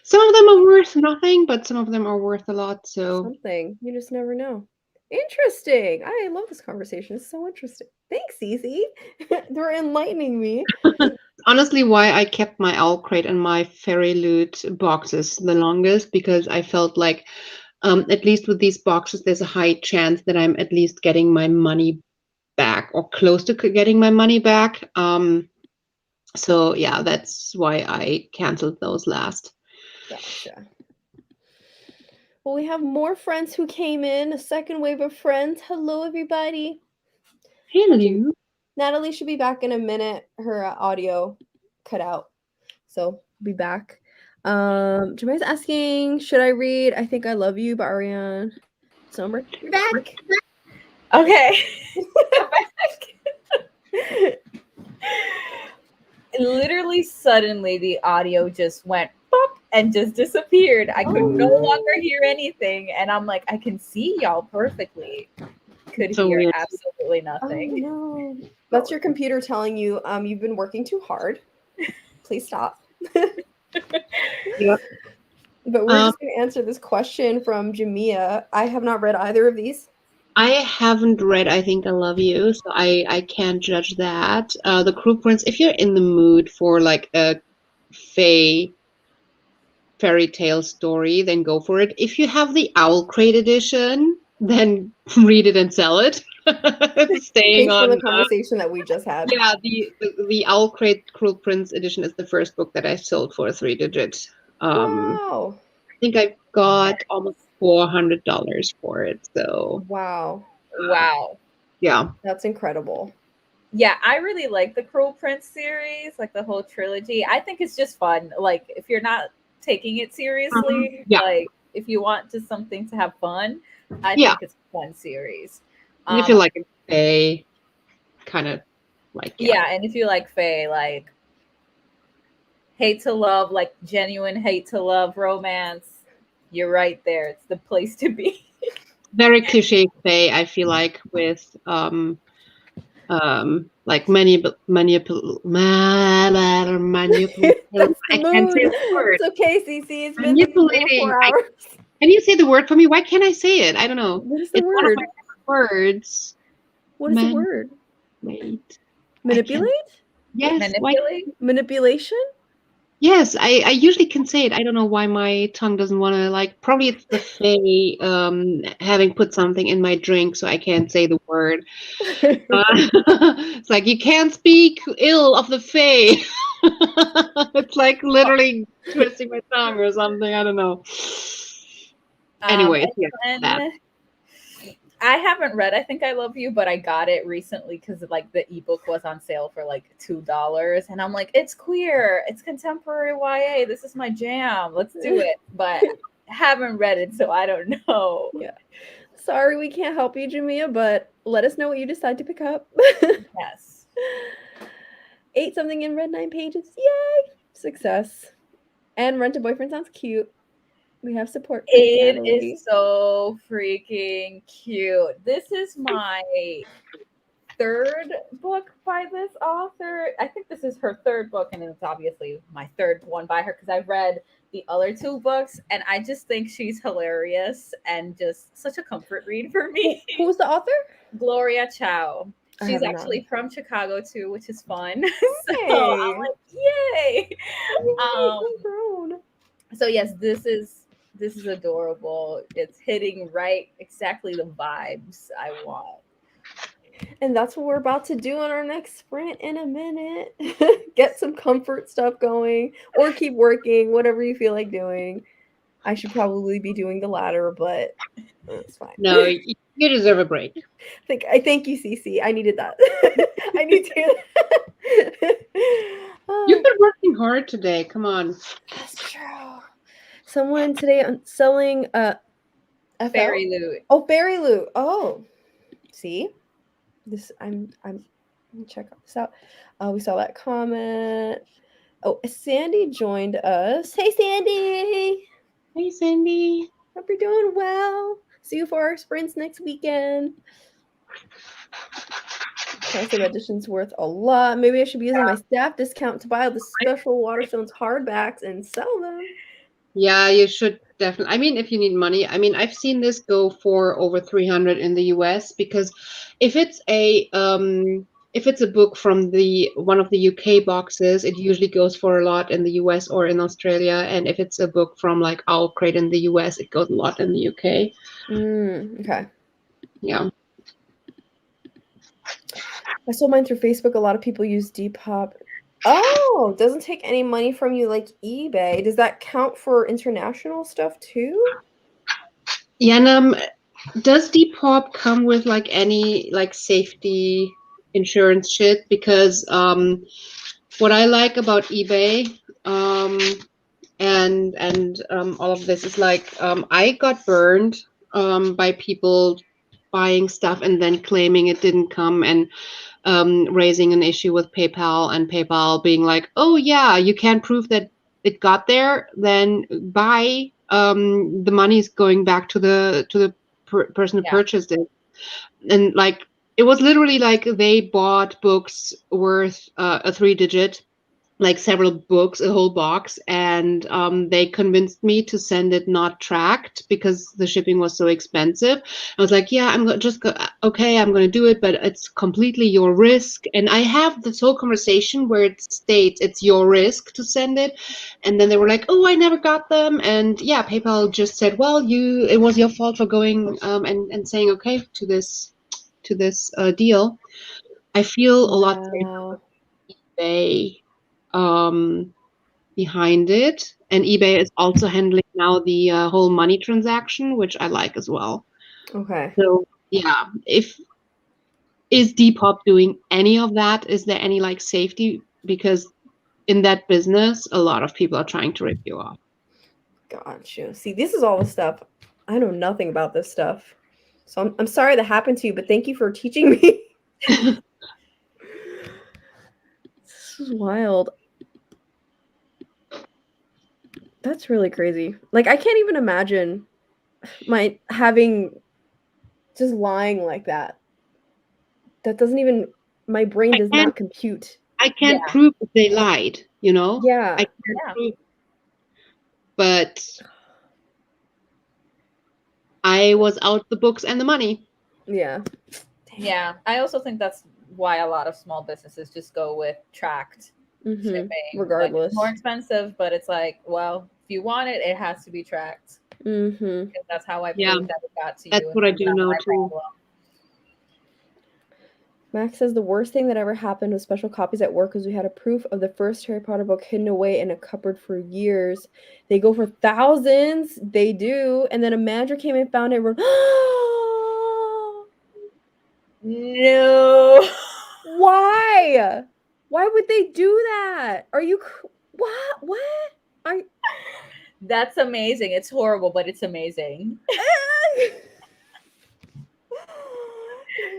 Some of them are worth nothing, but some of them are worth a lot. So Something. You just never know. Interesting. I love this conversation. It's so interesting. Thanks, Cece. They're enlightening me. honestly, why I kept my Owl Crate and my Fairy Loot boxes the longest, because I felt like at least with these boxes, there's a high chance that I'm at least getting my money back, or close to getting my money back. So yeah, that's why I canceled those last. Gotcha. Well, we have more friends who came in, a second wave of friends. Hello, everybody. Hello. Natalie should be back in a minute. Her audio cut out. So be back. Jermaine's asking, should I read I Think I Love You by Ariane Sommer? You're back. Okay. Literally, suddenly, the audio just went pop and just disappeared. I could no longer hear anything, and I'm like, I can see y'all perfectly. Could So hear weird. absolutely Oh nothing. no. That's your computer telling you you've been working too hard. Please stop. Yep. But we're just going to answer this question from Jamia. I have not read either of these. I haven't read I Think I Love You, so I can't judge that. The Cruel Prince, if you're in the mood for like a fairy tale story, then go for it. If you have the Owl Crate edition, then read it and sell it. Staying Based on on the conversation that we just had. yeah, the Owl Crate Cruel Prince edition is the first book that I sold for 3 digits. Wow. I think I got almost $400 for it. So Wow. Wow. yeah. That's incredible. Yeah, I really like the Cruel Prince series, like the whole trilogy. I think it's just fun. Like, if you're not taking it seriously, Yeah. like if you want just something to have fun, I Yeah. think it's a fun series. And if you like a fae, kind of like yeah, and if you like fae, like hate to love, like genuine hate to love romance, you're right there. It's the place to be. very cliche fae, I feel like, with like manipulation. That's the I can't say mood. the word. It's okay, Cece. It's been like Manipulating. 4 hours. Can you say the word for me? Why can't I say it? I don't know. What is the It's one of word? my favorite words. What is the word? Wait. Manipulate? Yes. Why? Manipulate? Manipulation? Yes, I usually can say it. I don't know why my tongue doesn't want to, like, probably it's the fae having put something in my drink, so I can't say the word. It's like, you can't speak ill of the fae. It's like literally twisting my tongue or something. I don't know. Anyways, And yeah, that. then I haven't read I Think I Love You, but I got it recently because like the ebook was on sale for like $2. And I'm like, it's queer, it's contemporary YA. This is my jam. Let's do it. But haven't read it, so I don't know. Yeah. Sorry, we can't help you, Jamia, but let us know what you decide to pick up. Yes. 8 something and read 9 pages. Yay! Success. And Rent a Boyfriend sounds cute. We have support. for It Natalie. is so freaking cute. This is my 3rd book by this author. I think this is her 3rd book, and it's obviously my 3rd one by her because I've read the other 2 books, and I just think she's hilarious and just such a comfort read for me. Who's the author? Gloria Chow. I She's haven't actually known. from Chicago too, which is fun. So Hey. I'm like, yay! Homegrown. So yes, this is adorable. It's hitting right exactly the vibes I want. And that's what we're about to do on our next sprint in a minute. Get some comfort stuff going or keep working, whatever you feel like doing. I should probably be doing the latter, but it's fine. No, you deserve a break. I thank you, Cece. I needed that. I need to. You've been working hard today. Come on. That's true. Someone today selling FL? Fairy Loot. Oh, Fairy Loot. Oh, see, this I'm. Let me check this out. We saw that comment. Oh, Sandy joined us. Hey, Sandy. Hey, Cindy. Hope you're doing well. See you for our sprints next weekend. Passive Edition's worth a lot. Maybe I should be using my staff discount to buy the special Waterstones hardbacks and sell them. Yeah, you should definitely. I mean, if you need money, I mean, I've seen this go for over 300 in the US because if it's a book from one of the UK boxes, it usually goes for a lot in the US or in Australia. And if it's a book from like Owl Crate in the US, it goes a lot in the UK. Okay. Yeah. I sold mine through Facebook. A lot of people use Depop. Oh, doesn't take any money from you like eBay. Does that count for international stuff too? Yeah, and does Depop come with like any like safety insurance shit? Because what I like about eBay and all of this is like I got burned by people buying stuff and then claiming it didn't come and raising an issue with PayPal and PayPal being like, oh yeah, you can't prove that it got there, then buy. The money's going back to the person who purchased it. And like it was literally like they bought books worth a 3-digit, like several books, a whole box, and they convinced me to send it not tracked because the shipping was so expensive. I was like, yeah, I'm going to do it, but it's completely your risk. And I have this whole conversation where it states it's your risk to send it, and then they were like, oh, I never got them. And yeah, PayPal just said, well, it was your fault for going and saying okay to this deal. I feel a lot safer eBay behind it, and eBay is also handling now the whole money transaction, which I like as well. Okay. So yeah, is Depop doing any of that? Is there any like safety? Because in that business, a lot of people are trying to rip you off. Got you. See, this is all the stuff. I know nothing about this stuff. So I'm sorry that happened to you, but thank you for teaching me. This is wild. That's really crazy. Like, I can't even imagine my just lying like that. That doesn't even, my brain does not compute. I can't prove that they lied, you know? Yeah. I can't prove. But I was out the books and the money. Yeah. Yeah. I also think that's why a lot of small businesses just go with tracked shipping. Regardless. Like, it's more expensive, but it's like, well, if you want it, it has to be tracked. Mm-hmm. That's how I believe that it got to you. That's what I do know too. Max says the worst thing that ever happened with special copies at work was we had a proof of the first Harry Potter book hidden away in a cupboard for years. They go for thousands. They do. And then a manager came and found it and wrote, No. why? Why would they do that? Are you what? What? Are That's amazing. It's horrible, but it's amazing.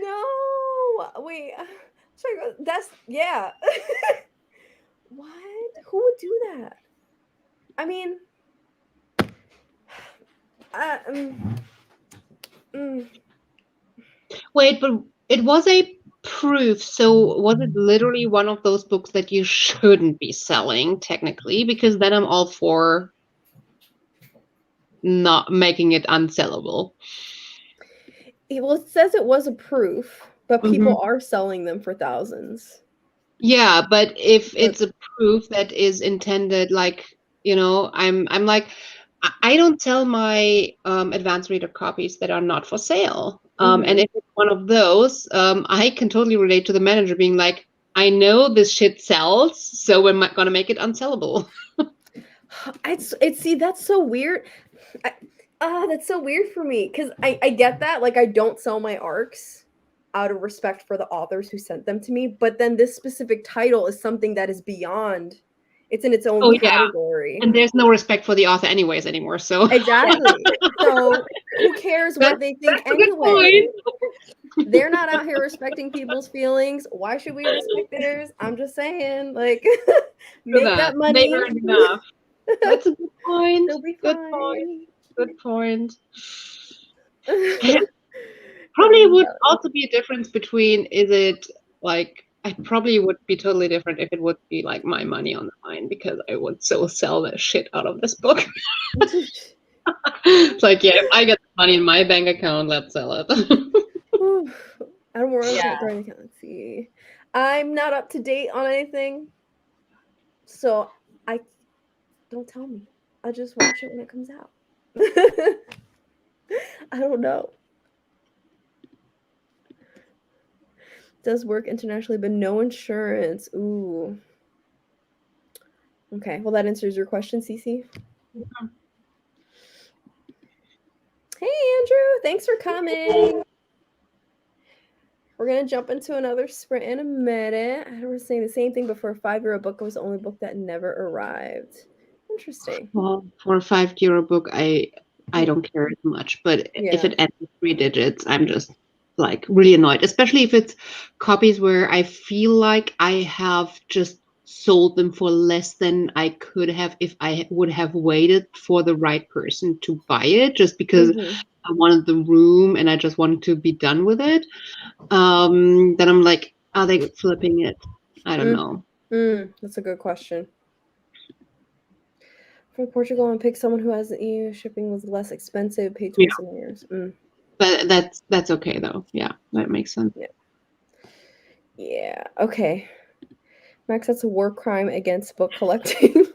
No. Wait. Sorry, that's yeah. What? Who would do that? I mean, Wait, but it was a proof. So was it literally one of those books that you shouldn't be selling technically? Because then I'm all for not making it unsellable. well, it says it was a proof, but people are selling them for thousands. Yeah, but if it's a proof that is intended, like, you know, I'm like, I don't sell my advanced reader copies that are not for sale. And if it's one of those, I can totally relate to the manager being like, I know this shit sells, so we're going to make it unsellable. See, that's so weird. That's so weird for me because I get that. Like, I don't sell my ARCs out of respect for the authors who sent them to me. But then this specific title is something that is beyond. It's in its own category. And there's no respect for the author anyways anymore. So exactly. So who cares what they think anyway? They're not out here respecting people's feelings. Why should we respect theirs? I'm just saying, like, make that money. They earned enough. That's a good point. They'll be Good fine. point. Good point. Probably would also be a difference between, is it like, I probably would be totally different if it would be like my money on the line, because I would so sell the shit out of this book. It's like, yeah, if I get the money in my bank account, let's sell it. I don't worry about it. Let's see. I'm not up to date on anything, so don't tell me. I'll just watch it when it comes out. I don't know. Does work internationally, but no insurance. Ooh. Okay, well, that answers your question, Cece. Yeah. Hey, Andrew. Thanks for coming. We're going to jump into another sprint in a minute. I was saying the same thing, but for a 5-year book, it was the only book that never arrived. Interesting. Well, for a €5 book, I don't care as much, but if it ends with 3 digits, I'm just like really annoyed, especially if it's copies where I feel like I have just sold them for less than I could have if I would have waited for the right person to buy it, just because I wanted the room and I just wanted to be done with it. Then I'm like, are they flipping it? I don't know. That's a good question. For Portugal, and pick someone who has EU shipping was less expensive, paid twice in years. But that's okay though. Yeah, that makes sense. Yeah. Okay. Max, that's a war crime against book collecting.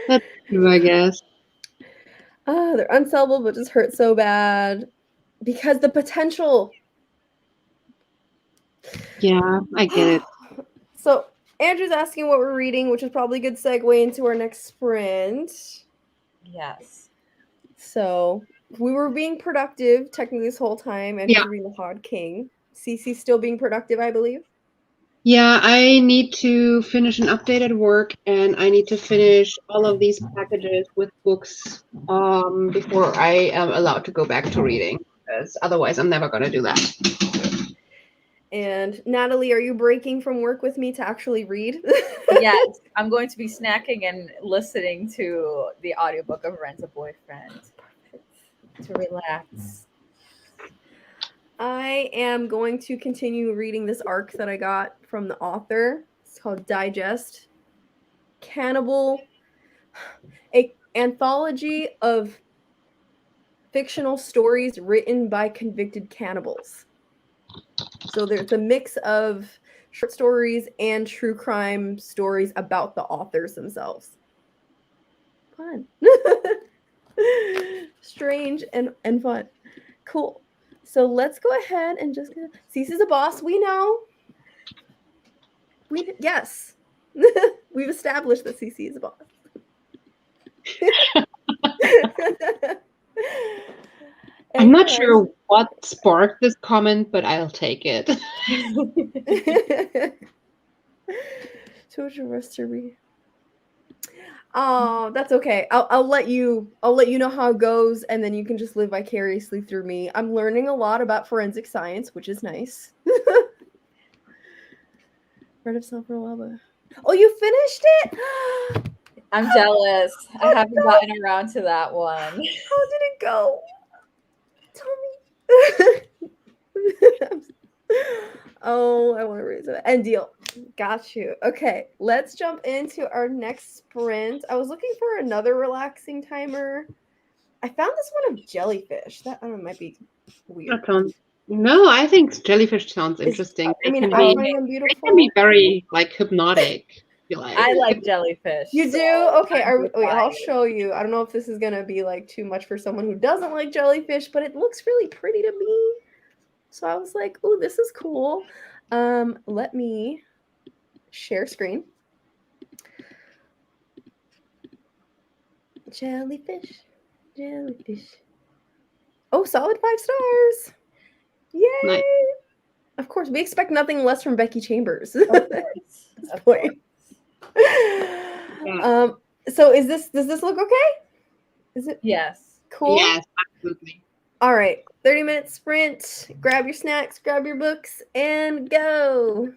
That's true, I guess. They're unsellable, but just hurt so bad because the potential. Yeah, I get it. So Andrew's asking what we're reading, which is probably a good segue into our next sprint. Yes. So we were being productive technically this whole time, and he's reading The Hod King. Cece's still being productive, I believe. Yeah, I need to finish an update at work, and I need to finish all of these packages with books before I am allowed to go back to reading, because otherwise I'm never going to do that. And Natalie, are you breaking from work with me to actually read? Yes, I'm going to be snacking and listening to the audiobook of Rent a Boyfriend to relax. I am going to continue reading this arc that I got from the author. It's called Digest. Cannibal, an anthology of fictional stories written by convicted cannibals. So there's a mix of short stories and true crime stories about the authors themselves. Fun. Strange and fun. Cool. So let's go ahead and just Cece's a boss. We know. Yes. We've established that Cece is a boss. I'm not And sure what sparked this comment, but I'll take it. Social recipe. Oh, that's okay. I'll let you know how it goes, and then you can just live vicariously through me. I'm learning a lot about forensic science, which is nice. Red of Self Lava. Oh, you finished it? I'm jealous. I haven't gotten around to that one. How did it go? Tell me. Oh, I want to raise it. And deal. Got you. Okay, let's jump into our next sprint. I was looking for another relaxing timer. I found this one of jellyfish. That I don't know, might be weird. That sounds. No, I think jellyfish sounds It's- interesting. I mean, I They find them can beautiful. be very like hypnotic. I feel like. I like jellyfish. You do? so Okay, I'm wait, I'll fine. show you. I don't know if this is gonna be like too much for someone who doesn't like jellyfish, but it looks really pretty to me. So I was like, "Oh, this is cool." Let me share screen. Jellyfish, jellyfish. Oh, solid 5 stars! Yay! Nice. Of course, we expect nothing less from Becky Chambers. Of course. Of course. Point. So does this look okay? Is it Yes. cool? Yes, absolutely. All right, 30-minute sprint. Grab your snacks, grab your books, and go.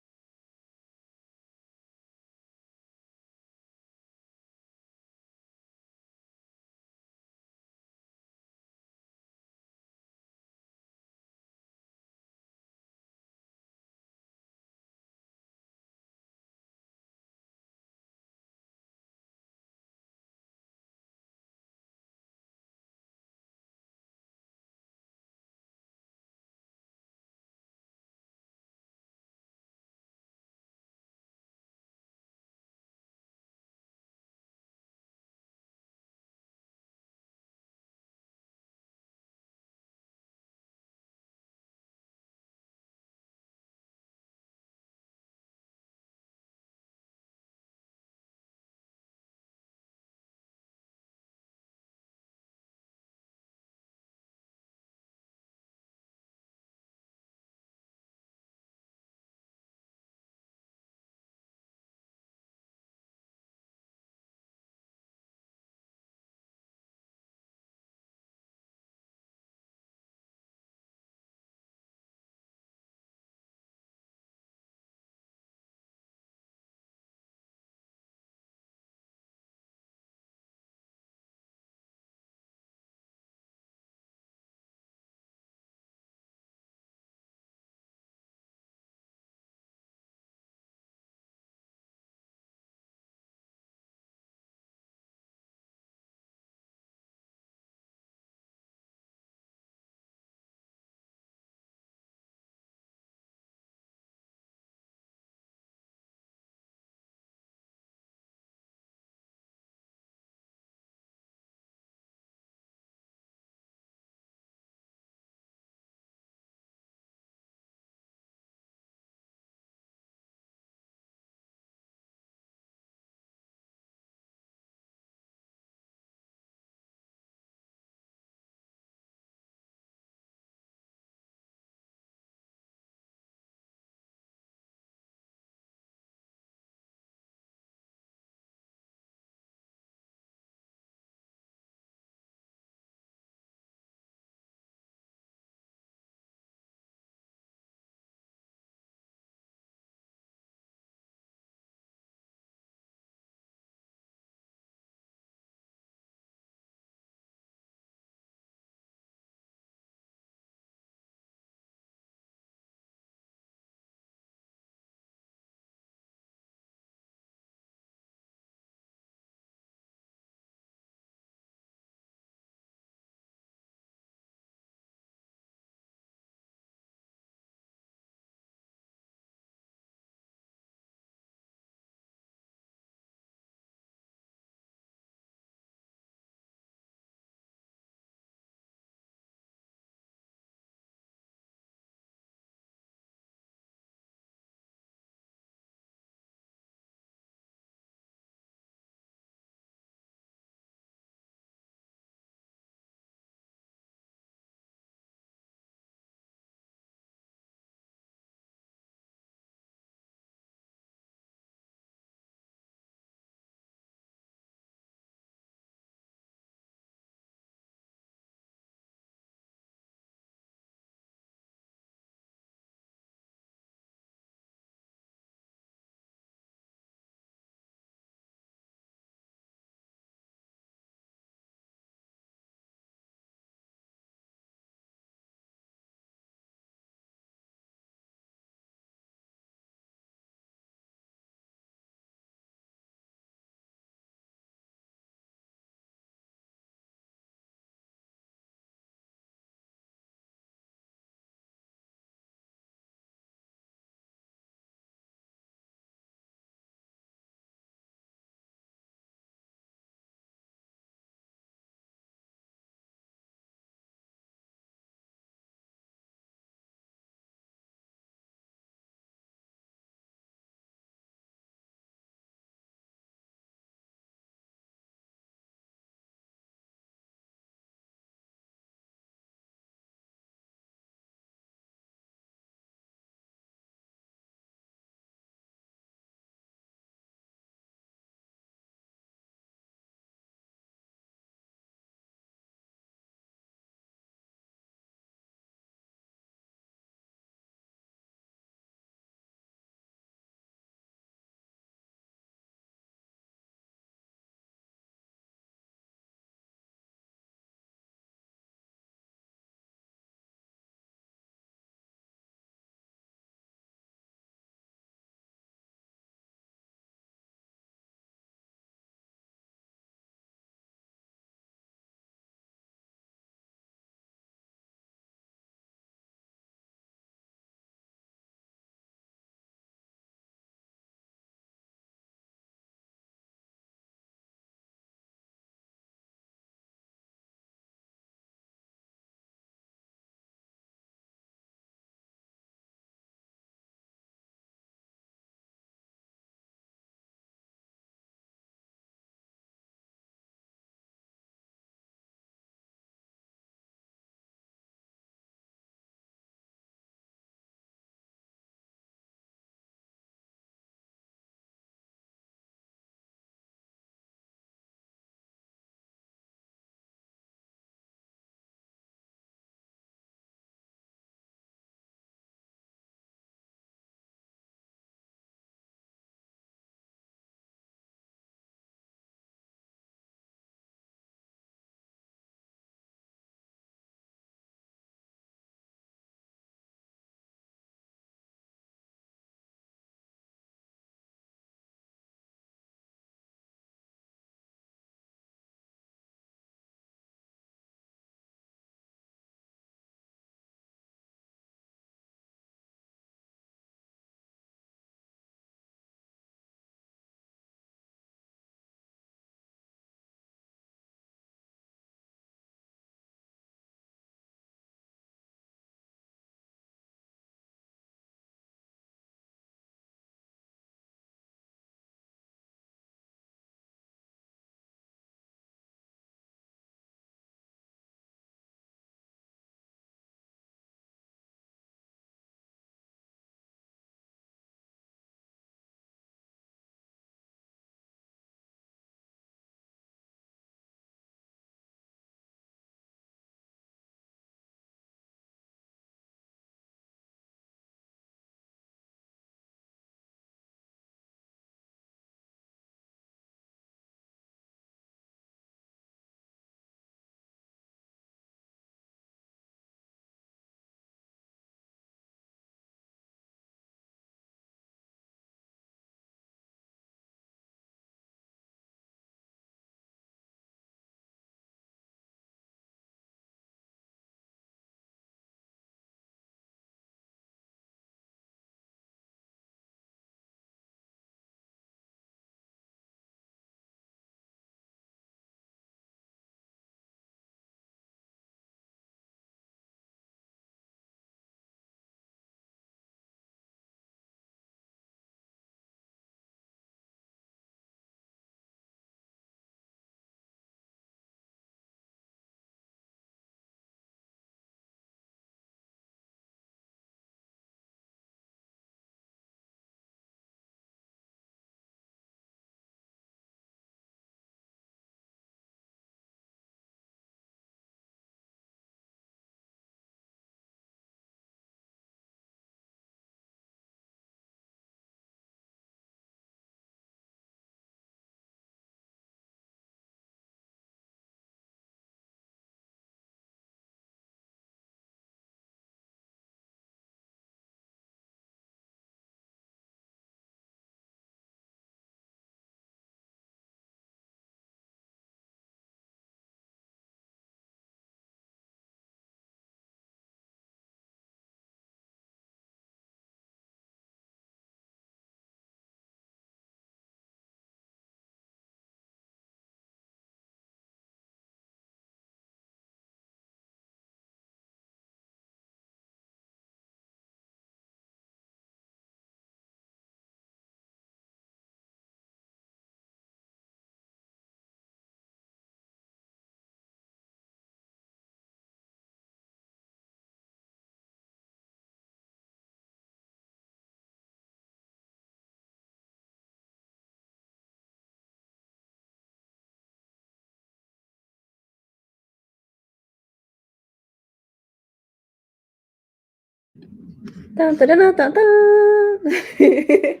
Dun, dun, dun, dun, dun. Hey,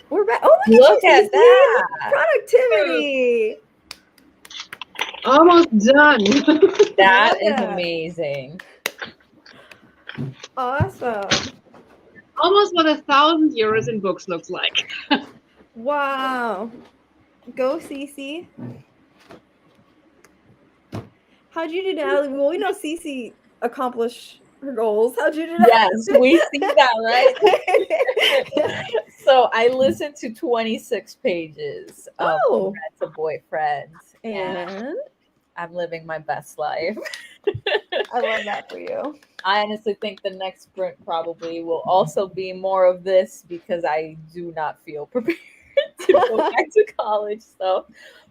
we're back. Oh, Look you, at Cece. that. Productivity. Almost done. That Love is that. amazing. Awesome. Almost what 1,000 euros in books looks like. Wow. Go, Cece. How'd you do, Natalie? Well, we know Cece accomplished her goals. How'd you do that? Yes, we see that, right? So I listened to 26 pages of Oh. Congrats to Boyfriend, and And I'm living my best life. I love that for you. I honestly think the next sprint probably will also be more of this because I do not feel prepared to go back to college. So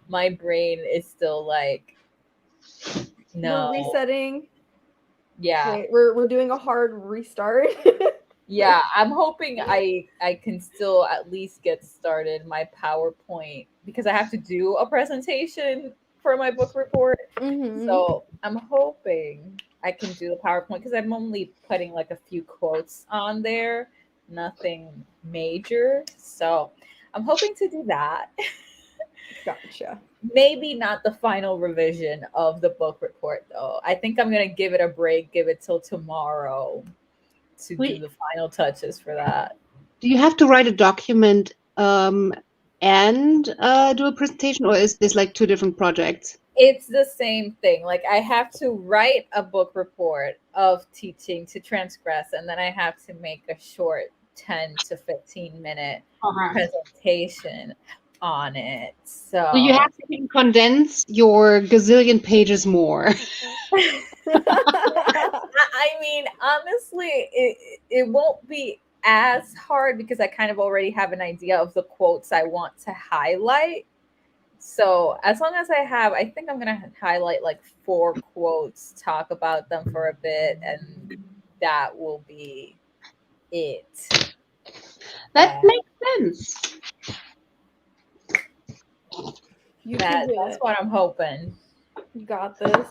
my brain is still like, no. We're resetting. Yeah. Wait, we're doing a hard restart. Yeah, I'm hoping I can still at least get started my PowerPoint because I have to do a presentation for my book report. Mhm. So I'm hoping I can do the PowerPoint because I'm only putting like a few quotes on there, nothing major. So I'm hoping to do that. Gotcha. Maybe not the final revision of the book report though. I think I'm gonna give it a break, give it till tomorrow to do the final touches for that. Do you have to write a document and do a presentation, or is this like two different projects? It's the same thing. Like I have to write a book report of teaching to transgress, and then I have to make a short 10 to 15 minute presentation on it. So So you have to condense your gazillion pages more. I mean, honestly, it won't be as hard because I kind of already have an idea of the quotes I want to highlight. So as long as I think I'm gonna highlight like 4 quotes, talk about them for a bit, and that will be it. That makes sense. You can do That's it. what I'm hoping. You got this.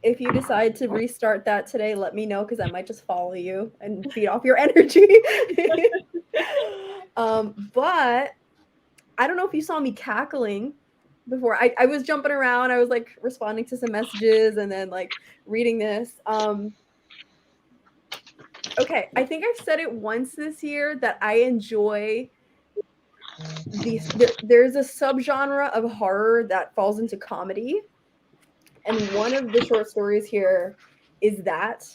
If you decide to restart that today, let me know because I might just follow you and feed off your energy. But I don't know if you saw me cackling before. I was jumping around. I was like responding to some messages and then like reading this. Okay, I think I've said it once this year that I enjoy these. There's a subgenre of horror that falls into comedy. And one of the short stories here is that.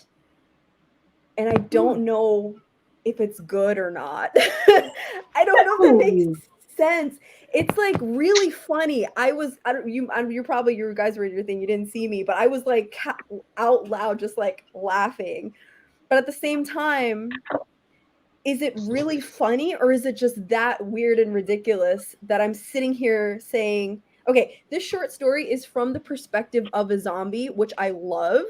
And I don't know if it's good or not. I don't know if it makes sense. It's like really funny. You guys were at your thing. You didn't see me, but I was like out loud, just like laughing. But at the same time, is it really funny or is it just that weird and ridiculous that I'm sitting here saying, okay, this short story is from the perspective of a zombie, which I love.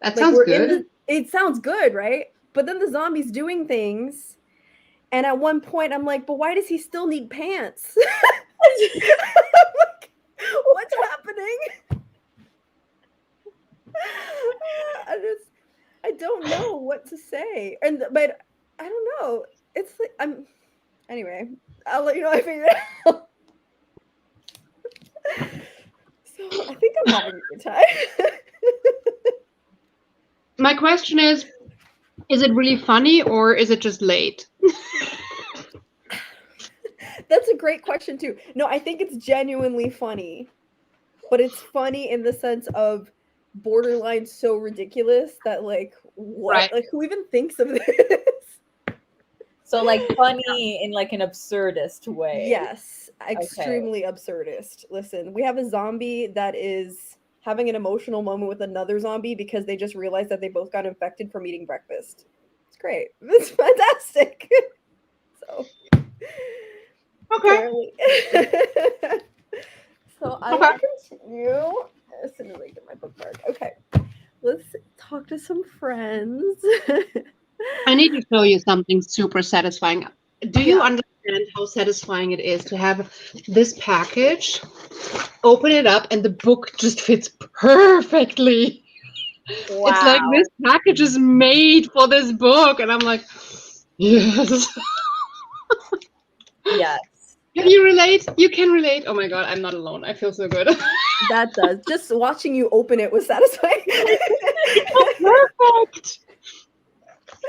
That sounds good. It sounds good, right? But then the zombie's doing things. And at one point, I'm like, but why does he still need pants? Like, what's happening? I don't know what to say. But I don't know. It's like, anyway, I'll let you know I figure it out. So I think I'm having a good time. My question is it really funny or is it just late? That's a great question too. No, I think it's genuinely funny, but it's funny in the sense of borderline so ridiculous that like what? Right. Like who even thinks of this? So like funny in like an absurdist way. Yes, extremely absurdist. Listen, we have a zombie that is having an emotional moment with another zombie because they just realized that they both got infected from eating breakfast. It's great. It's fantastic. So Okay. So I will continue as soon as I get my bookmark. Okay, let's talk to some friends. I need to show you something super satisfying. Do you understand how satisfying it is to have this package, open it up, and the book just fits perfectly? It's like this package is made for this book, and I'm like, yes. Yes. Can you relate? You can relate. Oh my god, I'm not alone. I feel so good. That does. Just watching you open it was satisfying. Perfect.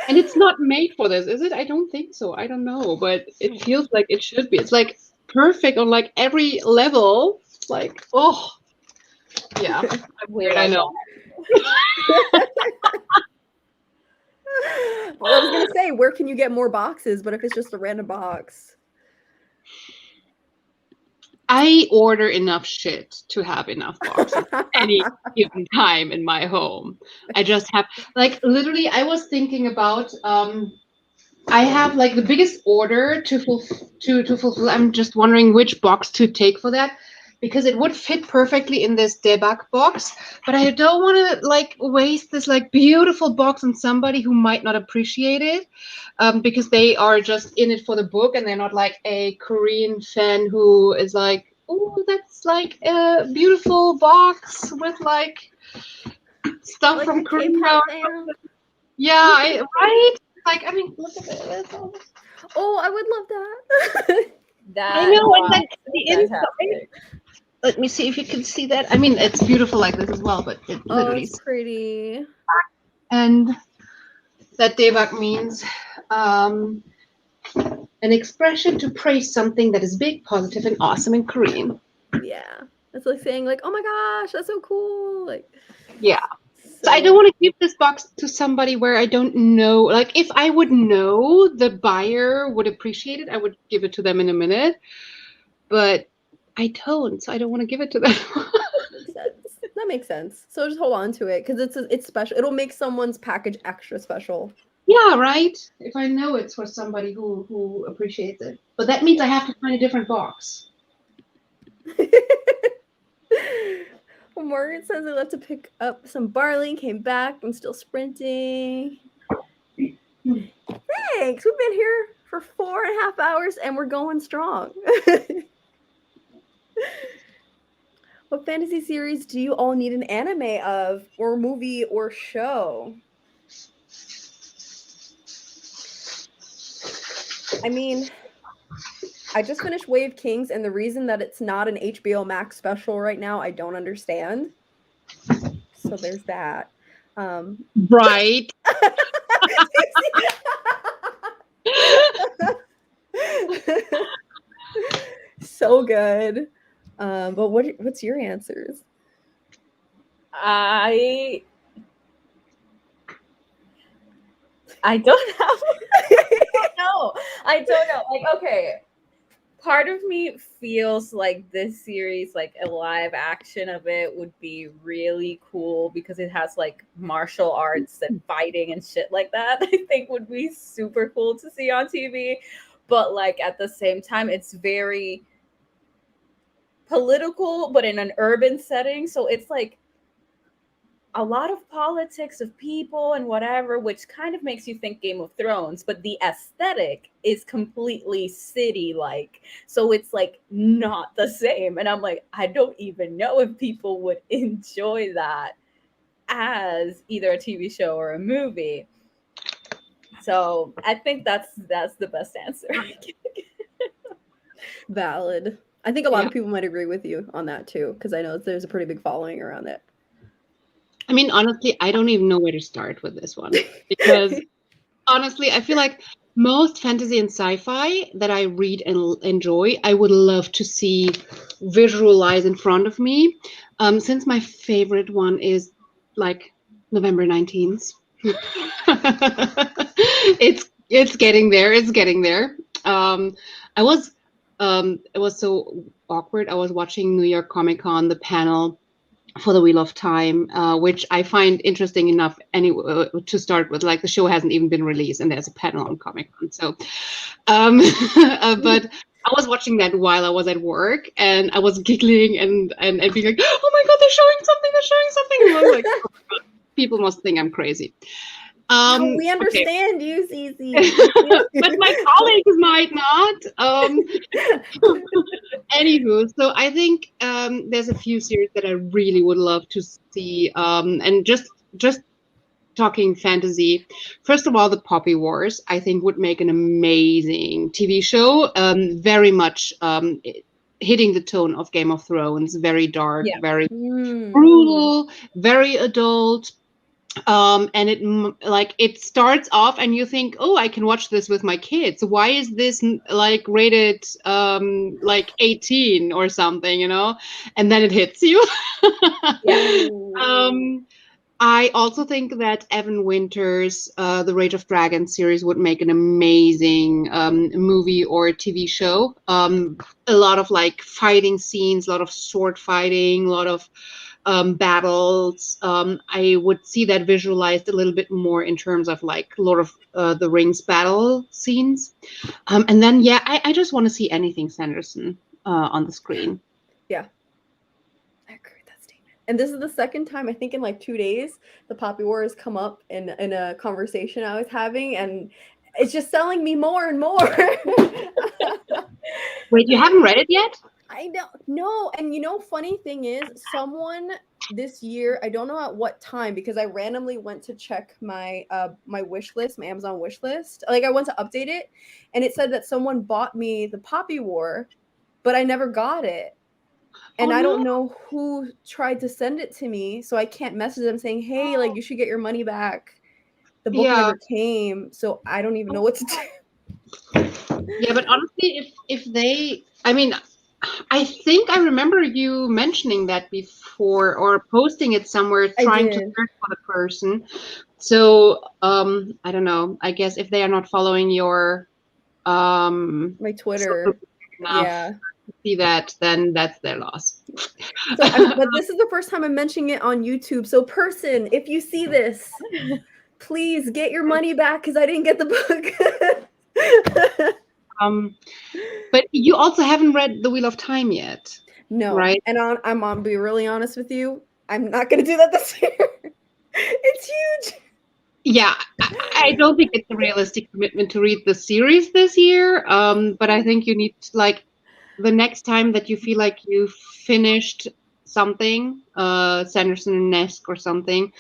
And it's not made for this, is it? I don't think so. I don't know, but it feels like it should be. It's like perfect on like every level. It's like, oh, yeah. I'm weird, I know. Well, I was gonna say, where can you get more boxes? But if it's just a random box, I order enough shit to have enough boxes at any given time in my home. I just have, like, literally, I was thinking about, I have like the biggest order to fulfill. I'm just wondering which box to take for that, because it would fit perfectly in this debug box, but I don't want to like waste this like beautiful box on somebody who might not appreciate it, because they are just in it for the book and they're not like a Korean fan who is like, oh, that's like a beautiful box with like stuff like from a Korea. K-pop fan. Yeah, right? Like, I mean, look at it. Oh, I would love that. I know, and Wow, like the inside. fantastic. Let me see if you can see that. I mean, it's beautiful like this as well, but it Oh, literally. it's pretty. And that debug means an expression to praise something that is big, positive, and awesome in Korean. Yeah, it's like saying like, "Oh my gosh, that's so cool!" Like, Yeah. So I don't want to give this box to somebody where I don't know. Like, if I would know the buyer would appreciate it, I would give it to them in a minute. But I don't, so I don't want to give it to them. Makes sense. That makes sense. So just hold on to it because it's special. It'll make someone's package extra special. Yeah, right. If I know it's for somebody who appreciates it, but that means I have to find a different box. Well, Margaret says they left to pick up some barley, came back. I'm still sprinting. Thanks. We've been here for 4.5 hours and we're going strong. What fantasy series do you all need an anime of, or movie, or show? I mean, I just finished Way of Kings, and the reason that it's not an HBO Max special right now, I don't understand. So there's that. Right. So good. But what's your answers? I don't have. I don't know. Like, okay, part of me feels like this series, like a live action of it, would be really cool because it has like martial arts and fighting and shit like that. I think would be super cool to see on TV. But like at the same time, it's very political, but in an urban setting. So it's like a lot of politics of people and whatever, which kind of makes you think Game of Thrones, but the aesthetic is completely city-like. So it's like not the same. And I'm like, I don't even know if people would enjoy that as either a TV show or a movie. So I think that's the best answer. Valid. I think a lot of people might agree with you on that too, because I know there's a pretty big following around it. I mean, honestly, I don't even know where to start with this one because honestly, I feel like most fantasy and sci-fi that I read and enjoy, I would love to see visualize in front of me. Since my favorite one is like November 19th. It's getting there. It's getting there. It was so awkward. I was watching New York Comic Con, the panel for the Wheel of Time, which I find interesting enough anyway to start with. Like, the show hasn't even been released and there's a panel on Comic-Con. So, but I was watching that while I was at work and I was giggling and being like, oh my God, they're showing something. And I was like, oh my God, people must think I'm crazy. No, we understand you, Zizi. But my colleagues might not. Anywho, so I think there's a few series that I really would love to see, and just just talking fantasy. First of all, the Poppy Wars, I think, would make an amazing TV show. Very much hitting the tone of Game of Thrones. Very dark, Yeah. very Mm. brutal, very adult. And it starts off and you think, oh, I can watch this with my kids. Why is this like rated like 18 or something, you know? And then it hits you. Yeah. I also think that Evan Winter's The Rage of Dragons series would make an amazing movie or TV show. A lot of like fighting scenes, a lot of sword fighting, a lot of battles. I would see that visualized a little bit more in terms of like Lord of the Rings battle scenes. And then, yeah, I just want to see anything Sanderson on the screen. Yeah. I agree with that statement. And this is the second time, I think in like 2 days, the Poppy War has come up in a conversation I was having, and it's just selling me more and more. Wait, you haven't read it yet? I don't know. And funny thing is, someone this year, I don't know at what time, because I randomly went to check my my wish list, my Amazon wish list. Like, I went to update it, and it said that someone bought me the Poppy War, but I never got it. And I don't know who tried to send it to me, so I can't message them saying, hey, like, you should get your money back. The book never came, so I don't even know what to do. Yeah, but honestly, if they, I mean, I think I remember you mentioning that before or posting it somewhere, trying to search for the person. So I don't know. I guess if they are not following your my Twitter, enough to see that, then that's their loss. So, but this is the first time I'm mentioning it on YouTube. So, person, if you see this, please get your money back because I didn't get the book. But you also haven't read The Wheel of Time yet. No, right? And I'm gonna be really honest with you. I'm not gonna do that this year. It's huge. Yeah, I don't think it's a realistic commitment to read the series this year. But I think you need to, like, the next time that you feel like you've finished something, Sanderson-esque or something,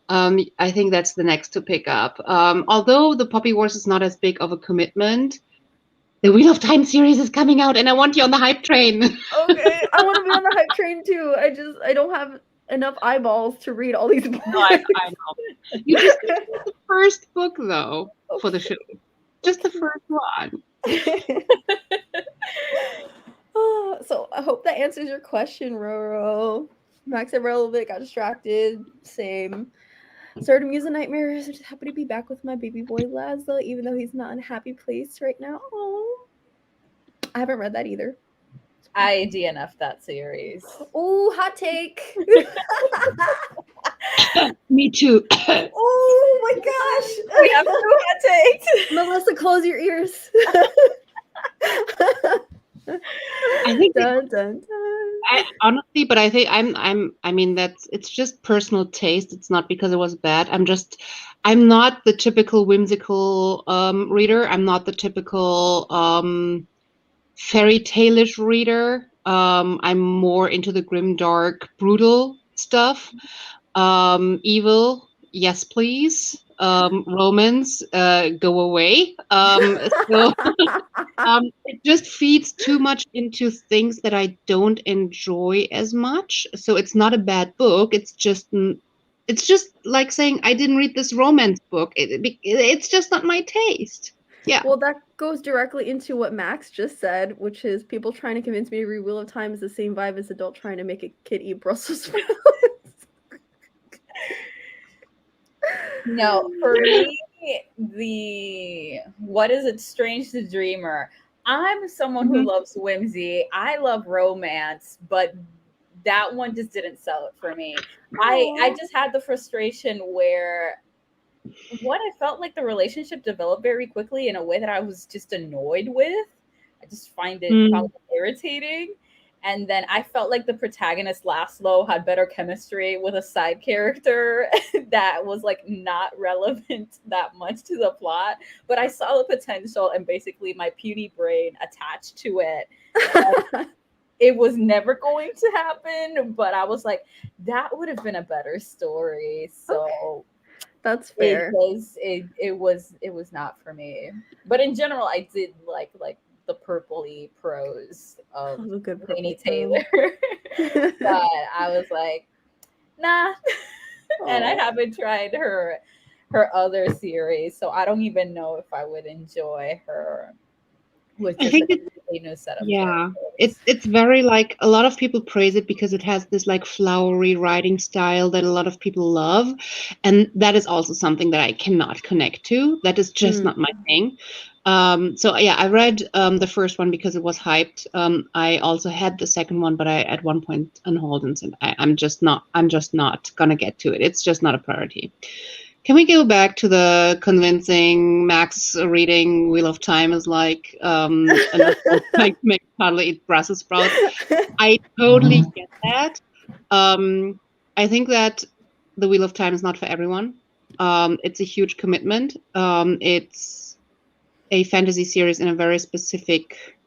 I think that's the next to pick up. Although the Poppy Wars is not as big of a commitment, the Wheel of Time series is coming out, and I want you on the hype train. Okay, I want to be on the hype train too. I don't have enough eyeballs to read all these books. No, I know. You just read the first book, though, for the show. Just the first one. So I hope that answers your question, Roro. Max, I read a little bit, got distracted. Same. Started using nightmares. I'm just happy to be back with my baby boy Laszlo, even though he's not in a happy place right now. Oh, I haven't read that either. I DNF'd that series. Oh, hot take. Me too. Oh my gosh. We have 2 hot takes. Melissa, close your ears. I think dun, dun, dun. honestly, but I think I mean, it's just personal taste. It's not because it was bad. I'm not the typical whimsical reader. I'm not the typical fairy tale-ish reader. I'm more into the grim, dark, brutal stuff. Evil, yes please. Romance, go away. So it just feeds too much into things that I don't enjoy as much. So it's not a bad book. It's just like saying I didn't read this romance book. It's just not my taste. Yeah. Well, that goes directly into what Max just said, which is people trying to convince me to read Wheel of Time is the same vibe as adult trying to make a kid eat Brussels sprouts. No, for me, what is it? Strange the Dreamer. I'm someone who loves whimsy. I love romance, but that one just didn't sell it for me. I just had the frustration where I felt like the relationship developed very quickly in a way that I was just annoyed with. I just found it irritating. And then I felt like the protagonist, Laszlo, had better chemistry with a side character that was like not relevant that much to the plot. But I saw the potential and basically my puny brain attached to it. it was never going to happen, but I was like, that would have been a better story. So That's fair. it was not for me. But in general, I did like the purpley prose of That was a good Laini purple Taylor. But I was like, nah. And I Aw. haven't tried her other series, so I don't even know if I would enjoy her with I just think a it's completely new set of yeah. characters. It's very like a lot of people praise it because it has this like flowery writing style that a lot of people love, and that is also something that I cannot connect to. That is just Mm. not my thing. So yeah, I read the first one because it was hyped. I also had the second one, but I at one point unhauled and said I'm just not gonna get to it. It's just not a priority. Can we go back to the convincing Max reading Wheel of Time is like like make toddler eat Brussels sprouts? I totally get that. I think that the Wheel of Time is not for everyone. It's a huge commitment. It's a fantasy series in a very specific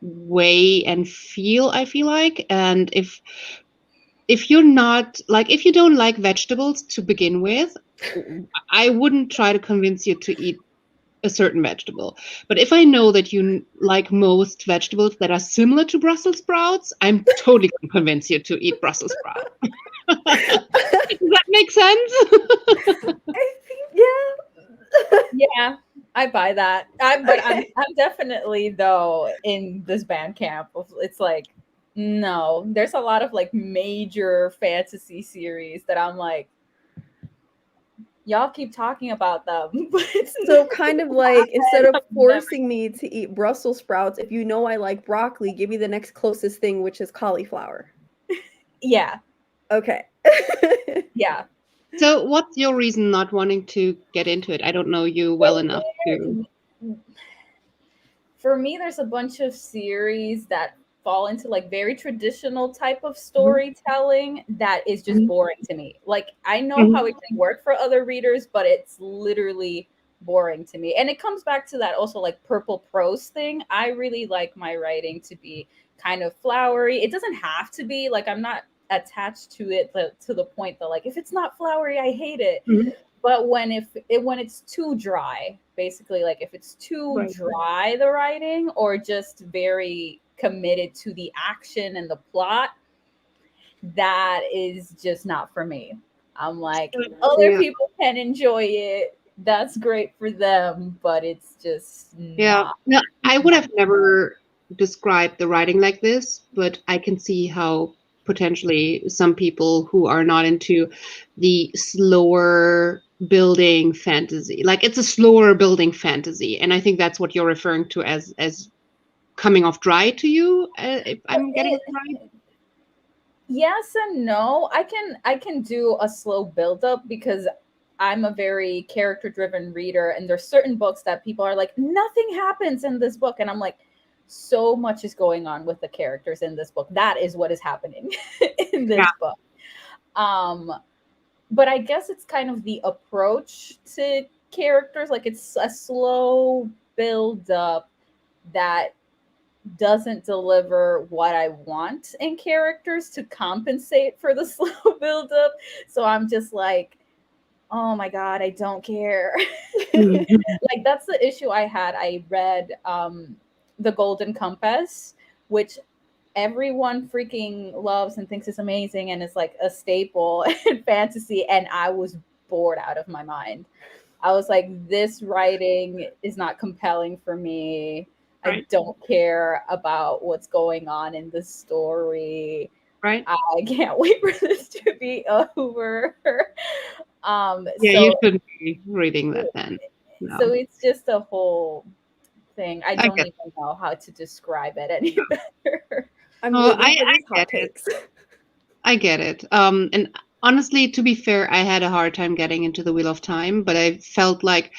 way and feel, I feel like. And if you're not like, if you don't like vegetables to begin with, I wouldn't try to convince you to eat a certain vegetable. But if I know that you like most vegetables that are similar to Brussels sprouts, I'm totally going to convince you to eat Brussels sprouts. Does that make sense? I think, yeah. Yeah, I buy that. I'm definitely though in this band camp of it's like no, there's a lot of like major fantasy series that I'm like y'all keep talking about them, but it's So kind of like instead of I've never- forcing me to eat Brussels sprouts, if you know I like broccoli, give me the next closest thing, which is cauliflower. yeah, Okay. yeah. So what's your reason not wanting to get into it? I don't know you well enough to. For me, there's a bunch of series that fall into like very traditional type of storytelling that is just Mhm. boring to me. Like I know how it can work for other readers, but it's literally boring to me. And it comes back to that also like purple prose thing. I really like my writing to be kind of flowery. It doesn't have to be like I'm not attached to it to the point that like if it's not flowery, I hate it. Mhm. But when when it's too dry, basically like if it's too Right. dry the writing or just very committed to the action and the plot, that is just not for me. I'm like other Yeah. people can enjoy it. That's great for them, but it's just Yeah. not. No, I would have never described the writing like this, but I can see how potentially some people who are not into the slower building fantasy, like it's a slower building fantasy, and I think that's what you're referring to as coming off dry to you, if I'm getting it right. Yes and no. I can do a slow build up because I'm a very character driven reader and there's certain books that people are like nothing happens in this book and I'm like so much is going on with the characters in this book. That is what is happening in this Yeah. book. But I guess it's kind of the approach to characters like it's a slow build up that doesn't deliver what I want in characters to compensate for the slow buildup. So I'm just like, oh my God, I don't care. Mhm. Like that's the issue I had. I read The Golden Compass, which everyone freaking loves and thinks is amazing and is like a staple in fantasy. And I was bored out of my mind. I was like, this writing is not compelling for me. I Right. don't care about what's going on in the story. Right. I can't wait for this to be over. Yeah, So you shouldn't be reading that then. No. so it's just a whole thing. I I don't get even know how to describe it any better. I'm Oh, living for I these hot get it. takes. I get it. And honestly, to be fair, I had a hard time getting into the Wheel of Time, but I felt like,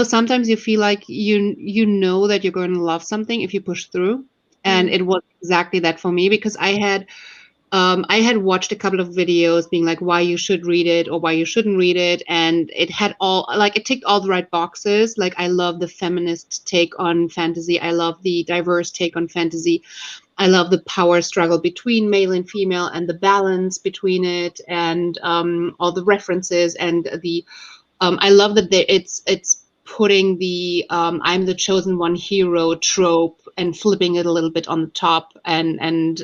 sometimes you feel like you know that you're going to love something if you push through. And Mm. it was exactly that for me because I had I had watched a couple of videos being like why you should read it or why you shouldn't read it, and it had all like it ticked all the right boxes. Like I love the feminist take on fantasy. I love the diverse take on fantasy. I love the power struggle between male and female and the balance between it, and all the references and the. I love that it's putting the I'm the chosen one hero trope and flipping it a little bit on the top, and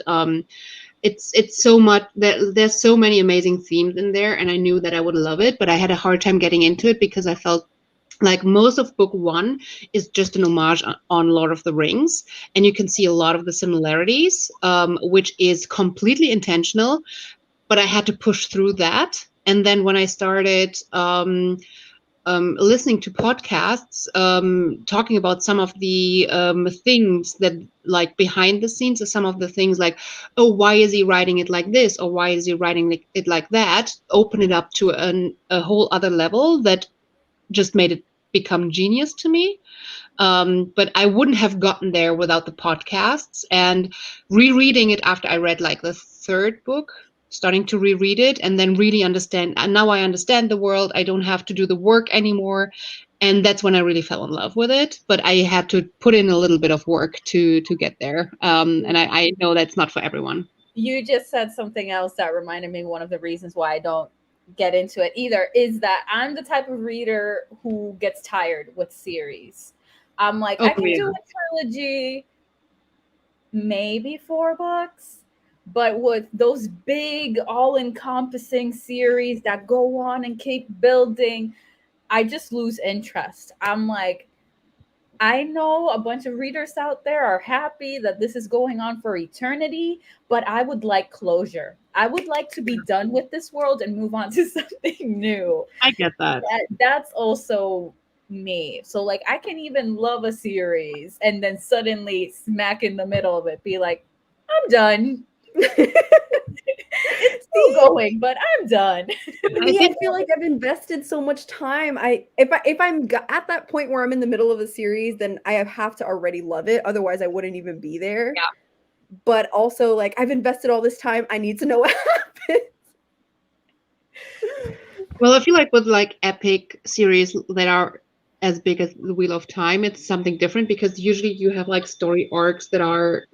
it's so much there's so many amazing themes in there, and I knew that I would love it, but I had a hard time getting into it because I felt like most of book one is just an homage on Lord of the Rings, and you can see a lot of the similarities, which is completely intentional, but I had to push through that. And then when I started listening to podcasts talking about some of the things that like behind the scenes, or some of the things like, oh, why is he writing it like this, or why is he writing it like that, open it up to a whole other level that just made it become genius to me. But I wouldn't have gotten there without the podcasts, and rereading it after I read like the third book, starting to reread it and then really understand. And now I understand the world. I don't have to do the work anymore. And that's when I really fell in love with it. But I had to put in a little bit of work to get there. And I know that's not for everyone. You just said something else that reminded me one of the reasons why I don't get into it either is that I'm the type of reader who gets tired with series. I'm like, I can do a trilogy, maybe 4 books, but with those big all-encompassing series that go on and keep building, I just lose interest. I'm like, I know a bunch of readers out there are happy that this is going on for eternity, but I would like closure. I would like to be done with this world and move on to something new. I get that. That's also me. So like I can even love a series and then suddenly smack in the middle of it be like, I'm done. It's still going, but I'm done. I feel like I've invested so much time. If I'm at that point where I'm in the middle of a series, then I have to already love it. Otherwise, I wouldn't even be there. Yeah. But also, like, I've invested all this time. I need to know what happens. Well, I feel like with like epic series that are as big as The Wheel of Time, it's something different because usually you have like story arcs that are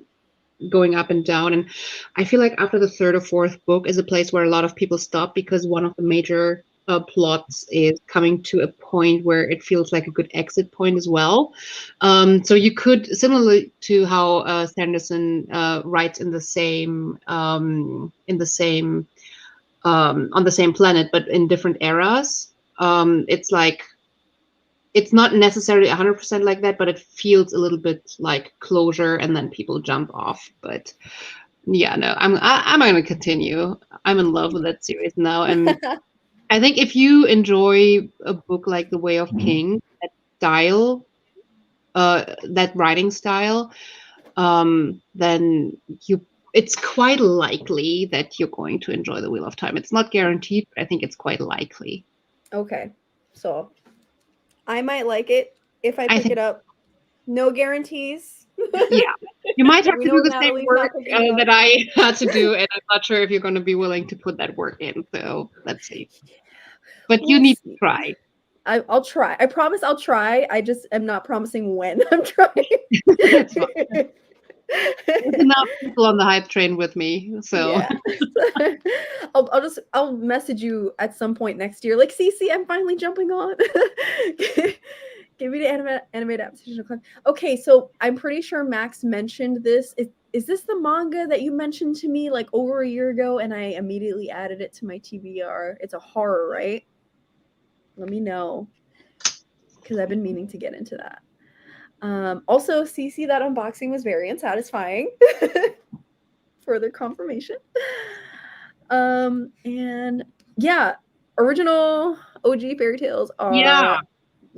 going up and down, and I feel like after the third or fourth book is a place where a lot of people stop because one of the major plots is coming to a point where it feels like a good exit point as well. So you could, similarly to how Sanderson writes in the same on the same planet but in different eras, it's like it's not necessarily 100% like that, but it feels a little bit like closure, and then people jump off. But yeah, no, I'm going to continue. I'm in love with that series now, and I think if you enjoy a book like The Way of King, that style, that writing style, then it's quite likely that you're going to enjoy The Wheel of Time. It's not guaranteed, but I think it's quite likely. Okay, so I might like it if I pick it up. No guarantees. Yeah, you might have We to know do the Natalie's same not work picking it up. that I had to do, and I'm not sure if you're going to be willing to put that work in. So let's see. But you We'll need see. to try. I'll try. I promise I'll try. I just am not promising when I'm trying. That's fine. There's enough people on the hype train with me, so Yeah. I'll message you at some point next year. Like, Cece, I'm finally jumping on. Give me the animated adaptation of Clem. Okay, so I'm pretty sure Max mentioned this. Is this the manga that you mentioned to me like over a year ago, and I immediately added it to my TBR? It's a horror, right? Let me know, because I've been meaning to get into that. Also, CC, that unboxing was very unsatisfying. Further confirmation. And yeah, original OG fairy tales are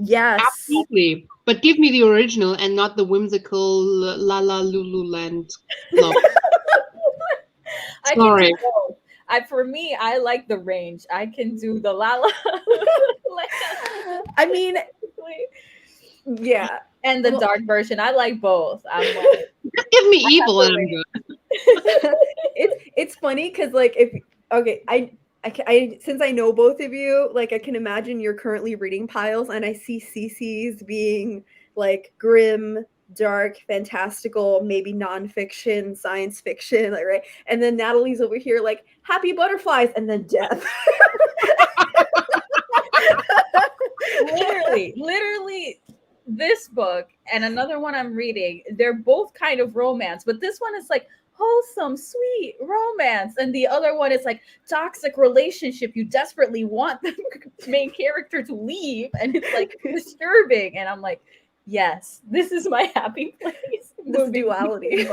yes. Absolutely. But give me the original and not the whimsical La La Lululand. Sorry. For me, I like the range. I can do the La La. I mean, yeah. And the dark version. I like both. I'm like, just give me evil and I'm good. it's funny because like if okay, I since I know both of you, like I can imagine you're currently reading piles, and I see CC's being like grim, dark, fantastical, maybe nonfiction, science fiction, like right, and then Natalie's over here like happy butterflies, and then death. literally this book and another one I'm reading, they're both kind of romance, but this one is like wholesome, sweet romance, and the other one is like toxic relationship. You desperately want the main character to leave, and it's like disturbing. And I'm like, yes, this is my happy place. This duality.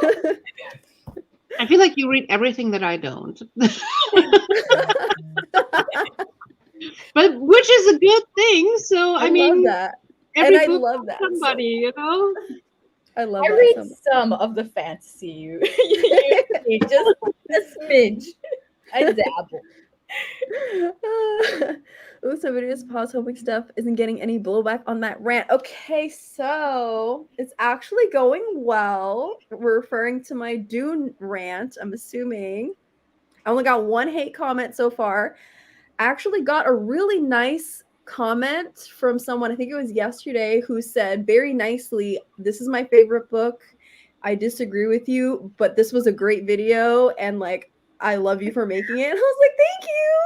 I feel like you read everything that I don't. But which is a good thing. So I love mean, that. every And I book love that. somebody, you know. I love I that read so much. some of the fantasy you just a smidge. I dabble. Ooh, somebody just paused hoping stuff isn't getting any blowback on that rant. Okay, so it's actually going well. We're referring to my Dune rant, I'm assuming. I only got one hate comment so far. I actually got a really nice comment from someone, I think it was yesterday, who said very nicely, this is my favorite book. I disagree with you, but this was a great video, and like I love you for making it. And I was like, thank you.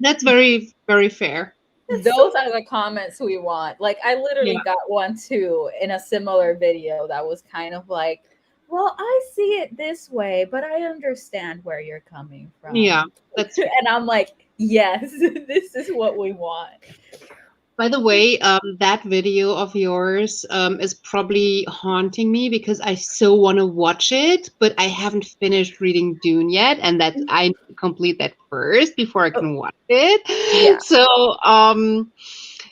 That's very, very fair. Those are the comments we want. Like I literally Yeah. got one too in a similar video that was kind of like, well, I see it this way, but I understand where you're coming from. Yeah, that's fair. And I'm like, yes, this is what we want. By the way, that video of yours is probably haunting me because I so want to watch it, but I haven't finished reading Dune yet, and that I need to complete that first before I can watch it. Yeah. So,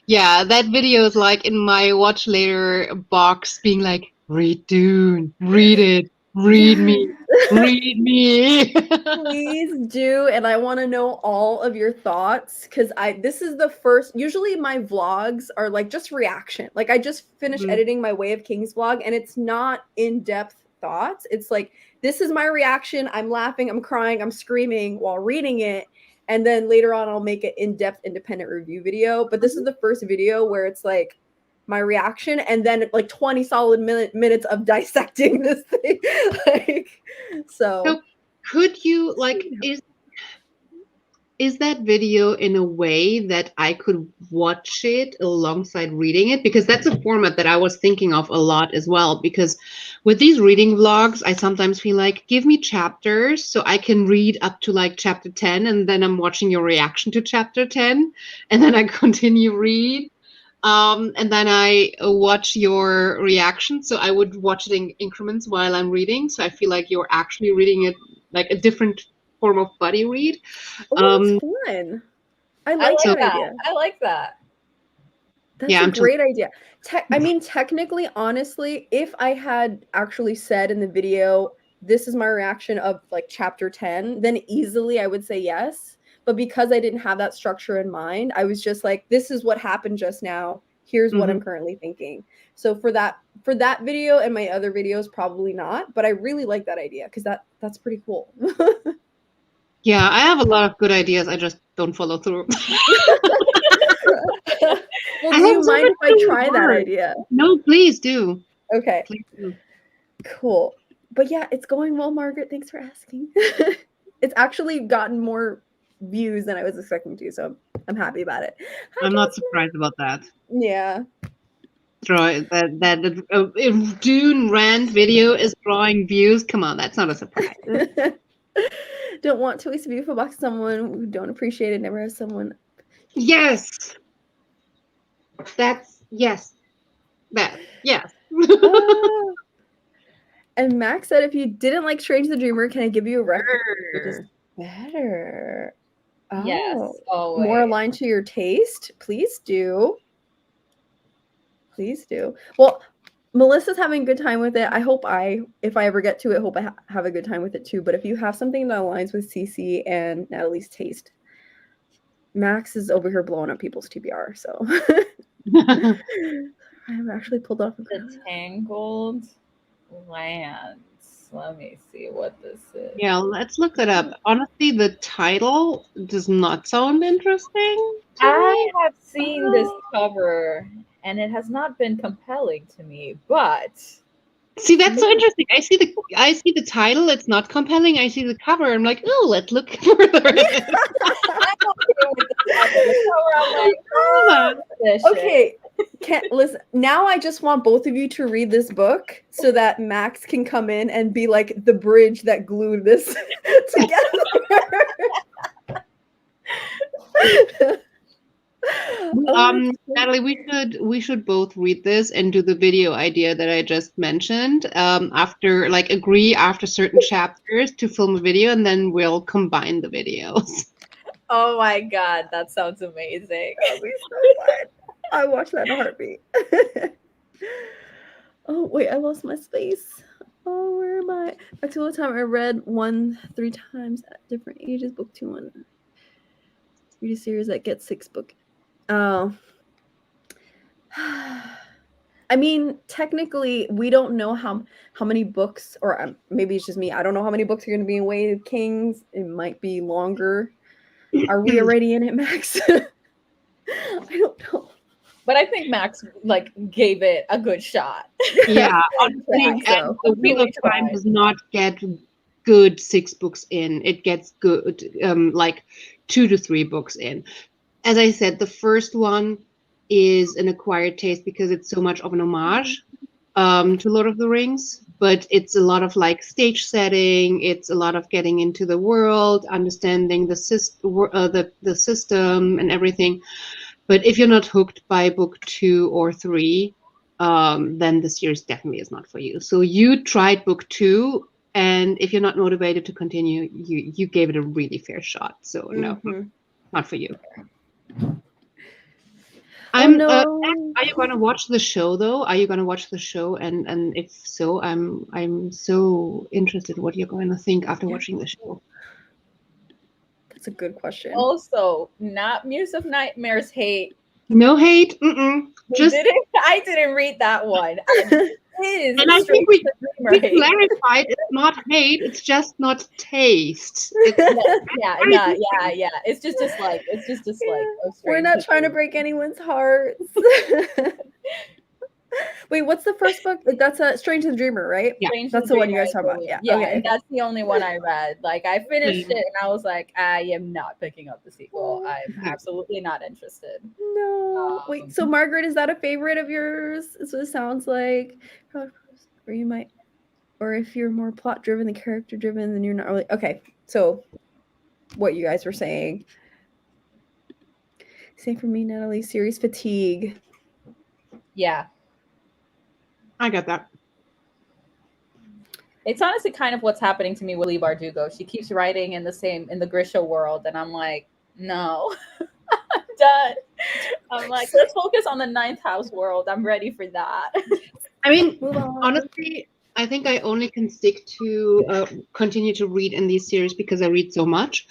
yeah, that video is like in my watch later box, being like, read Dune, read it, read me, read me. Please do, and I want to know all of your thoughts because this is the first. Usually my vlogs are like just reaction. Like I just finished Mhm. editing my Way of Kings vlog, and it's not in-depth thoughts. It's like this is my reaction. I'm laughing, I'm crying, I'm screaming while reading it, and then later on I'll make an in-depth independent review video. But this is the first video where it's like my reaction and then like 20 solid minutes of dissecting this thing. Like So could you like is that video in a way that I could watch it alongside reading it? Because that's a format that I was thinking of a lot as well. Because with these reading vlogs, I sometimes feel like, give me chapters so I can read up to like chapter 10, and then I'm watching your reaction to chapter 10, and then I continue read. And then I watch your reaction. So I would watch it in increments while I'm reading. So I feel like you're actually reading it like a different form of buddy read. oh, that's fun. I like I that like that. idea. I like that. That's Yeah, a I'm great idea. I mean, technically, honestly, if I had actually said in the video, this is my reaction of like chapter 10, then easily I would say yes. But because I didn't have that structure in mind, I was just like, this is what happened just now. Here's what I'm currently thinking. So for that video and my other videos, probably not. But I really like that idea because that's pretty cool. Yeah, I have a lot of good ideas. I just don't follow through. Well, I do you have so mind if much I to try that learn. idea? No, please do. Okay, Please do. cool. But yeah, it's going well, Margaret. Thanks for asking. It's actually gotten more views than I was expecting to, so I'm happy about it. Hi, I'm not Jasmine. surprised about that. Yeah. If Dune rant video is drawing views, come on, that's not a surprise. Don't want to waste a beautiful box of someone who don't appreciate it, never has someone. Yes. That's yes. That yes. Ah. And Max said, if you didn't like Strange the Dreamer, can I give you a record which is better? Oh, Yes, always. more aligned to your taste? Please do. Please do. Well, Melissa's having a good time with it. I hope if I ever get to it, hope I have a good time with it too. But if you have something that aligns with CC and Natalie's taste, Max is over here blowing up people's TBR. So I've actually pulled off The Tangled Lands. Let me see what this is. Yeah, let's look it up. Honestly, the title does not sound interesting to I me. have seen this cover and it has not been compelling to me, but See, that's so interesting. I see the title, it's not compelling. I see the cover, I'm like, oh, let's look further. I'm okay with the cover. The cover, I'm like, Ah, this shit. Okay, can't listen. Now I just want both of you to read this book so that Max can come in and be like the bridge that glued this together. Oh, Natalie, we should both read this and do the video idea that I just mentioned. After agree after certain chapters to film a video, and then we'll combine the videos. Oh my god, that sounds amazing. that'd be so fun. I watched that in a heartbeat. Oh wait, I lost my space. Oh, where am I? Back to the time I read 1 3 times at different ages. Book 2 1. Read a series that gets 6 book. Oh. I mean, technically, we don't know how many books, or maybe it's just me. I don't know how many books are going to be in Way of Kings. It might be longer. Are we already in it, Max? I don't know. But I think Max gave it a good shot. Yeah, I think so. and the Wheel of Time does not get good 6 books in. It gets good 2 to 3 books in. As I said, the first one is an acquired taste because it's so much of an homage to Lord of the Rings, but it's a lot of stage setting. It's a lot of getting into the world, understanding the system and everything. But if you're not hooked by book 2 or 3, then the series definitely is not for you. So you tried book 2, and if you're not motivated to continue, you gave it a really fair shot. So no, not for you. Are you going to watch the show though? Are you going to watch the show? And if so, I'm so interested what you're going to think after watching the show. That's a good question. Also, not Muse of Nightmares hate. No hate. I didn't read that one. And I think we clarified it's not hate, it's just not taste. Yeah. It's just dislike. It's just dislike. We're not trying to break anyone's hearts. Wait, what's the first book? That's a Strange and the Dreamer, right? Yeah, that's the one you guys talk about. Yeah, okay. And that's the only one I read. I finished it and I was like, I am not picking up the sequel. I'm absolutely not interested. No. Wait, so Margaret, is that a favorite of yours? Is what it sounds like. Or you might, or if you're more plot driven than character driven, then you're not really okay. So what you guys were saying. Same for me, Natalie. Series fatigue. Yeah. I get that. It's honestly kind of what's happening to me with Leigh Bardugo. She keeps writing in the Grisha world, and I'm like, no, I'm done. I'm like, let's focus on the Ninth House world. I'm ready for that. I mean, honestly, I think I only can stick to continue to read in these series because I read so much.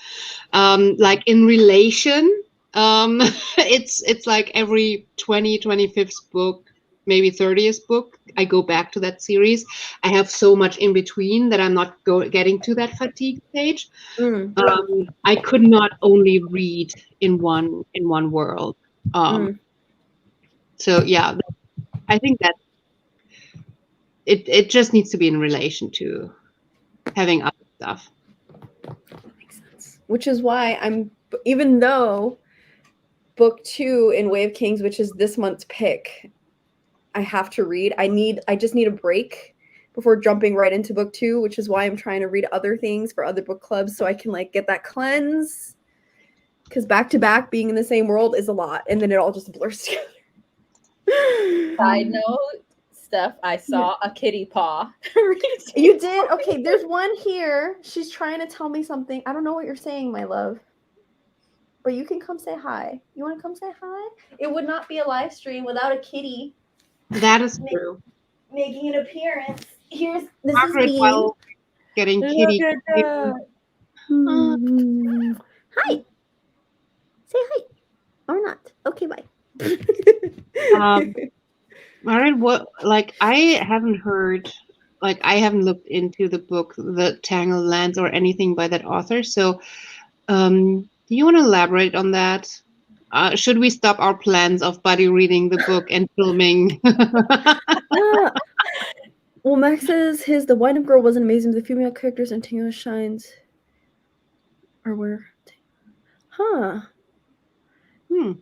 In Relation, it's like every 25th book, maybe 30th book, I go back to that series. I have so much in between that I'm not getting to that fatigue stage. I could not only read in one world. So yeah, I think that it just needs to be in relation to having other stuff. That makes sense. Which is why even though book 2 in Way of Kings, which is this month's pick, I have to read. I just need a break before jumping right into book 2, which is why I'm trying to read other things for other book clubs so I can get that cleanse. Because back to back being in the same world is a lot, and then it all just blurs together. Side note, Steph, I saw a kitty paw. You did? Okay, there's one here. She's trying to tell me something. I don't know what you're saying, my love. But you can come say hi. You want to come say hi? It would not be a live stream without a kitty. That is true. Making an appearance. This Margaret, is Bean. while getting kitty. Hi. Say hi. Or not. Okay, bye. All right. What? I haven't heard like I haven't looked into the book, The Tangled Lands, or anything by that author. So, do you want to elaborate on that? Should we stop our plans of buddy reading the book and filming? Ah, well, Max says the wind-up girl wasn't amazing. The female characters and Tango Shines are where. Huh.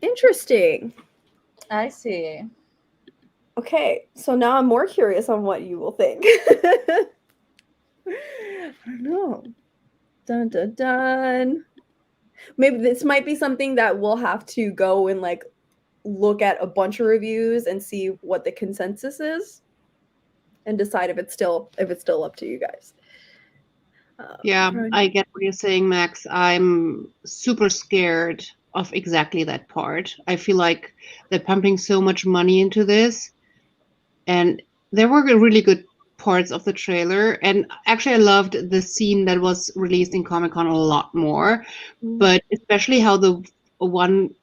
Interesting. I see. Okay, so now I'm more curious on what you will think. I don't know. Dun dun dun. Maybe this might be something that we'll have to go and like look at a bunch of reviews and see what the consensus is, and decide if it's still up to you guys. Yeah, I get what you're saying, Max. I'm super scared of exactly that part. I feel like they're pumping so much money into this, and there were really good parts of the trailer. And actually, I loved the scene that was released in Comic-Con a lot more, but especially how the one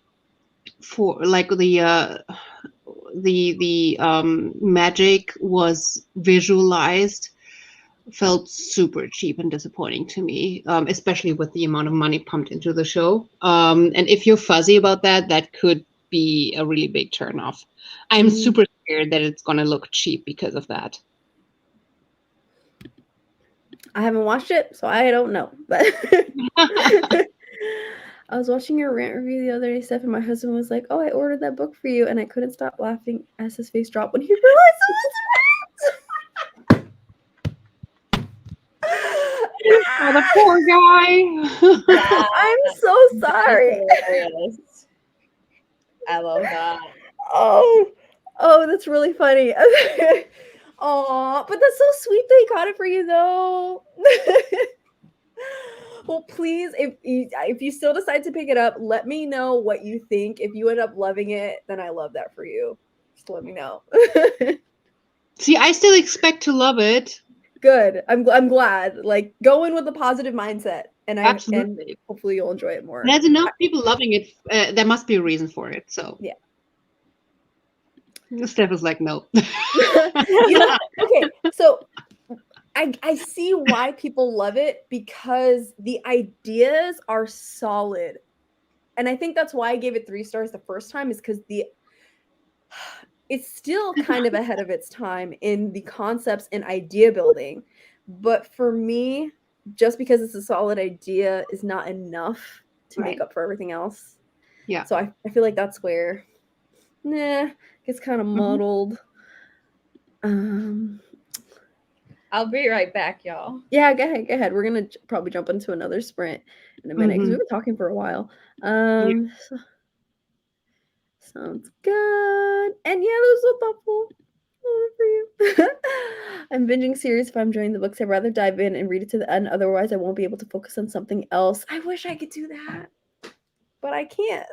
for like the magic was visualized felt super cheap and disappointing to me, especially with the amount of money pumped into the show. And if you're fuzzy about that, that could be a really big turnoff. I'm super scared that it's going to look cheap because of that. I haven't watched it, so I don't know. But I was watching your rant review the other day, Steph, and my husband was like, "Oh, I ordered that book for you," and I couldn't stop laughing as his face dropped when he realized it was a rant. Oh, the poor guy. I'm so sorry. Hilarious. I love that. Oh, that's really funny. Oh, but that's so sweet that he got it for you, though. Well, please, if you still decide to pick it up, let me know what you think. If you end up loving it, then I love that for you. Just let me know. See, I still expect to love it. Good. I'm glad. Like, go in with a positive mindset, and Absolutely. And hopefully you'll enjoy it more. There's enough people loving it. There must be a reason for it. So yeah. Steph is like, no. Okay, so I see why people love it, because the ideas are solid. And I think that's why I gave it 3 stars the first time, is because it's still kind of ahead of its time in the concepts and idea building. But for me, just because it's a solid idea is not enough to make up for everything else. Yeah. So I feel like that's where gets kind of muddled. I'll be right back, y'all. Yeah, go ahead. We're gonna probably jump into another sprint in a minute because we've been talking for a while. So, sounds good. And yeah, that was so thoughtful. For you. I'm binging series. If I'm enjoying the books, I'd rather dive in and read it to the end. Otherwise, I won't be able to focus on something else. I wish I could do that, but I can't.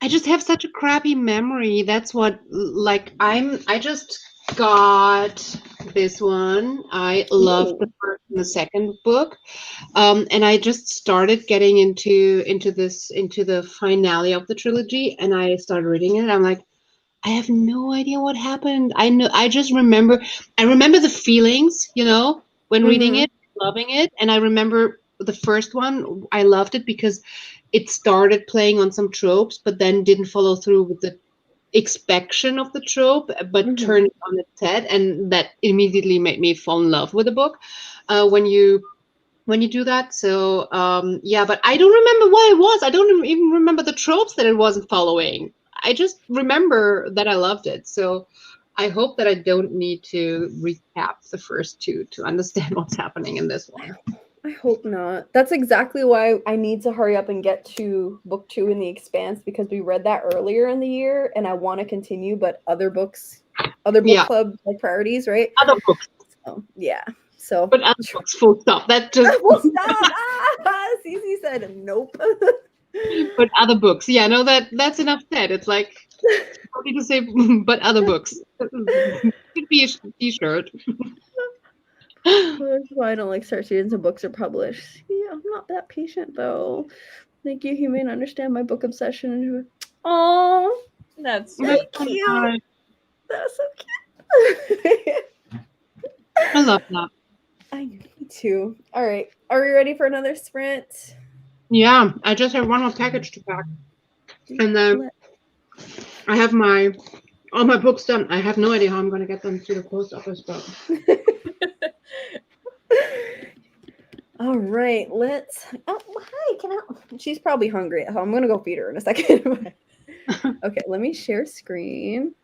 I just have such a crappy memory. That's what, like, I just got this one. I loved the first and the second book. And I just started getting into the finale of the trilogy, and I started reading it. I'm like, I have no idea what happened. I remember the feelings, when reading it, loving it. And I remember the first one, I loved it because it started playing on some tropes, but then didn't follow through with the expectation of the trope, but turned it on its head. And that immediately made me fall in love with the book when you do that. So, but I don't remember what it was. I don't even remember the tropes that it wasn't following. I just remember that I loved it. So I hope that I don't need to recap the first 2 to understand what's happening in this one. I hope not. That's exactly why I need to hurry up and get to book 2 in The Expanse, because we read that earlier in the year and I want to continue, but other book club like priorities, right? Other books. So, yeah. So, but other books, full stop. That just full stop. Cece said nope. But other books, yeah, no, that's enough said. It's like, I need to say, but other books. Could be a T-shirt. That's why I don't like start seasons of books are published. Yeah, I'm not that patient though. Thank you, Humane. Understand my book obsession. Oh, that's so cute. That's so cute. I love that. I need to. All right. Are we ready for another sprint? Yeah, I just have one more package to pack, and then I have all my books done. I have no idea how I'm going to get them to the post office, but All right, let's. Oh, hi, can I? She's probably hungry at home. I'm gonna go feed her in a second. Okay, let me share screen.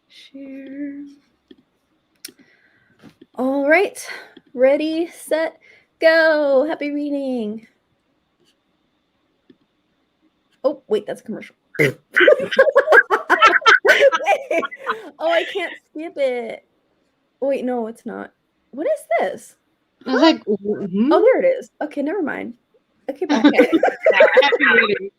Share. All right, ready, set, go. Happy reading. Oh, wait, that's a commercial. Wait. Oh, I can't skip it. Wait, no, it's not. What is this? I was like, mhm. Oh, there it is. Okay, never mind. Okay, bye. Happy reading.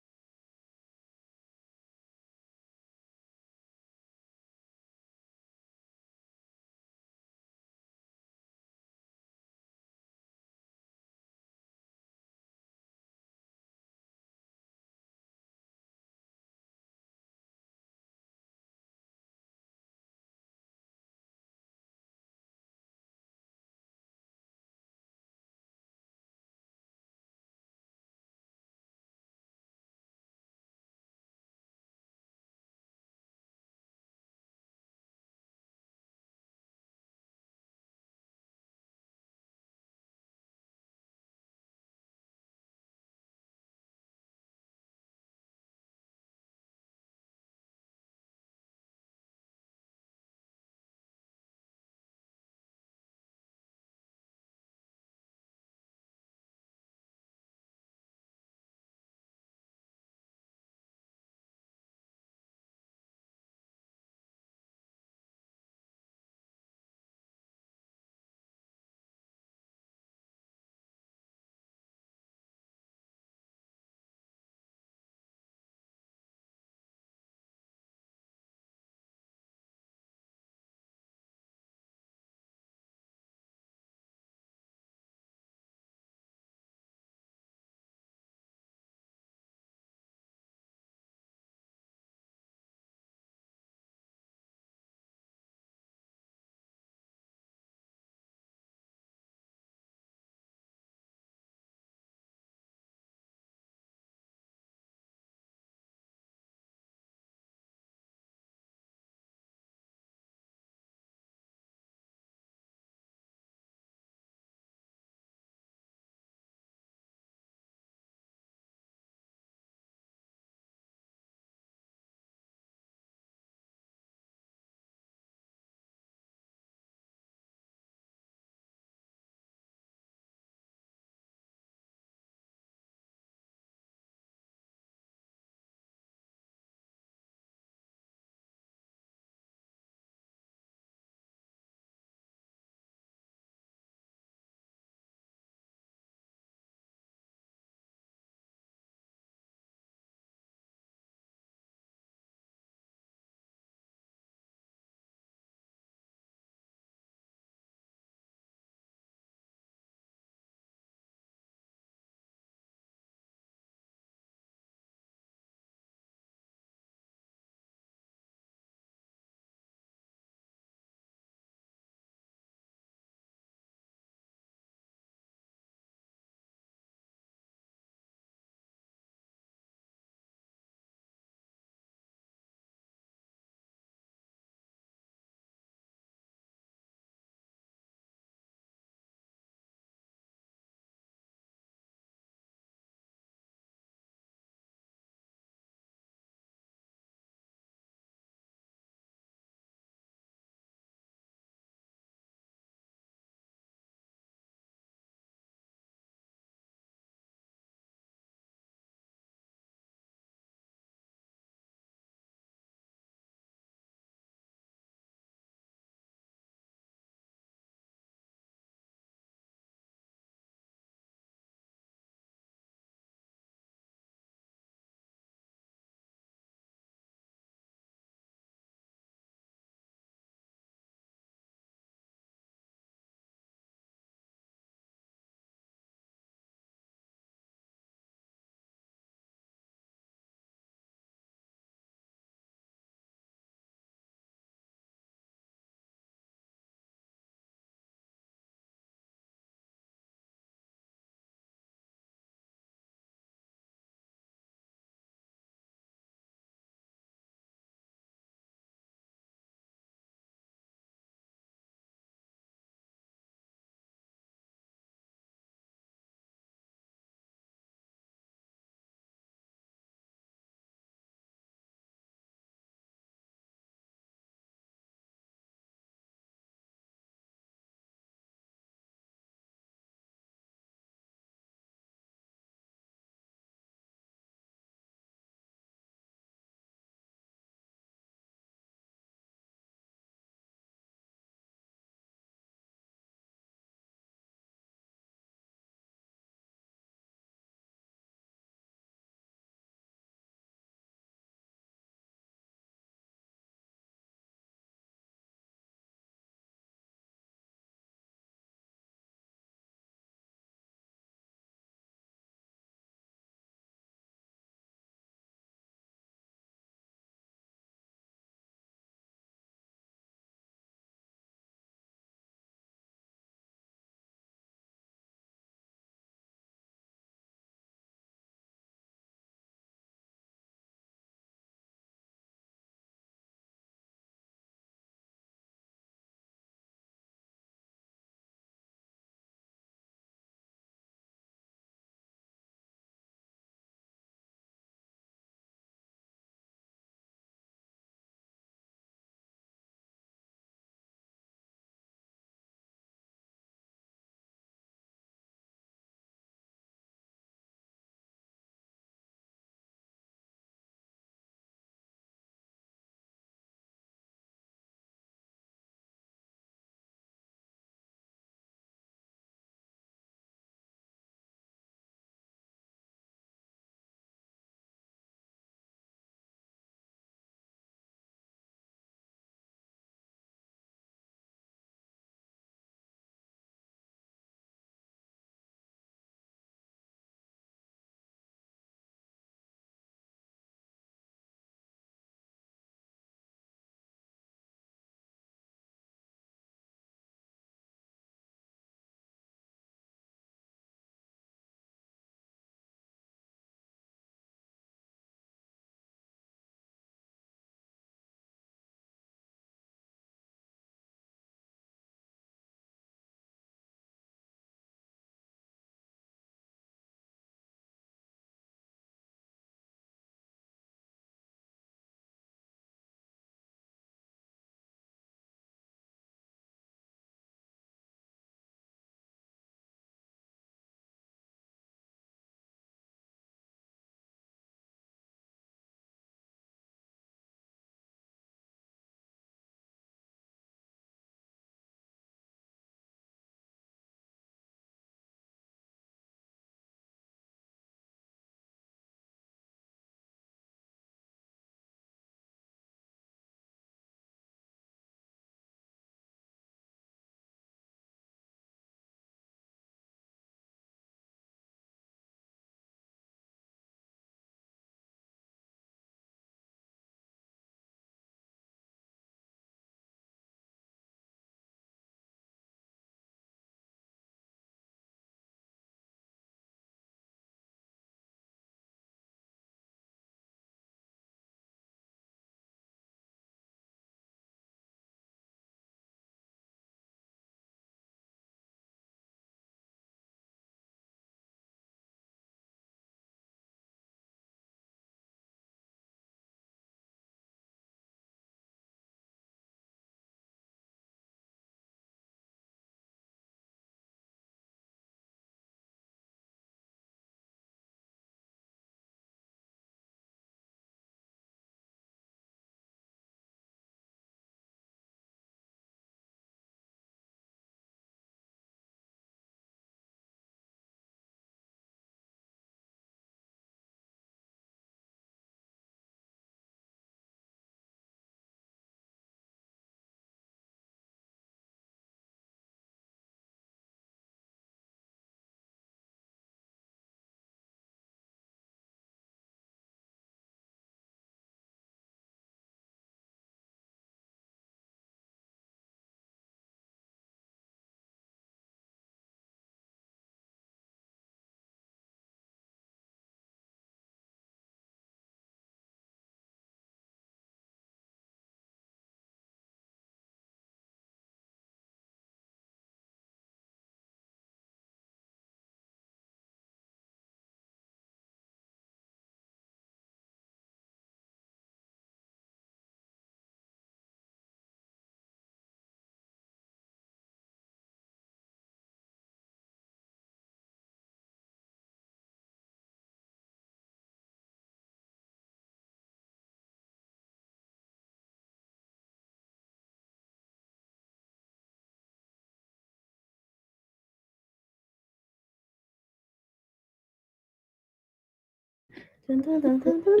Dun, dun, dun, dun, dun,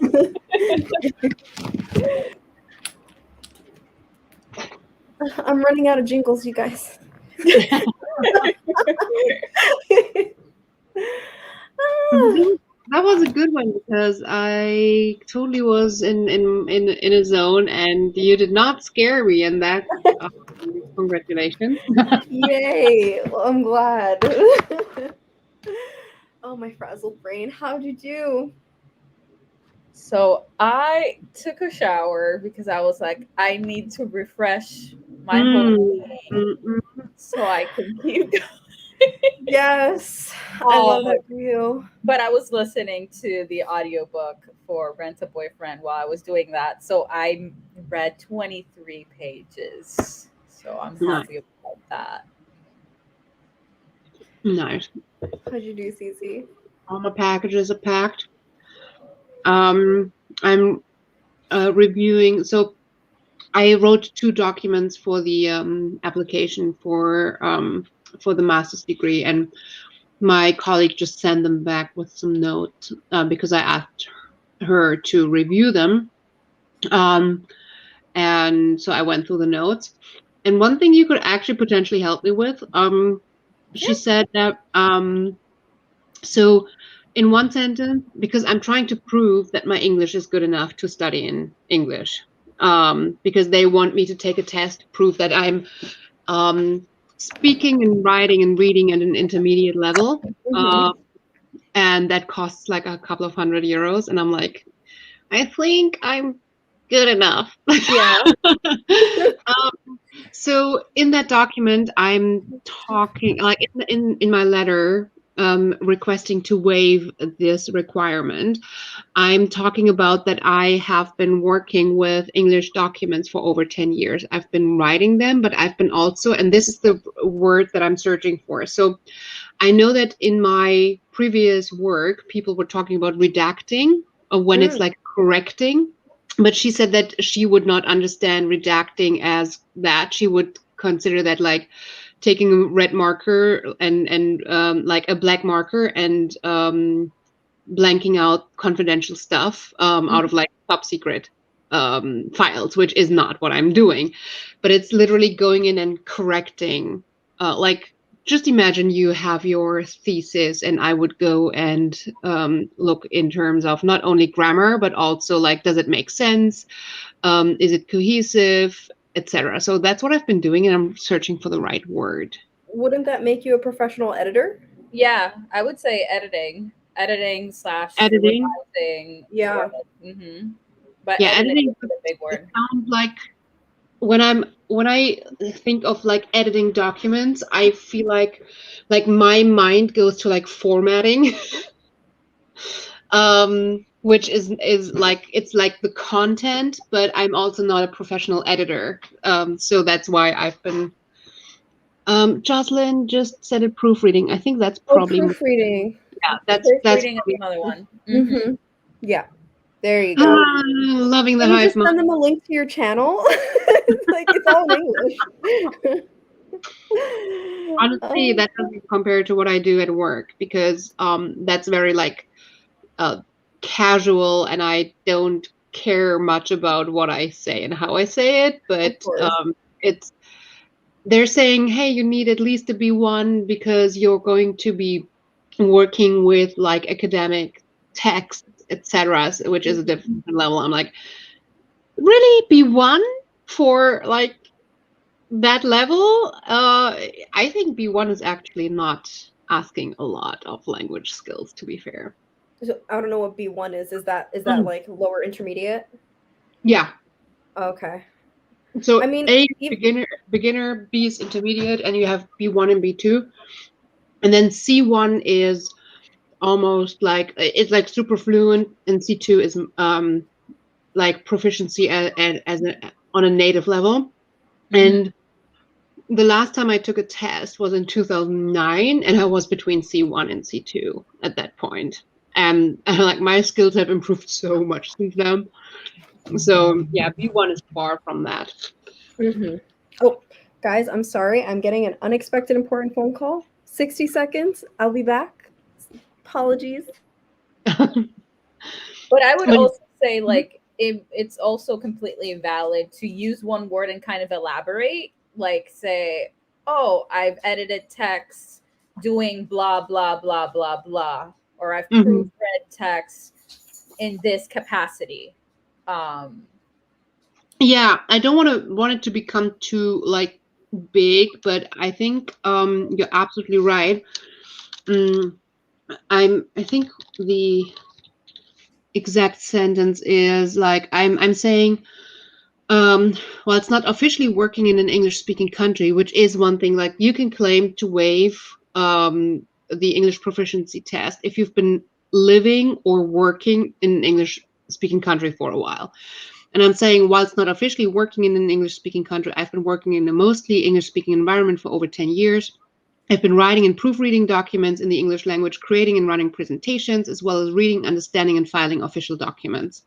dun. I'm running out of jingles, you guys. That was a good one because I totally was in a zone, and you did not scare me. And that, congratulations. Yay! Well, I'm glad. Oh, my frazzled brain. How'd you do? So I took a shower because I was like, I need to refresh my whole being so I can keep going. Yes, I love that for you. But I was listening to the audiobook for Rent a Boyfriend while I was doing that. So I read 23 pages. So I'm happy about that. Nice. How'd you do, Cece? All my packages are packed. I'm reviewing. So I wrote 2 documents for the application for the master's degree, and my colleague just sent them back with some notes because I asked her to review them. And so I went through the notes. And one thing you could actually potentially help me with, she said that, so in one sentence, because I'm trying to prove that my English is good enough to study in English, because they want me to take a test to prove that I'm speaking and writing and reading at an intermediate level. And that costs like a couple of €100. And I'm like, I think I'm good enough. Yeah. So in that document, I'm talking like in my letter requesting to waive this requirement. I'm talking about that I have been working with English documents for over 10 years. I've been writing them, but I've been also, and this is the word that I'm searching for. So I know that in my previous work, people were talking about redacting, or when it's like correcting. But she said that she would not understand redacting as that. She would consider that like taking a red marker and like a black marker and blanking out confidential stuff out of like top secret files, which is not what I'm doing. But it's literally going in and correcting, like, just imagine you have your thesis and I would go and look in terms of not only grammar, but also like, does it make sense? Is it cohesive, etc. So that's what I've been doing, and I'm searching for the right word. Wouldn't that make you a professional editor? Yeah, I would say editing / Editing. revising. Yeah. But Yeah, editing editing is a big word. sounds like when I think of like editing documents, I feel like my mind goes to like formatting, which is like, it's like the content, but I'm also not a professional editor, so that's why I've been. Jocelyn just said it, proofreading. I think that's probably proofreading. that's Proofreading is probably another one. Yeah. There you go. loving the Can you hive just mind. send them a link to your channel? Like, it's all in English. Honestly, that doesn't compare to what I do at work, because that's very like casual, and I don't care much about what I say and how I say it. But it's, they're saying, hey, you need at least a B1 because you're going to be working with like academic text, etc., which is a different level. I'm like, really, B1 for like that level? I think B1 is actually not asking a lot of language skills, to be fair. So, I don't know what B1 is. Is that like lower intermediate? Yeah. Okay. So I mean, A is beginner, B is intermediate, and you have B1 and B2. And then C1 is almost like, it's like super fluent, and C2 is like proficiency on a native level. And the last time I took a test was in 2009, and I was between C1 and C2 at that point. And like, my skills have improved so much since then. So yeah, B1 is far from that. Oh, guys, I'm sorry. I'm getting an unexpected important phone call. 60 seconds. I'll be back. Apologies. But I would When- also say, like, it's also completely valid to use one word and kind of elaborate. Like, say, oh, I've edited text doing blah, blah, blah, blah, blah. Or I've Mhm. proofread text in this capacity. Yeah, I don't want it to become too like big, but I think you're absolutely right. I think the exact sentence is like I'm saying well, it's not officially working in an English speaking country, which is one thing. Like you can claim to waive the English proficiency test if you've been living or working in an English speaking country for a while. And I'm saying, while it's not officially working in an English speaking country, I've been working in a mostly English speaking environment for over 10 years. I've been writing and proofreading documents in the English language, creating and running presentations, as well as reading, understanding, and filing official documents.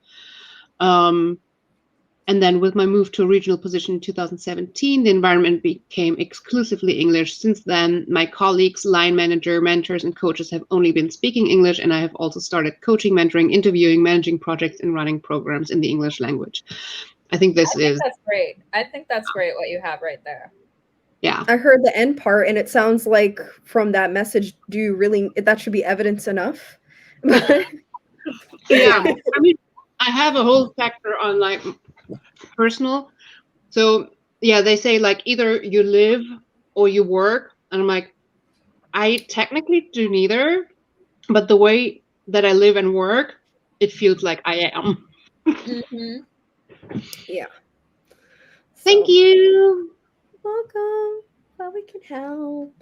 And then with my move to a regional position in 2017, the environment became exclusively English. Since then, my colleagues, line manager, mentors, and coaches have only been speaking English, and I have also started coaching, mentoring, interviewing, managing projects, and running programs in the English language. I think this is, That's great. I think that's great what you have right there. yeah. I heard the end part, and it sounds like from that message, do you really, that should be evidence enough? Yeah. I mean, I have a whole factor on like personal. So yeah, they say like either you live or you work. And I'm like, I technically do neither, but the way that I live and work, it feels like I am. Mhm. Yeah. Thank So, you. welcome. Glad we can help.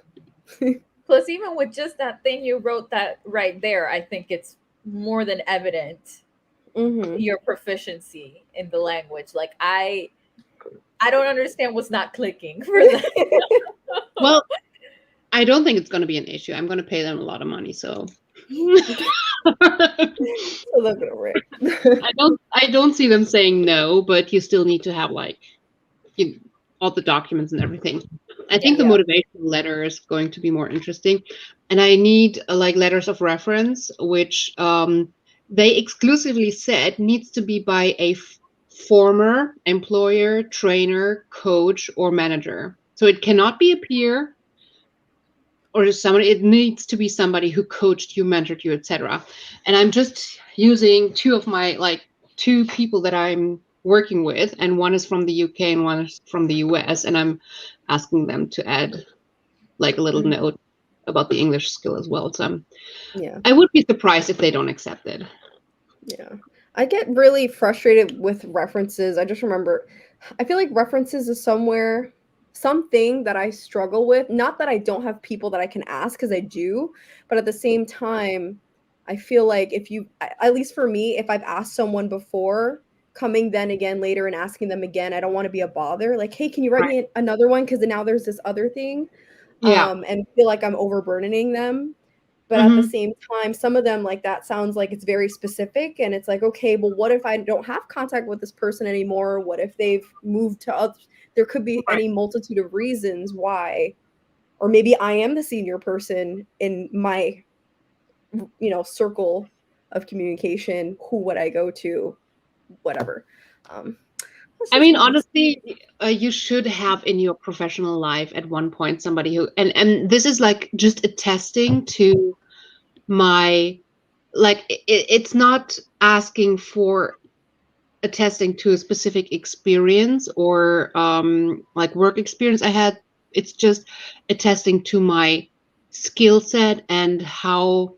Plus, even with just that thing you wrote that right there, I think it's more than evident Mhm. your proficiency in the language. Like I don't understand what's not clicking for that. Well, I don't think it's going to be an issue. I'm going to pay them a lot of money, so So they'll get over it. I don't see them saying no, but you still need to have like all the documents and everything. I think the Yeah. motivational letter is going to be more interesting, and I need like letters of reference, which they exclusively said needs to be by a former employer, trainer, coach, or manager. So it cannot be a peer or somebody. It needs to be somebody who coached you, mentored you, etc. And I'm just using two people that I'm working with, and one is from the UK and one is from the US, and I'm asking them to add like a little note about the English skill as well. So Yeah. I would be surprised if they don't accept it. Yeah. I get really frustrated with references. I just remember, I feel like references is something that I struggle with. Not that I don't have people that I can ask, because I do, but at the same time, I feel like at least for me, if I've asked someone before, coming then again later and asking them again, I don't want to be a bother. Like, hey, can you write me another one? Because now there's this other thing. Yeah. And feel like I'm overburdening them. But at the same time, some of them, like, that sounds like it's very specific, and it's like, okay, well, what if I don't have contact with this person anymore? What if they've moved to other? There could be any multitude of reasons why, or maybe I am the senior person in my, circle of communication. Who would I go to? Whatever. That's I just mean, my- honestly, you should have in your professional life at one point somebody who, and this is like just attesting to my, like, it's not asking for attesting to a specific experience or like work experience I had. It's just attesting to my skill set and how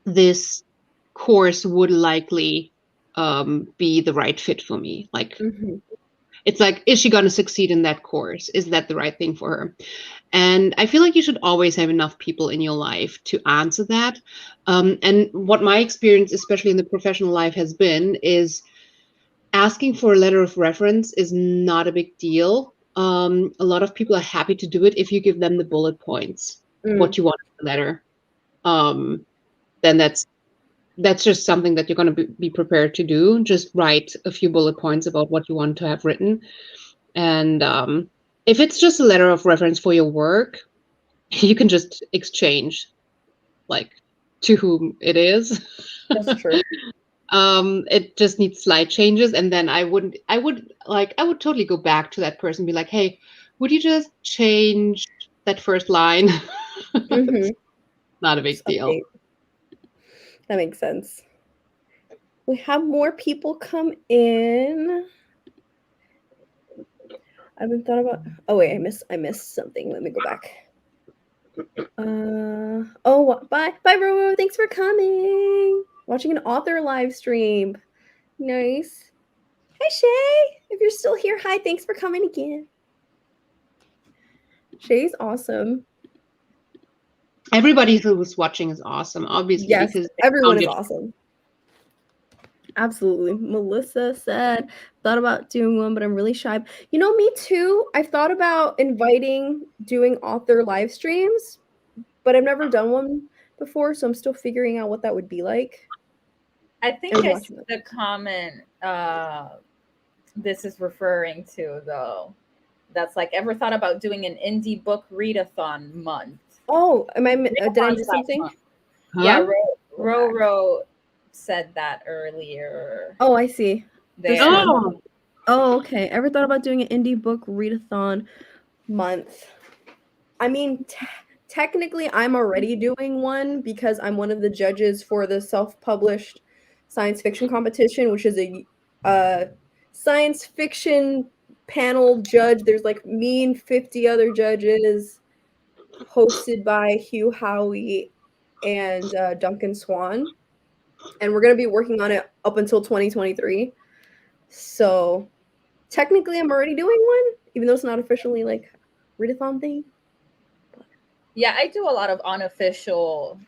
this course would likely be the right fit for me. Like, it's like, is she going to succeed in that course? Is that the right thing for her? And I feel like you should always have enough people in your life to answer that. And what my experience, especially in the professional life, has been is asking for a letter of reference is not a big deal. A lot of people are happy to do it if you give them the bullet points, what you want in the letter. Then that's just something that you're going to be prepared to do. Just write a few bullet points about what you want to have written. And if it's just a letter of reference for your work, you can just exchange like to whom it is. That's true. It just needs slight changes, and then I would totally go back to that person and be like, hey, would you just change that first line? Mm-hmm. Not a big deal. That makes sense. We have more people come in. I haven't thought about. Oh wait, I missed something. Let me go back. Bye, Roro. Thanks for coming. Watching an author live stream. Nice. Hi, Shay. If you're still here, hi. Thanks for coming again. Shay's awesome. Everybody who's watching is awesome, obviously. Yes, because everyone is awesome. Absolutely. Melissa said, thought about doing one, but I'm really shy. You know, me too. I've thought about doing author live streams, but I've never done one before, so I'm still figuring out what that would be like. I think I see the comment this is referring to, though. That's like, ever thought about doing an indie book readathon month? Oh, did I miss something? Huh? Yeah, Roro said that earlier. Oh, I see. Oh, Okay. Ever thought about doing an indie book readathon month? I mean, technically, I'm already doing one because I'm one of the judges for the self-published science fiction competition, which is a science fiction panel judge. There's like me and 50 other judges, hosted by Hugh Howey and Duncan Swan. And we're going to be working on it up until 2023. So technically I'm already doing one, even though it's not officially like readathon thing. Yeah, I do a lot of unofficial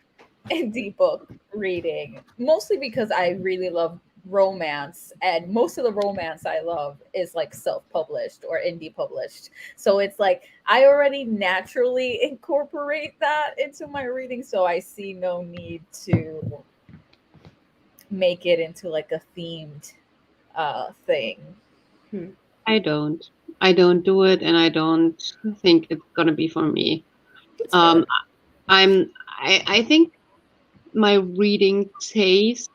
indie book reading, mostly because I really love romance, and most of the romance I love is like self-published or indie published. So it's like I already naturally incorporate that into my reading, so I see no need to make it into like a themed thing. I don't do it, and I don't think it's gonna be for me. I think my reading taste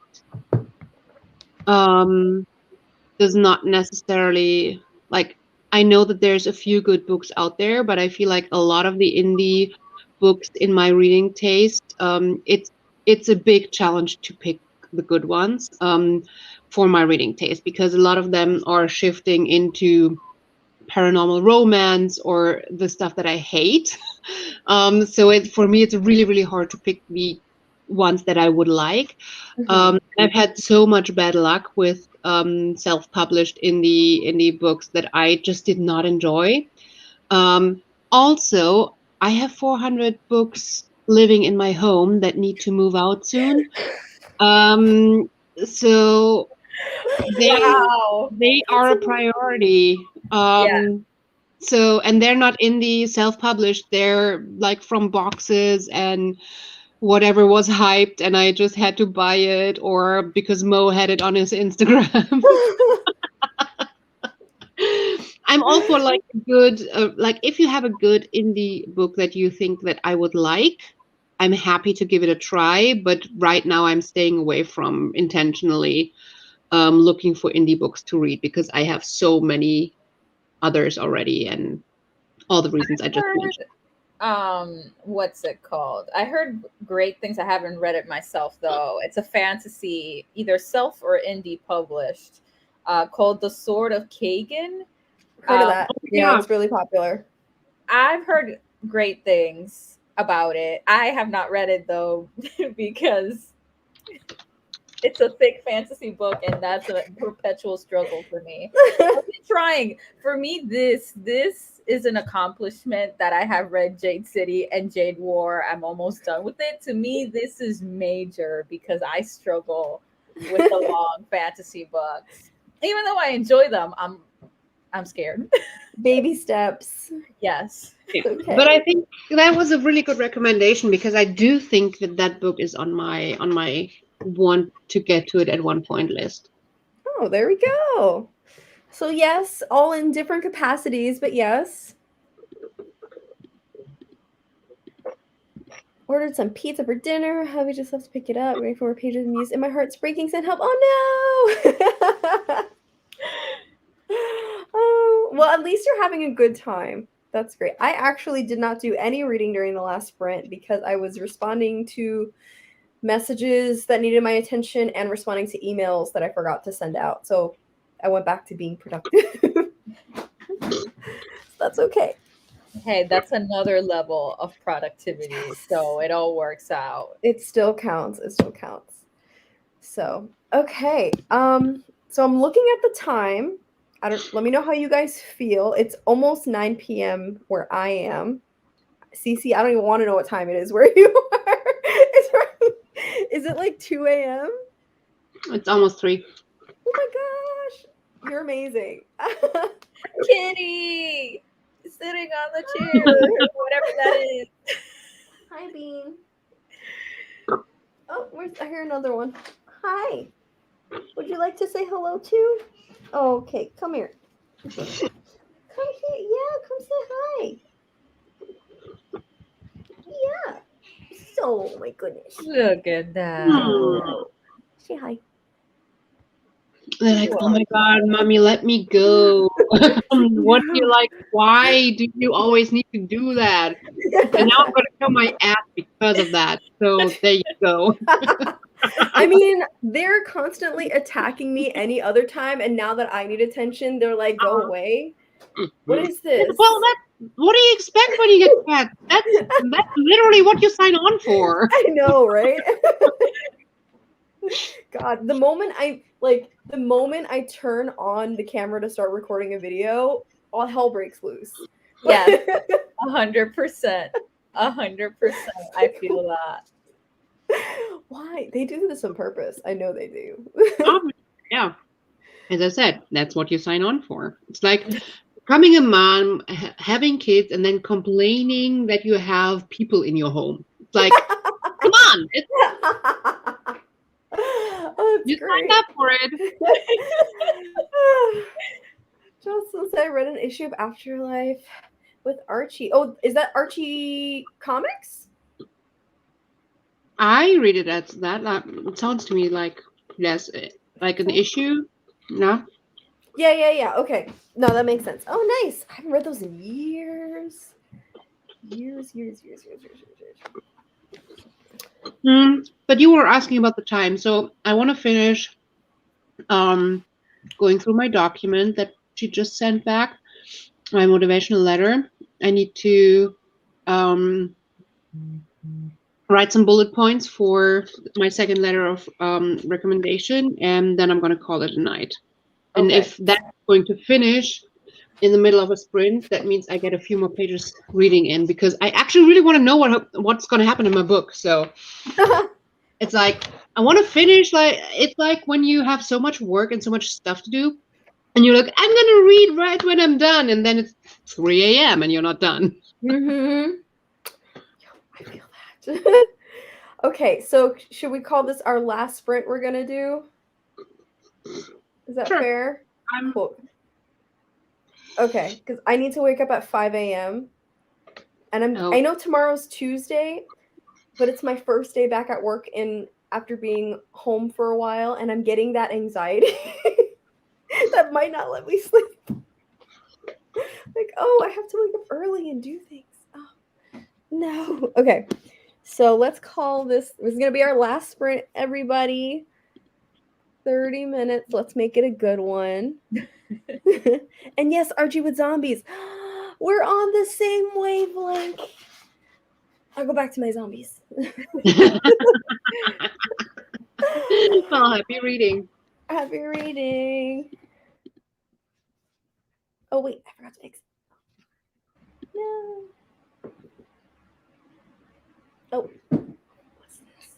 does not necessarily, like, I know that there's a few good books out there, but I feel like a lot of the indie books in my reading taste, it's a big challenge to pick the good ones for my reading taste, because a lot of them are shifting into paranormal romance or the stuff that I hate. So for me, it's really, really hard to pick the ones that I would like. I've had so much bad luck with self-published indie books that I just did not enjoy. Also, I have 400 books living in my home that need to move out soon. So they are a priority. So, and they're not indie self-published, they're like from boxes and whatever was hyped, and I just had to buy it, or because Mo had it on his Instagram. I'm all for like good, like if you have a good indie book that you think that I would like, I'm happy to give it a try. But right now I'm staying away from intentionally looking for indie books to read, because I have so many others already, and all the reasons I just mentioned. What's it called? I heard great things. I haven't read it myself though. It's a fantasy, either self or indie published, called The Sword of Kagan. Heard of that? Yeah, it's really popular. I've heard great things about it. I have not read it though, because it's a thick fantasy book, and that's a perpetual struggle for me. I've been trying. For me, this is an accomplishment that I have read Jade City and Jade War. I'm almost done with it. To me, this is major because I struggle with the long fantasy books. Even though I enjoy them, I'm scared. Baby steps. Yes. Okay. But I think that was a really good recommendation, because I do think that book is on my want to get to it at one point list. Oh, there we go. So yes, all in different capacities, but yes. Ordered some pizza for dinner. Hubby just left to pick it up. Waiting for more pages of news. And my heart's breaking. Send help. Oh no! Oh, well, at least you're having a good time. That's great. I actually did not do any reading during the last sprint because I was responding to messages that needed my attention and responding to emails that I forgot to send out. So I went back to being productive. That's okay. Hey, that's another level of productivity. So it all works out. It still counts. It still counts. So, okay. So I'm looking at the time. Let me know how you guys feel. It's almost 9 p.m. where I am. Cece, I don't even want to know what time it is where you are. Is it like 2 a.m.? It's almost 3. Oh my gosh. You're amazing. Kitty sitting on the chair, whatever that is. Hi, Bean. Oh, I hear another one. Hi. Would you like to say hello too? Oh, okay, come here. Come here. Yeah, come say hi. Yeah. So, my goodness. Look at that. Hmm. Say hi. They're like, oh my God, mommy, let me go. What do you like? Why do you always need to do that? And now I'm going to kill my ass because of that. So there you go. I mean, they're constantly attacking me any other time, and now that I need attention, they're like, go away. What is this? Well, what do you expect when you get pets? That's literally what you sign on for. I know, right? God, the moment I turn on the camera to start recording a video, all hell breaks loose. Yes, 100%. 100%. I feel that. Why? They do this on purpose. I know they do. Yeah. As I said, that's what you sign on for. It's like becoming a mom, having kids, and then complaining that you have people in your home. It's like, come on. Oh, You great. signed up for it. Jocelyn said I read an issue of Afterlife with Archie. Oh, is that Archie Comics? I read it as that. It sounds to me like, yes, like an issue. No? Yeah. Okay. No, that makes sense. Oh, nice. I haven't read those in years. Years. But you were asking about the time. So I want to finish going through my document that she just sent back, my motivational letter. I need to write some bullet points for my second letter of recommendation, and then I'm going to call it a night. And Okay. if that's going to finish in the middle of a sprint, that means I get a few more pages reading in, because I actually really want to know what's going to happen in my book. So it's like, I want to finish. It's like when you have so much work and so much stuff to do, and you're like, I'm going to read right when I'm done, and then it's 3 a.m. and you're not done. Mm-hmm. I feel that. Okay, so should we call this our last sprint we're gonna do? Is that Sure. fair? I'm Cool. Okay, because I need to wake up at 5 a.m. And I know tomorrow's Tuesday, but it's my first day back at work after being home for a while, and I'm getting that anxiety that might not let me sleep. Like, oh, I have to wake up early and do things. Oh, no. Okay, so let's call this. This is gonna be our last sprint, everybody. 30 minutes. Let's make it a good one. And yes, Archie with zombies. We're on the same wavelength. I'll go back to my zombies. well, happy reading. Happy reading. Oh, wait, I forgot to fix. No. Oh, what's this?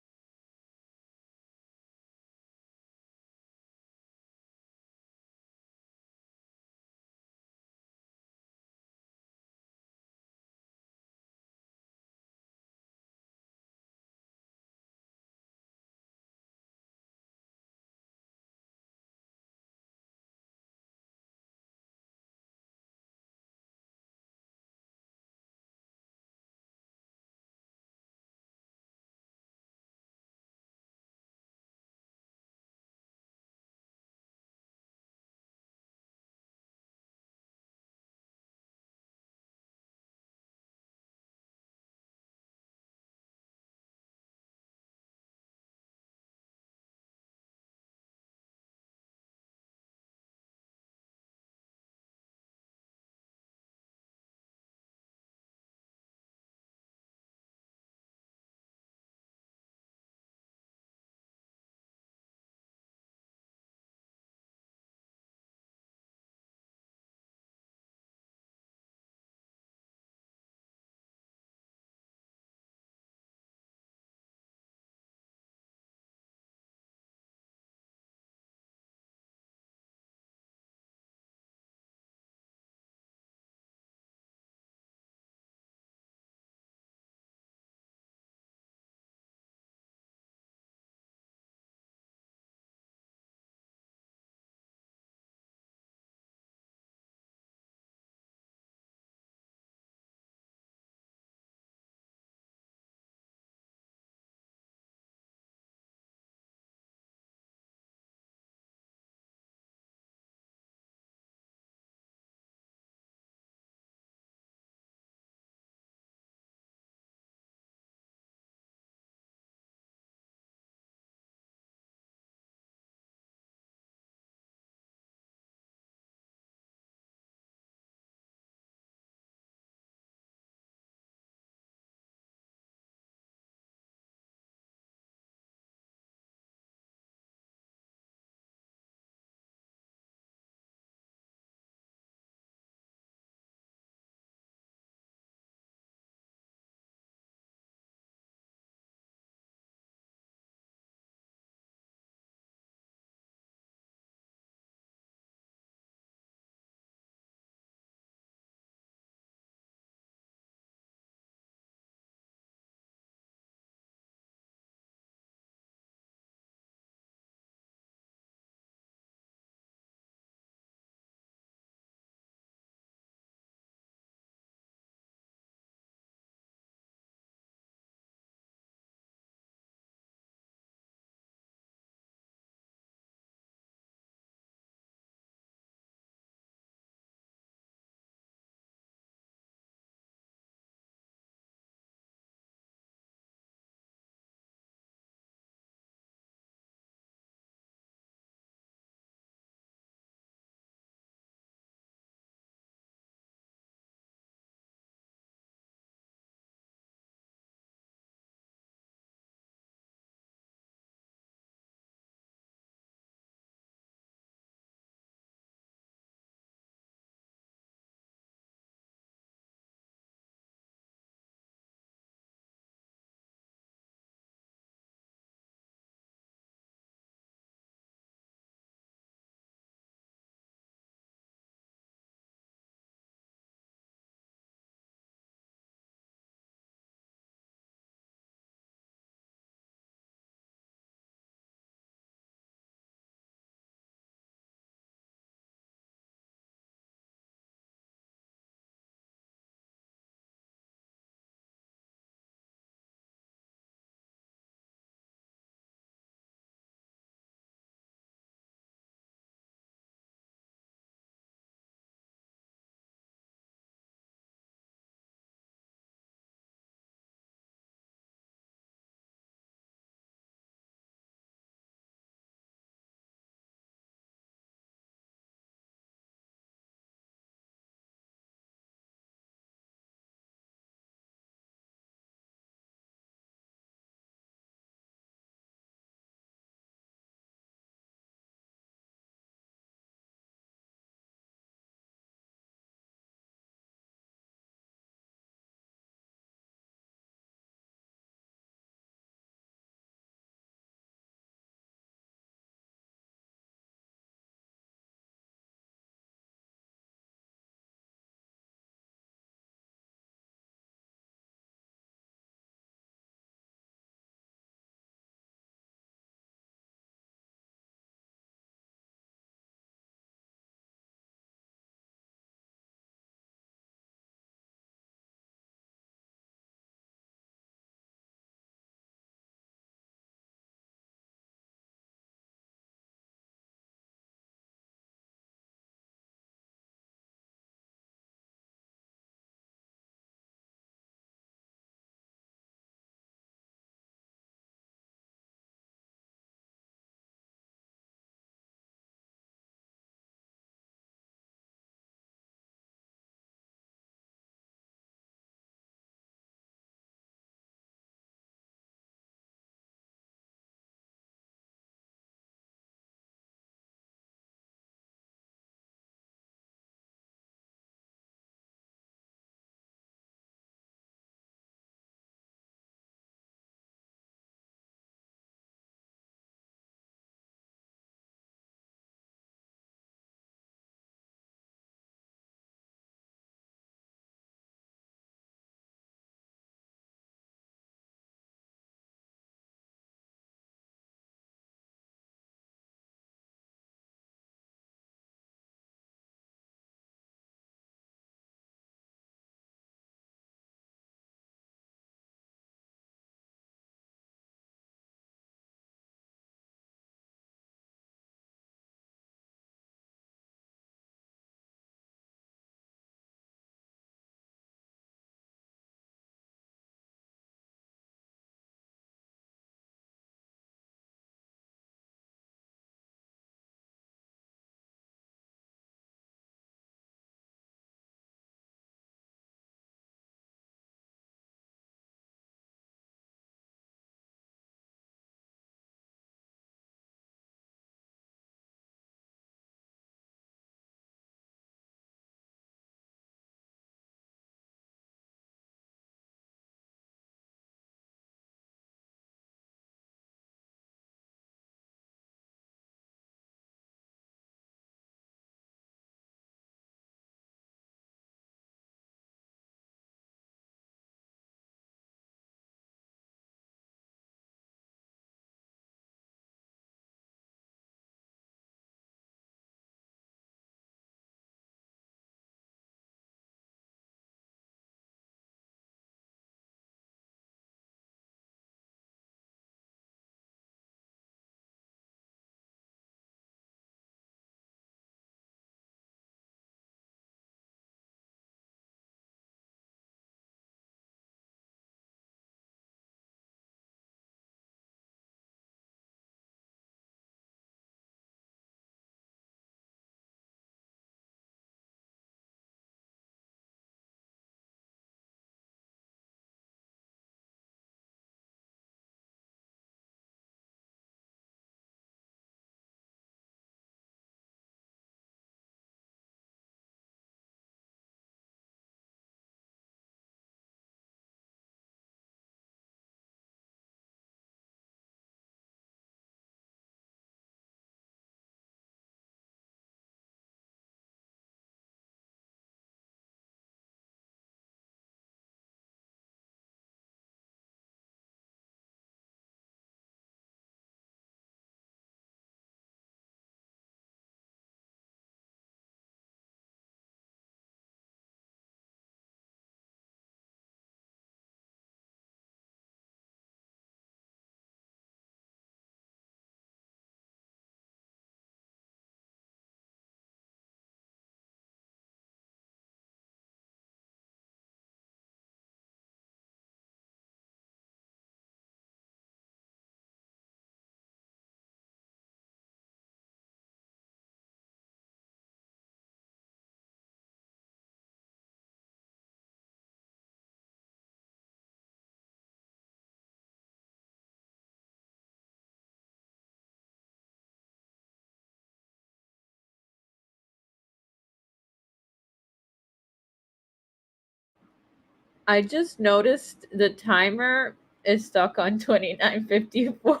I just noticed the timer is stuck on 29:54.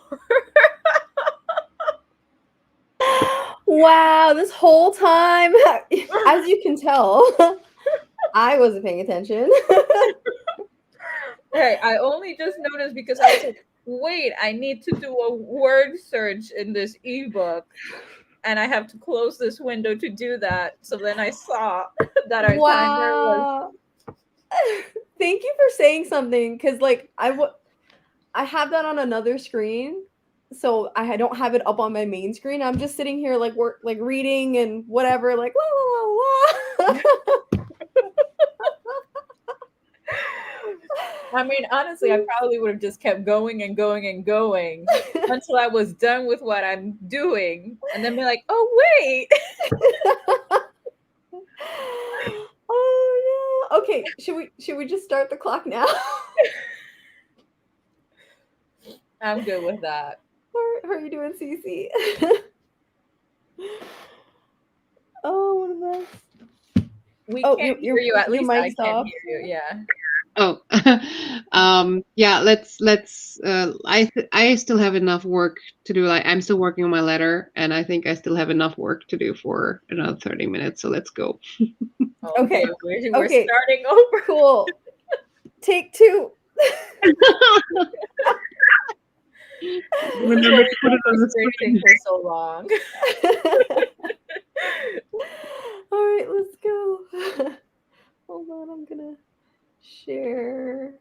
Wow, this whole time, as you can tell, I wasn't paying attention. Right, I only just noticed because I was like, wait, I need to do a word search in this ebook, and I have to close this window to do that. So then I saw that our timer was. Wow. Thank you for saying something, because like I have that on another screen, so I don't have it up on my main screen. I'm just sitting here like work, like reading and whatever, like la la la la. I mean, honestly, I probably would have just kept going and going and going until I was done with what I'm doing, and then be like, "Oh wait." Oh no. Okay, should we just start the clock now? I'm good with that. How are you doing, Cece? Oh, what a mess. We Oh, can't hear you. At your least I mic's can't off. hear you. Yeah. Oh, yeah. Let's. I still have enough work to do. Like I'm still working on my letter, and I think I still have enough work to do for another 30 minutes. So let's go. Okay. We're Okay. starting over. Cool. Take two. Remember to put it on the Frustrating screen. for so long. All right, let's go. Hold on, I'm gonna share.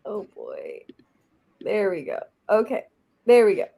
Oh boy. There we go. Okay. There we go.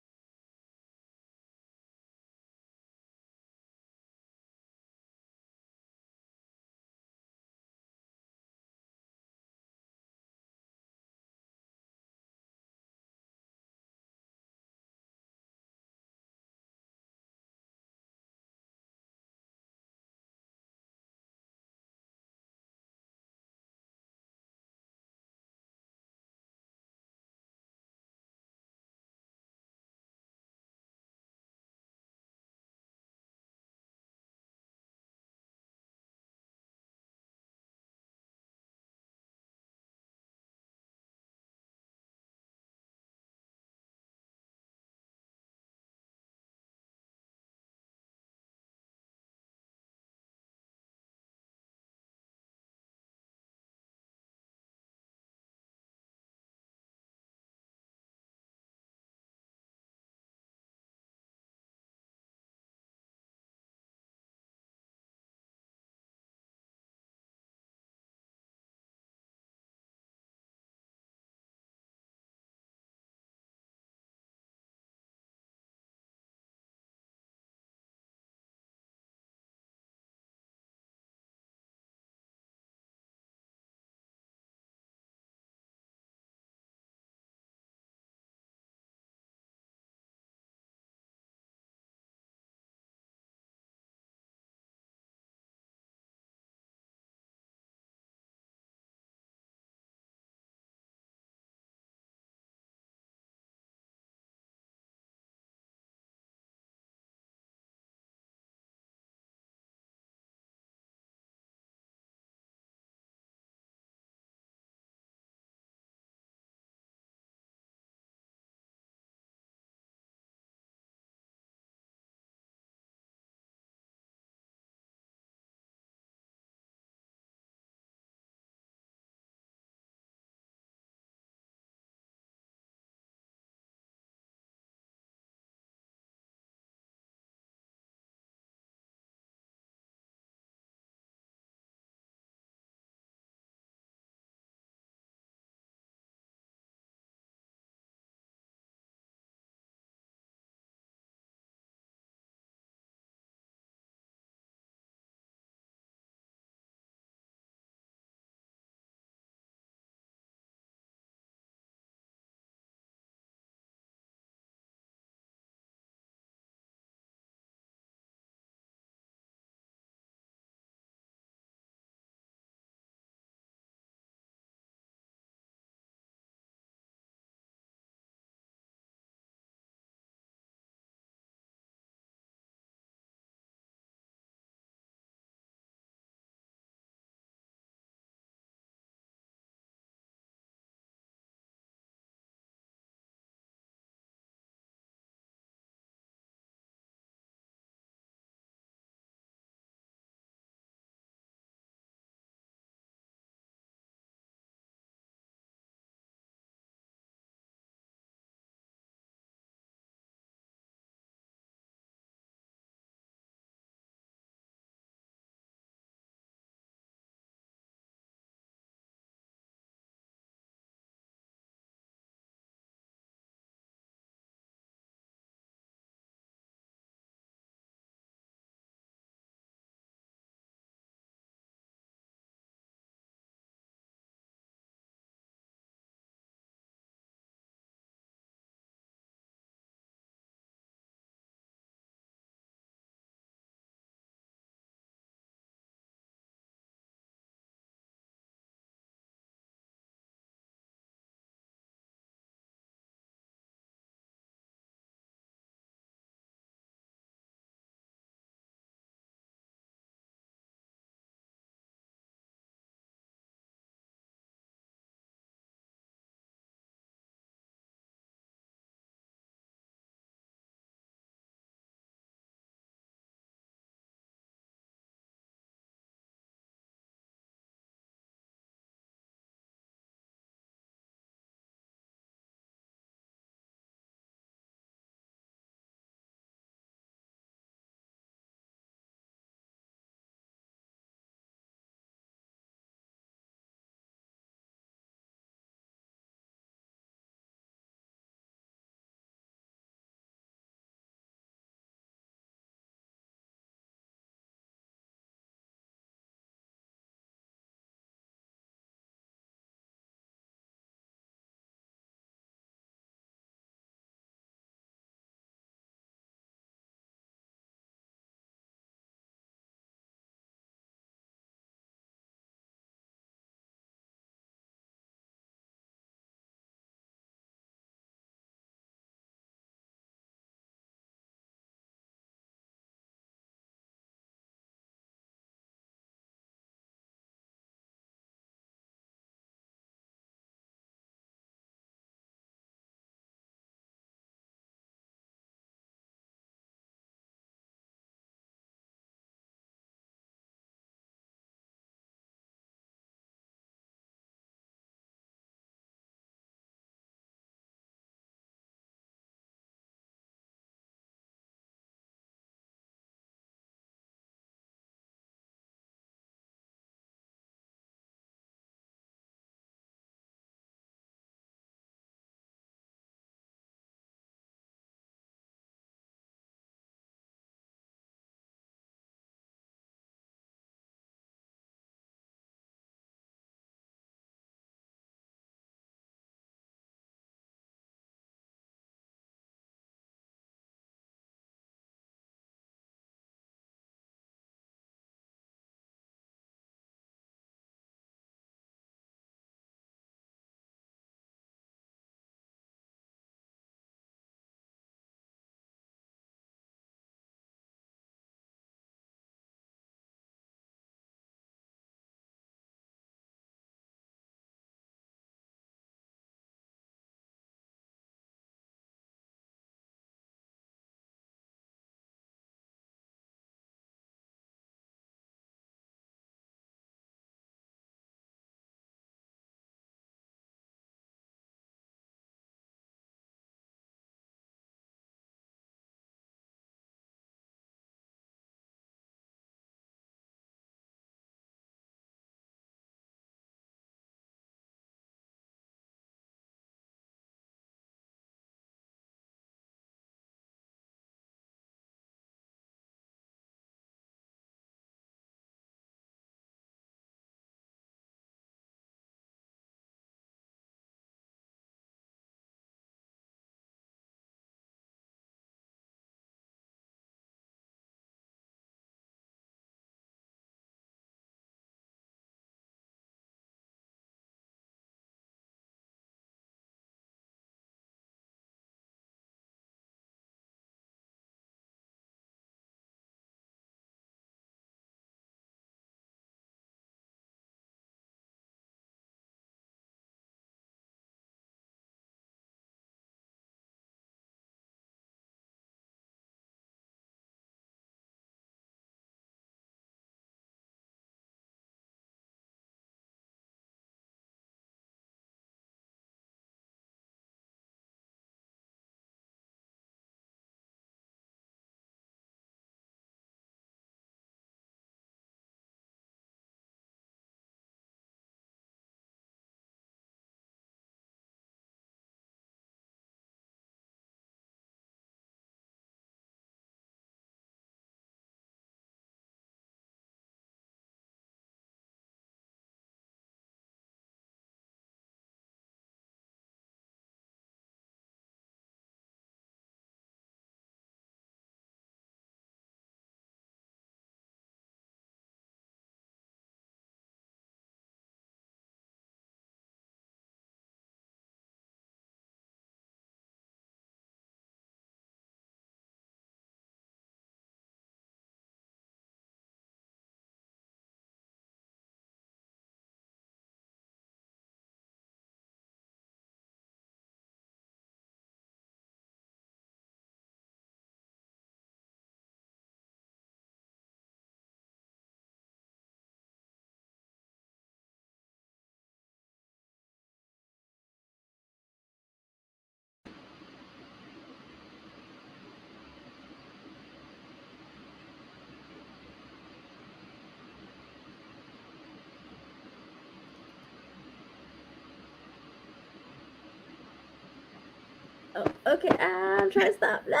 Okay, I'm trying to stop. No.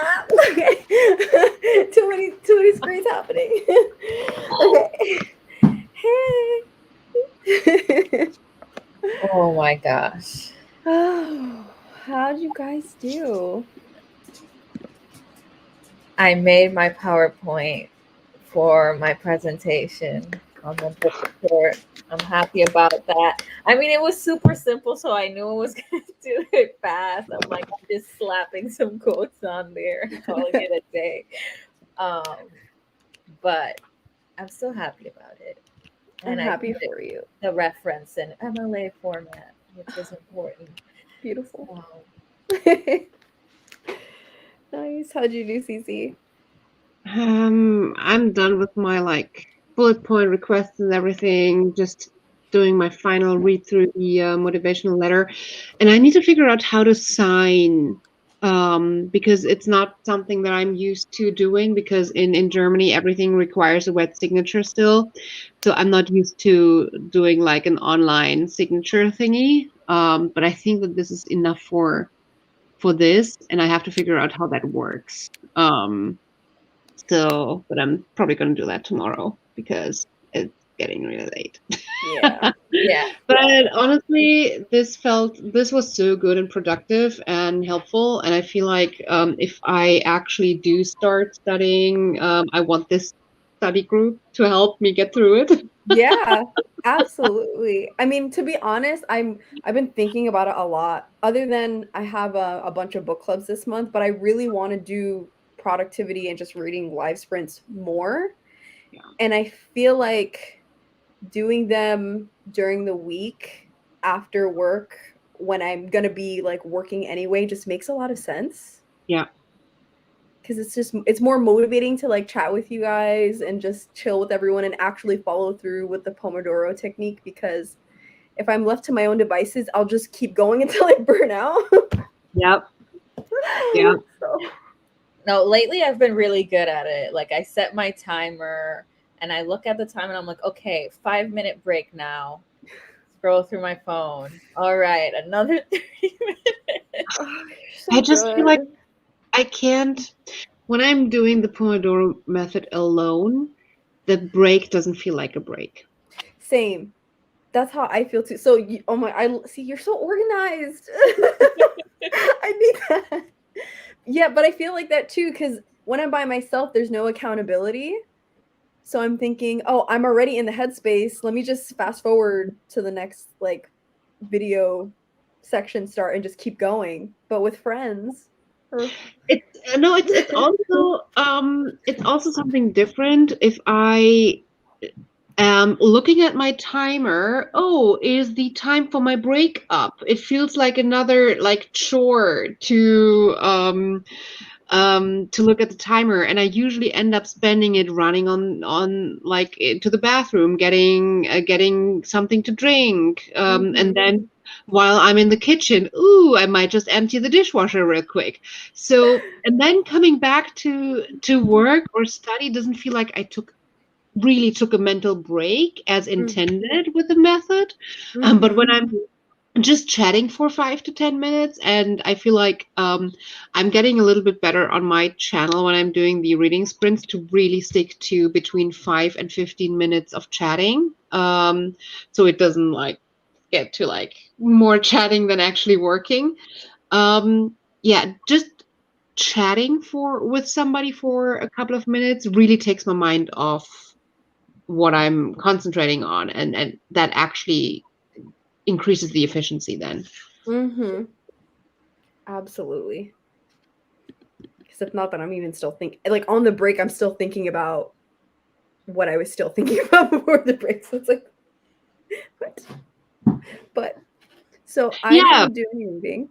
Okay. too many screens happening. Okay. Hey. Oh my gosh. Oh, how'd you guys do? I made my PowerPoint for my presentation on the book report. I'm happy about that. I mean, it was super simple, so I knew I was going to do it fast. I'm like, I'm just slapping some quotes on there and calling it a day. But I'm still happy about it. I'm And I happy put it- for you. the reference in MLA format, which is important. Beautiful. Um, Nice. How'd you do, Cece? I'm done with my like bullet point requests and everything. Just doing my final read through the motivational letter, and I need to figure out how to sign because it's not something that I'm used to doing. Because in Germany everything requires a wet signature still, so I'm not used to doing like an online signature thingy. But I think that this is enough for this, and I have to figure out how that works. So, but I'm probably going to do that tomorrow because it's getting really late. Yeah. yeah. But honestly, this was so good and productive and helpful. And I feel like if I actually do start studying, I want this study group to help me get through it. Yeah, absolutely. I mean, to be honest, I've been thinking about it a lot. Other than I have a bunch of book clubs this month, but I really want to do productivity and just reading live sprints more. Yeah. And I feel like doing them during the week after work when I'm gonna be like working anyway just makes a lot of sense. Yeah. Because it's more motivating to like chat with you guys and just chill with everyone and actually follow through with the Pomodoro technique, because if I'm left to my own devices, I'll just keep going until I burn out. Yep. Yeah. So, No, lately I've been really good at it. Like I set my timer and I look at the time and I'm like, okay, 5-minute break now. Scroll through my phone. All right, another 30 minutes. oh, I just feel like good. I can't, when I'm doing the Pomodoro method alone, the break doesn't feel like a break. Same. That's how I feel too. So, oh my, I see you're so organized. I need that. Yeah, but I feel like that too because when I'm by myself, there's no accountability. So I'm thinking, oh, I'm already in the headspace. Let me just fast forward to the next like video section start and just keep going. But with friends, or It's also something different if I am looking at my timer. Oh, is the time for my break up? It feels like another like chore to look at the timer, and I usually end up spending it running on like to the bathroom, getting something to drink, and then while I'm in the kitchen, I might just empty the dishwasher real quick. So, and then coming back to work or study doesn't feel like I really took a mental break as intended with the method. But when I'm just chatting for 5 to 10 minutes, and I feel like I'm getting a little bit better on my channel when I'm doing the reading sprints to really stick to between 5 and 15 minutes of chatting, so it doesn't like get to like more chatting than actually working. Yeah, just chatting with somebody for a couple of minutes really takes my mind off what I'm concentrating on, and that actually increases the efficiency then. Absolutely. Because if not, then I'm even still thinking, like on the break, I'm still thinking about what I was still thinking about before the break. So it's like, what? But so I'm doing reading.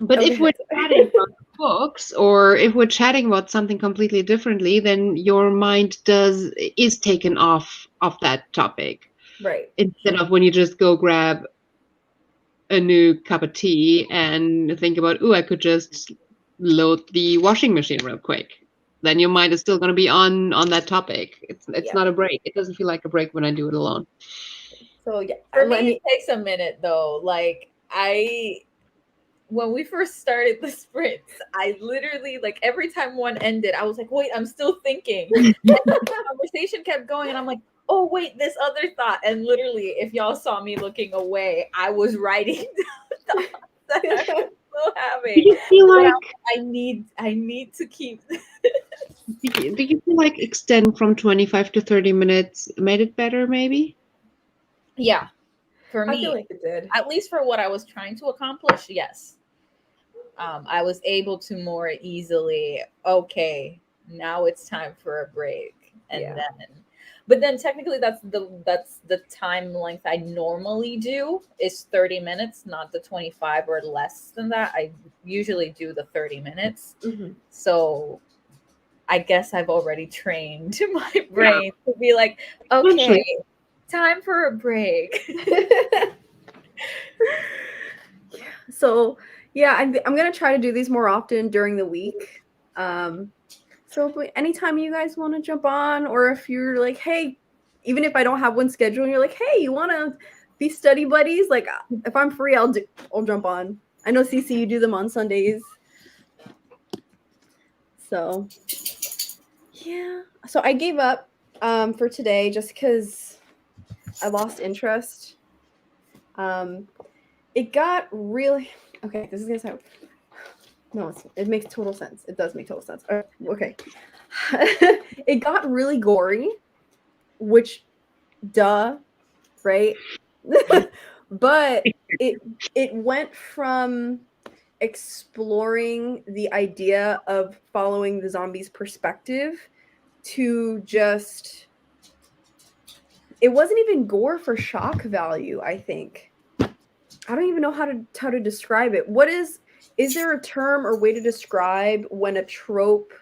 But Okay. if we're chatting about books, or if we're chatting about something completely differently, then your mind is taken off that topic. Right. Instead of when you just go grab a new cup of tea and think about, I could just load the washing machine real quick. Then your mind is still going to be on that topic. It's not a break. It doesn't feel like a break when I do it So yeah, For me, it takes a minute though. Like when we first started the sprints, I literally, like, every time one ended, I was like, wait, I'm still thinking. And the conversation kept going, and I'm like, oh, wait, this other thought. And literally, if y'all saw me looking away, I was writing down thoughts that I was so Do having. you feel But like I need to keep. do you feel like extend from 25 to 30 minutes made it better? Maybe. Yeah, for I me, feel like it did. at least for what I was trying to accomplish, yes. I was able to more easily, okay, now it's time for a break. And Yeah. but then technically that's the time length I normally do is 30 minutes, not the 25 or less than that. I usually do the 30 minutes. Mm-hmm. So I guess I've already trained my brain to be like, okay, Eventually. time for a break. So yeah, I'm gonna try to do these more often during the week. So anytime you guys want to jump on, or if you're like, hey, even if I don't have one scheduled, and you're like, hey, you want to be study buddies? Like, if I'm free, I'll jump on. I know CC, you do them on Sundays. So yeah, so I gave up for today just because I lost interest. It got really okay. This is gonna sound no, it makes total sense. It does make total sense. Okay, it got really gory, which, duh, right? But it went from exploring the idea of following the zombie's perspective to just it wasn't even gore for shock value, I think. I don't even know how to describe it. Is there a term or way to describe when a trope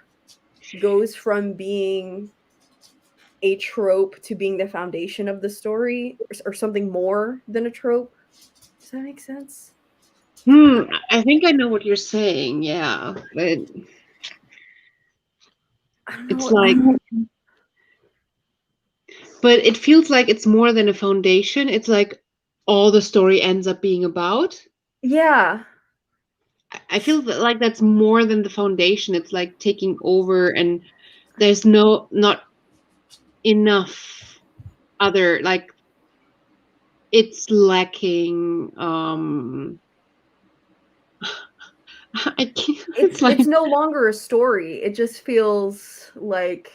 goes from being a trope to being the foundation of the story, or something more than a trope? Does that make sense? I think I know what you're saying. Yeah, but I don't know. it's like, but it feels like it's more than a foundation. It's like all the story ends up being about. Yeah. I feel like that's more than the foundation. It's like taking over, and there's not enough other, like, it's lacking. I can't. It's no longer a story. It just feels like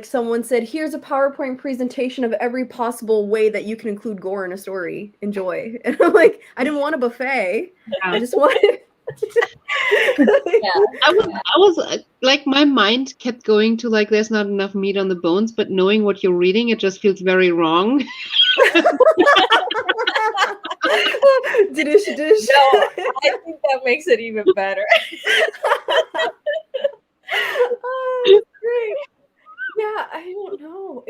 someone said, here's a PowerPoint presentation of every possible way that you can include gore in a story. Enjoy. And I'm like, I didn't want a buffet. I just wanted. I was like, my mind kept going to like, there's not enough meat on the bones, but knowing what you're reading, it just feels very wrong. Dish. No, I think that makes it even better. Oh, great. Yeah, I don't know.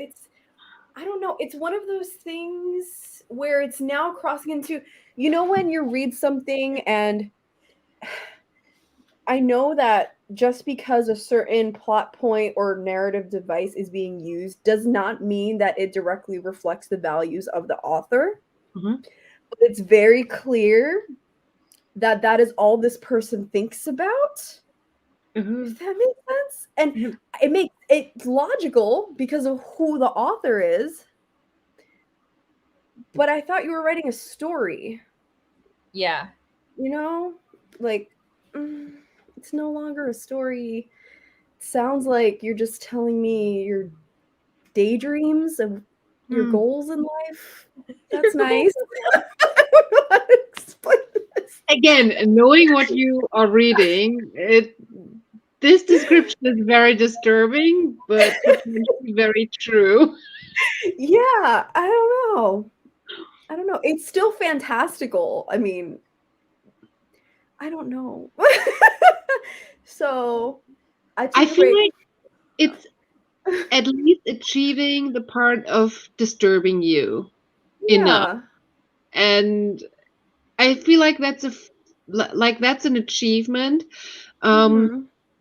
It's one of those things where it's now crossing into, when you read something, and I know that just because a certain plot point or narrative device is being used does not mean that it directly reflects the values of the author. Mm-hmm. But it's very clear that is all this person thinks about. Mm-hmm. If that makes sense. And it's logical because of who the author is. But I thought you were writing a story. Yeah. Like, it's no longer a story. It sounds like you're just telling me your daydreams of your goals in life. That's nice. I don't know how to explain this. Again, knowing what you are reading, this description is very disturbing, but very true. Yeah, I don't know. It's still fantastical. I mean, I don't know. So I feel like it's at least achieving the part of disturbing you enough. And I feel like that's an achievement,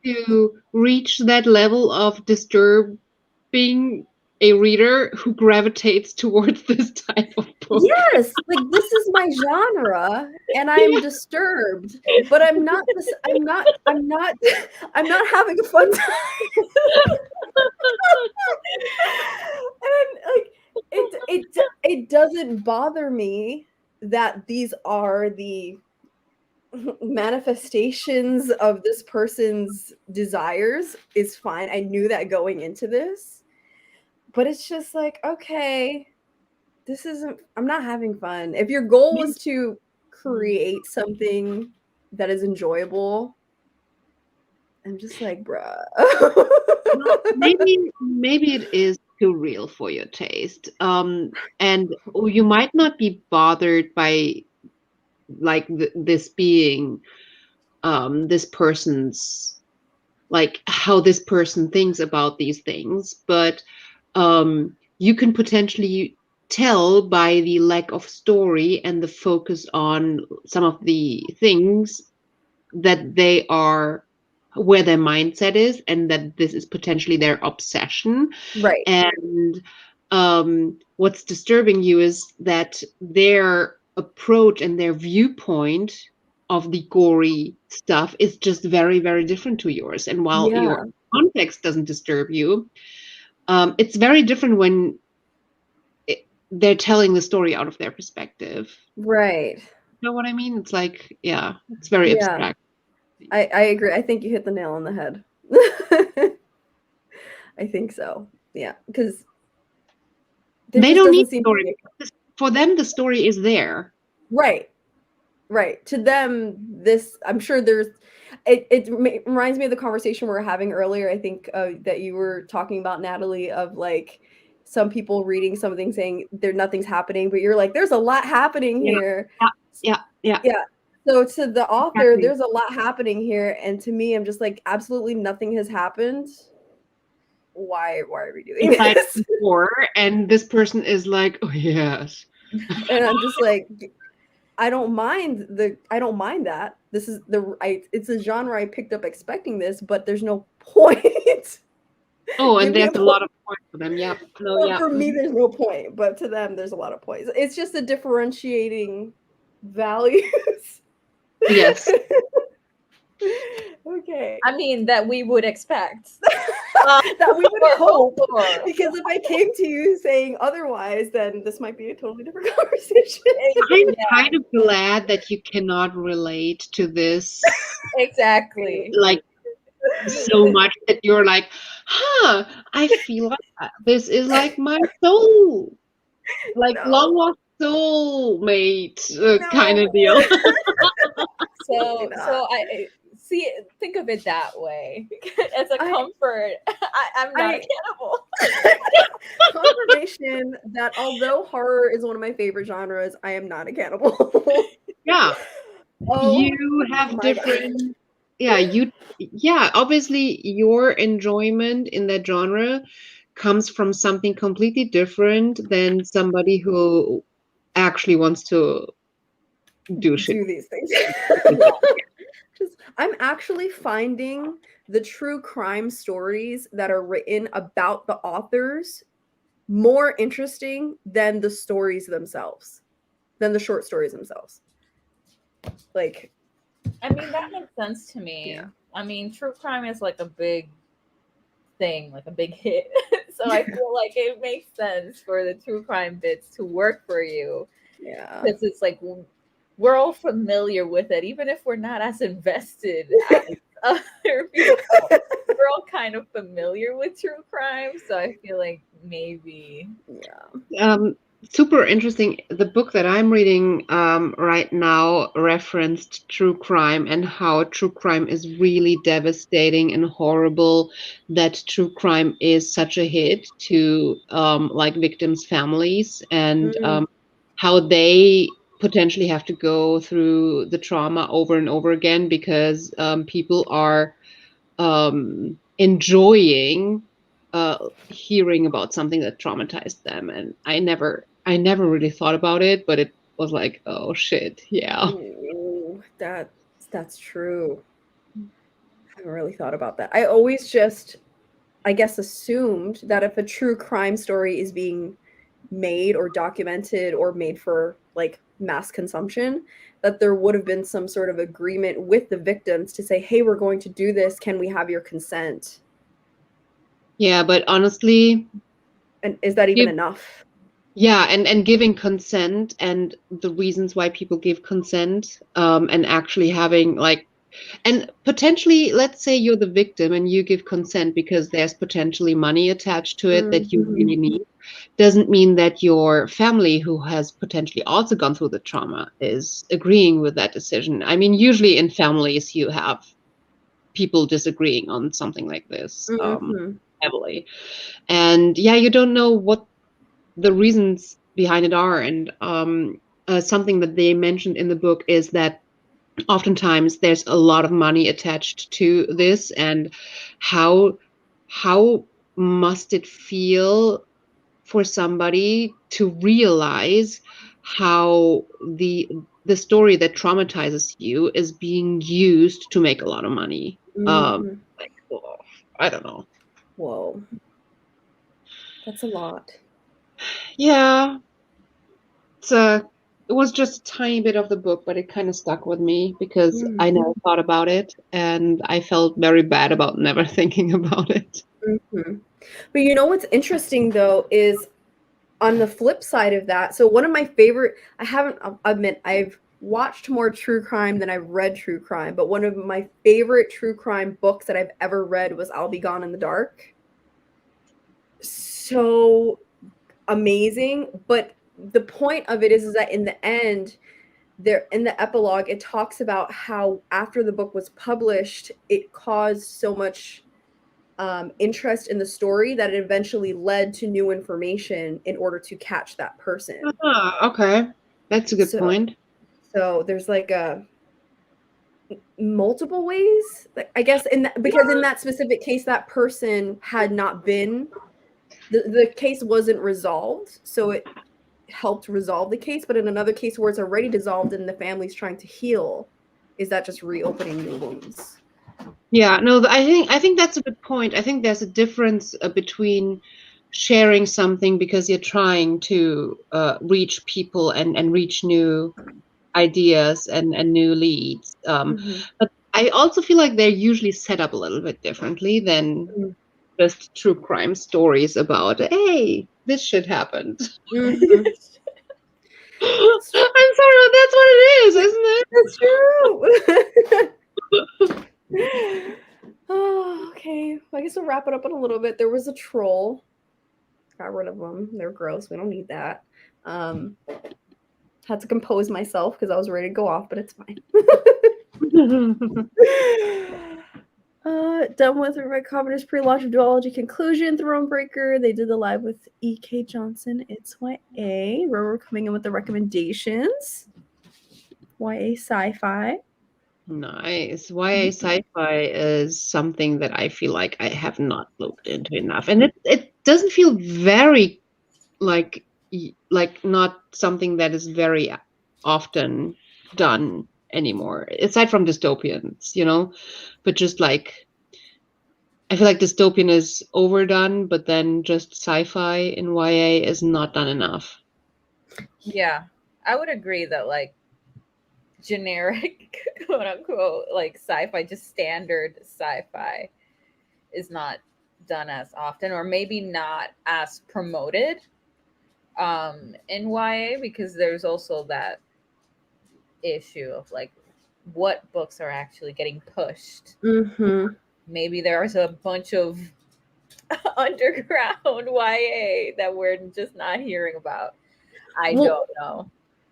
to reach that level of disturbing a reader who gravitates towards this type of book. Yes, like this is my genre, and I'm disturbed, but I'm not. I'm not having a fun time. And like it doesn't bother me that these are the manifestations of this person's desires is fine. I knew that going into this, but it's just like, okay, this isn't, I'm not having fun. If your goal was to create something that is enjoyable, I'm just like, bruh. Maybe it is too real for your taste. And you might not be bothered by like this being this person's, like how this person thinks about these things, but you can potentially tell by the lack of story and the focus on some of the things that they are, where their mindset is, and that this is potentially their obsession. Right. And what's disturbing you is that their approach and their viewpoint of the gory stuff is just very, very different to yours. And while Yeah. your context doesn't disturb you, it's very different when they're telling the story out of their perspective. Right. You know what I mean? It's like, yeah, it's very Yeah. abstract. I agree. I think you hit the nail on the head. I think so. Yeah, because They don't need story. For them, the story is there. Right. Right. To them, this, I'm sure there's, it reminds me of the conversation we were having earlier. I think that you were talking about, Natalie, of like some people reading something saying nothing's happening, but you're like, there's a lot happening here. Yeah. So to the author, Exactly. there's a lot happening here. And to me, I'm just like, absolutely nothing has happened. Why are we doing this? Before, and this person is like, oh yes. And I'm just like, I don't mind that. This is it's a genre I picked up expecting this, but there's no point. Oh, and there's a lot of points for them. Yeah. No, Well, yeah. for me, there's no point, but to them, there's a lot of points. It's just a differentiating values. Yes. Okay. I mean, that we would expect. That we would hope. Because if I came to you saying otherwise, then this might be a totally different conversation. I'm kind of glad that you cannot relate to this. Exactly. Like so much that you're like, I feel like this is like my soul. Like long lost soulmate kind of deal. So I see, think of it that way as a comfort. I'm not a cannibal. Confirmation that although horror is one of my favorite genres, I am not a cannibal. Yeah. Oh, you have different obviously your enjoyment in that genre comes from something completely different than somebody who actually wants to do these things. I'm actually finding the true crime stories that are written about the authors more interesting than the stories themselves, than the short stories themselves. Like, I mean, that makes sense to me. Yeah. I mean, true crime is like a big thing, like a big hit. So I feel like it makes sense for the true crime bits to work for you. Yeah. Because it's like we're all familiar with it, even if we're not as invested as other people. We're all kind of familiar with true crime. So I feel like maybe. Yeah. Super interesting. The book that I'm reading right now referenced true crime and how true crime is really devastating and horrible, that true crime is such a hit to like victims' families, and how they potentially have to go through the trauma over and over again because people are enjoying hearing about something that traumatized them. And I never really thought about it, but it was like, oh shit, yeah. Ooh, that's true. I haven't really thought about that. I always just, I guess, assumed that if a true crime story is being made or documented or made for like mass consumption, that there would have been some sort of agreement with the victims to say, hey, we're going to do this. Can we have your consent? Yeah, but honestly, And is that even Give- enough? yeah, and giving consent and the reasons why people give consent, and actually having like, and potentially, let's say you're the victim and you give consent because there's potentially money attached to it that you Mhm. really need, doesn't mean that your family, who has potentially also gone through the trauma, is agreeing with that decision. I mean, usually in families, you have people disagreeing on something like this, Mhm. heavily. And yeah, you don't know what the reasons behind it are. And something that they mentioned in the book is that oftentimes there's a lot of money attached to this, and how must it feel for somebody to realize how the story that traumatizes you is being used to make a lot of money. Mhm. Like, oh, I don't know. Whoa. That's a lot. Yeah, it was just a tiny bit of the book, but it kind of stuck with me because I never thought about it, and I felt very bad about never thinking about it. Mhm. But you know what's interesting though is on the flip side of that. So one of my favorite, I'll admit I've watched more true crime than I've read true crime, but one of my favorite true crime books that I've ever read was I'll Be Gone in the Dark. So amazing, but the point of it is that in the end, there in the epilogue, it talks about how after the book was published, it caused so much interest in the story that it eventually led to new information in order to catch that person. Ah, okay, that's a good point. So there's like a multiple ways, I guess, because in that specific case, that person had not been the case wasn't resolved, so it helped resolve the case. But in another case where it's already dissolved and the family's trying to heal, is that just reopening new wounds? Yeah, no, I think that's a good point. I think there's a difference between sharing something because you're trying to reach people and reach new ideas and new leads. But I also feel like they're usually set up a little bit differently than Mm. just true crime stories about, hey, this shit happened. Mhm. I'm sorry, but that's what it is, isn't it? That's true. Oh, okay. Well, I guess we'll wrap it up in a little bit. There was a troll. Got rid of them. They're gross. We don't need that. Had to compose myself because I was ready to go off, but it's fine. Done with the Red Commoners pre-launch of Duology Conclusion, Thronebreaker. They did the live with E.K. Johnson. It's YA. We're coming in with the recommendations. YA sci-fi. Nice. YA sci-fi is something that I feel like I have not looked into enough, and it doesn't feel very like not something that is very often done anymore, aside from dystopians, but just like I feel like dystopian is overdone, but then just sci-fi in YA is not done enough. Yeah, I would agree that like generic quote unquote like sci-fi, just standard sci-fi, is not done as often, or maybe not as promoted in YA, because there's also that issue of like what books are actually getting pushed. Mm-hmm. Maybe there's a bunch of underground YA that we're just not hearing about. I don't know.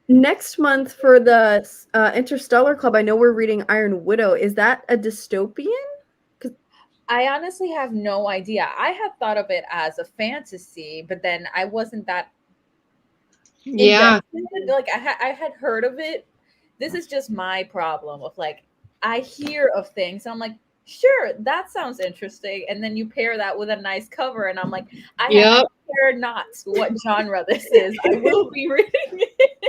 Next month for the Interstellar Club, I know we're reading Iron Widow. Is that a dystopian? I honestly have no idea. I had thought of it as a fantasy, but then I wasn't that Yeah. invested. Like I had heard of it. This is just my problem of like I hear of things. I'm like, sure, that sounds interesting. And then you pair that with a nice cover, and I'm like, I care not what genre this is. I will be reading it.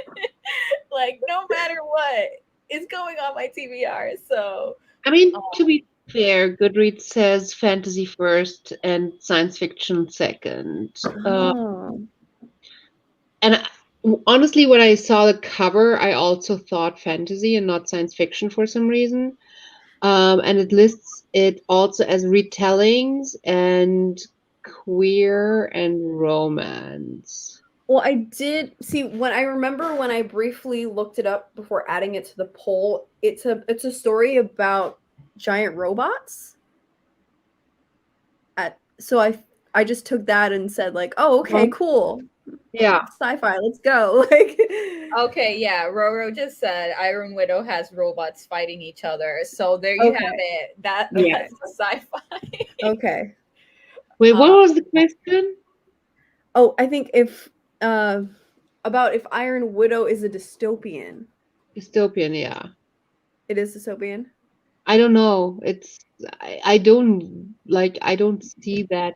Like, no matter what is going on my TBR. So I mean, to be fair, Goodreads says fantasy first and science fiction second. And honestly, when I saw the cover, I also thought fantasy and not science fiction for some reason. And it lists it also as retellings and queer and romance. Well, I did see when I remember when I briefly looked it up before adding it to the poll. It's a story about giant robots. So I just took that and said like, oh, okay, cool, Yeah. sci-fi, let's go. Like, Okay, yeah, Roro just said Iron Widow has robots fighting each other. So there you have it. That's Yeah. sci-fi. okay. Wait, what was the question? Oh, I think if about if Iron Widow is a dystopian. Dystopian, yeah. It is dystopian. I don't know. I don't see that.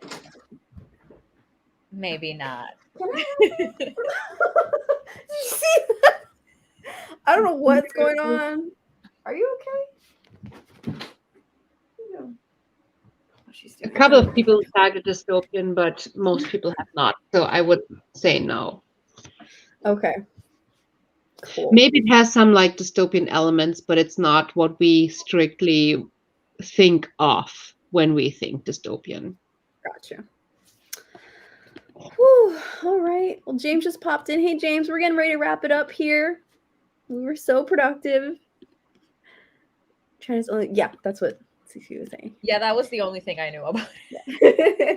Maybe not. Did you see that? I don't know what's going on. Are you okay? No. She's A couple of people tagged it dystopian, but most people have not. So I would say no. Okay. Cool. Maybe it has some like dystopian elements, but it's not what we strictly think of when we think dystopian. Gotcha. Whew. All right. Well, James just popped in. Hey, James, we're getting ready to wrap it up here. We were so productive. Yeah, that's what Cece was saying. Yeah, that was the only thing I knew about. Yeah.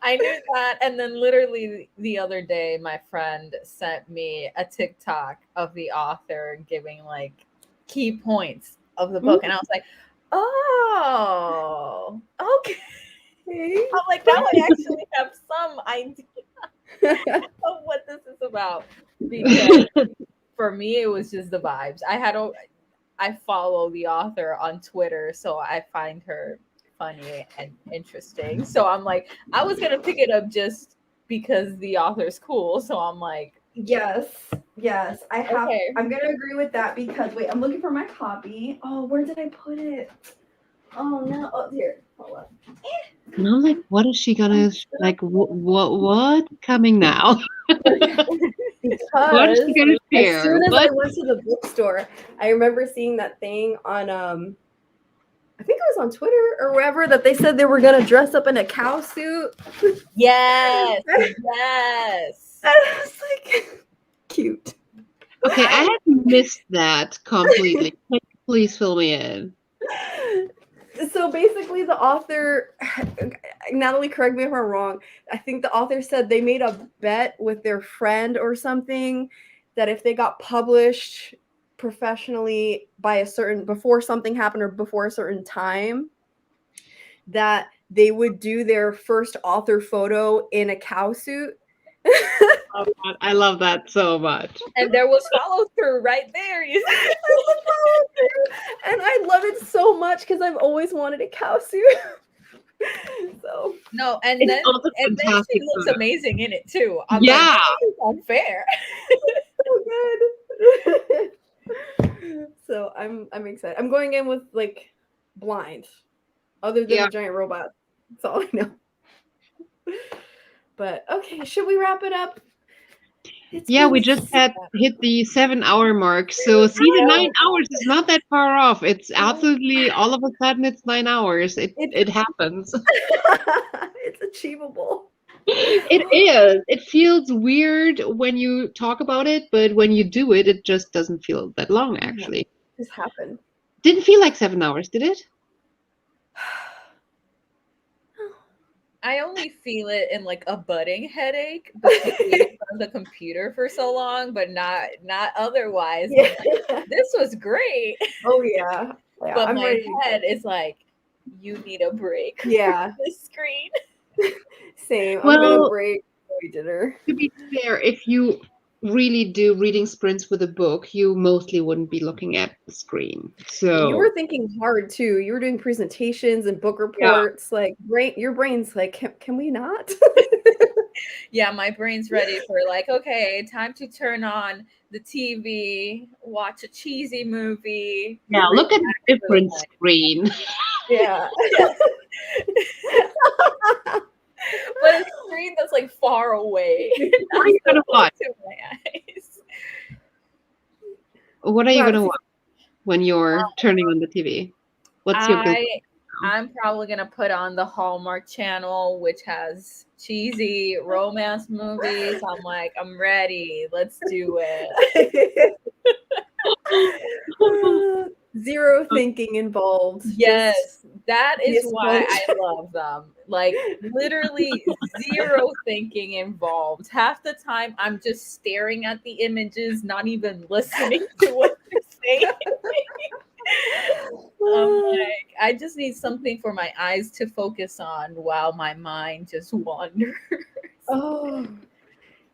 I knew that, and then literally the other day, my friend sent me a TikTok of the author giving like key points of the book, and I was like, "Oh, okay." I'm like, now I actually have some idea of what this is about. Because for me, it was just the vibes. I follow the author on Twitter, so I find her funny and interesting. So I'm like, I was gonna pick it up just because the author's cool. So I'm like, Yes, I have. Okay. I'm gonna agree with that because wait, I'm looking for my copy. Oh, where did I put it? Oh no! Oh, here. Hold up. And I'm like, what is she gonna like? What coming now? Because What is she gonna as share? soon as I What? went to the bookstore, I remember seeing that thing on I think it was on Twitter or wherever that they said they were gonna dress up in a cow suit. yes, yes. I was like, cute. Okay, I had missed that completely. Please fill me in. So basically, the author, Natalie, correct me if I'm wrong. I think the author said they made a bet with their friend or something that if they got published professionally by before something happened or before a certain time, that they would do their first author photo in a cow suit. Oh, God, I love that so much. And there was follow through right there. You see? And I love it so much because I've always wanted a cow suit. So No, and It's then also and then she fantastic looks photo. amazing in it too. I'm Yeah. like, this is unfair. so good. So I'm excited. I'm going in with like blind, other than the giant robot. That's all I know. But okay, should we wrap it up? We just had hit the 7-hour mark. So see, the 9 hours is not that far off. It's absolutely all of a sudden it's 9 hours. It happens. It's achievable. It is. It feels weird when you talk about it, but when you do it, it just doesn't feel that long actually. It just happened. Didn't feel like 7 hours, did it? I only feel it in like a budding headache because being in front of the computer for so long, but not otherwise. Yeah. Like, this was great. Oh yeah. But I'm my ready. head is like, you need a break. Yeah. This screen. Same. I'm gonna Well- break dinner. To be fair, if you really do reading sprints with a book, you mostly wouldn't be looking at the screen. So You were thinking hard too. You were doing presentations and book reports. Like your brain's like, can we not? Yeah, my brain's ready for like, okay, time to turn on the TV, watch a cheesy movie. yeah, look at a different screen. Yeah. But but a screen that's like far away. What are you gonna watch? To my eyes. What are you Wow, gonna this is- watch when you're turning on the TV? What's your good? I'm probably gonna put on the Hallmark Channel, which has cheesy romance movies. I'm like, I'm ready. Let's do it. Zero thinking involved. Yes, Just that is Yes, why folks. I love them. Like literally zero thinking involved. Half the time I'm just staring at the images, not even listening to what they're saying. Like, I just need something for my eyes to focus on while my mind just wanders. Oh,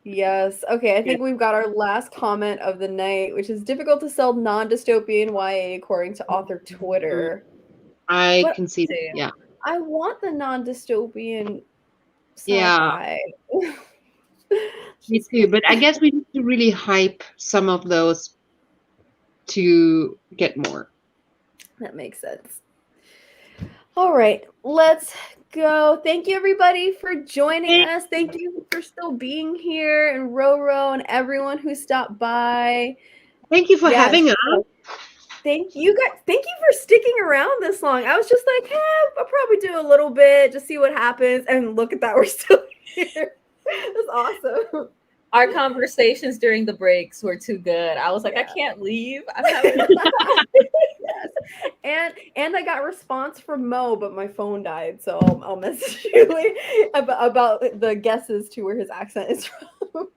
yes. Okay, I think we've got our last comment of the night, which is difficult to sell non-dystopian YA according to author Twitter. I But- can see. Same. Yeah. I want the non-dystopian Yeah. sci-fi. Me too. But I guess we need to really hype some of those to get more. That makes sense. All right, let's go. Thank you, everybody, for joining us. Thank you for still being here, and Roro and everyone who stopped by. Thank you for Yes. having us. Thank you guys. Thank you for sticking around this long. I was just like, I'll probably do a little bit, just see what happens. And look at that, we're still here. That's awesome. Our conversations during the breaks were too good. I was like, I Yeah. can't leave. I'm having Yes. And I got a response from Mo, but my phone died, so I'll message you about the guesses to where his accent is from.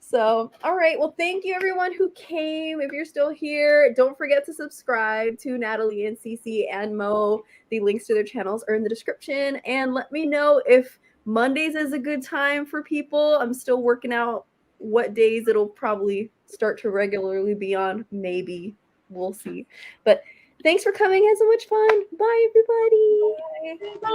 So, all right. Well, thank you everyone who came. If you're still here, don't forget to subscribe to Natalie and Cece and Mo. The links to their channels are in the description. And let me know if Mondays is a good time for people. I'm still working out what days it'll probably start to regularly be on. Maybe. We'll see. But thanks for coming. Had so much fun. Bye, everybody. Bye.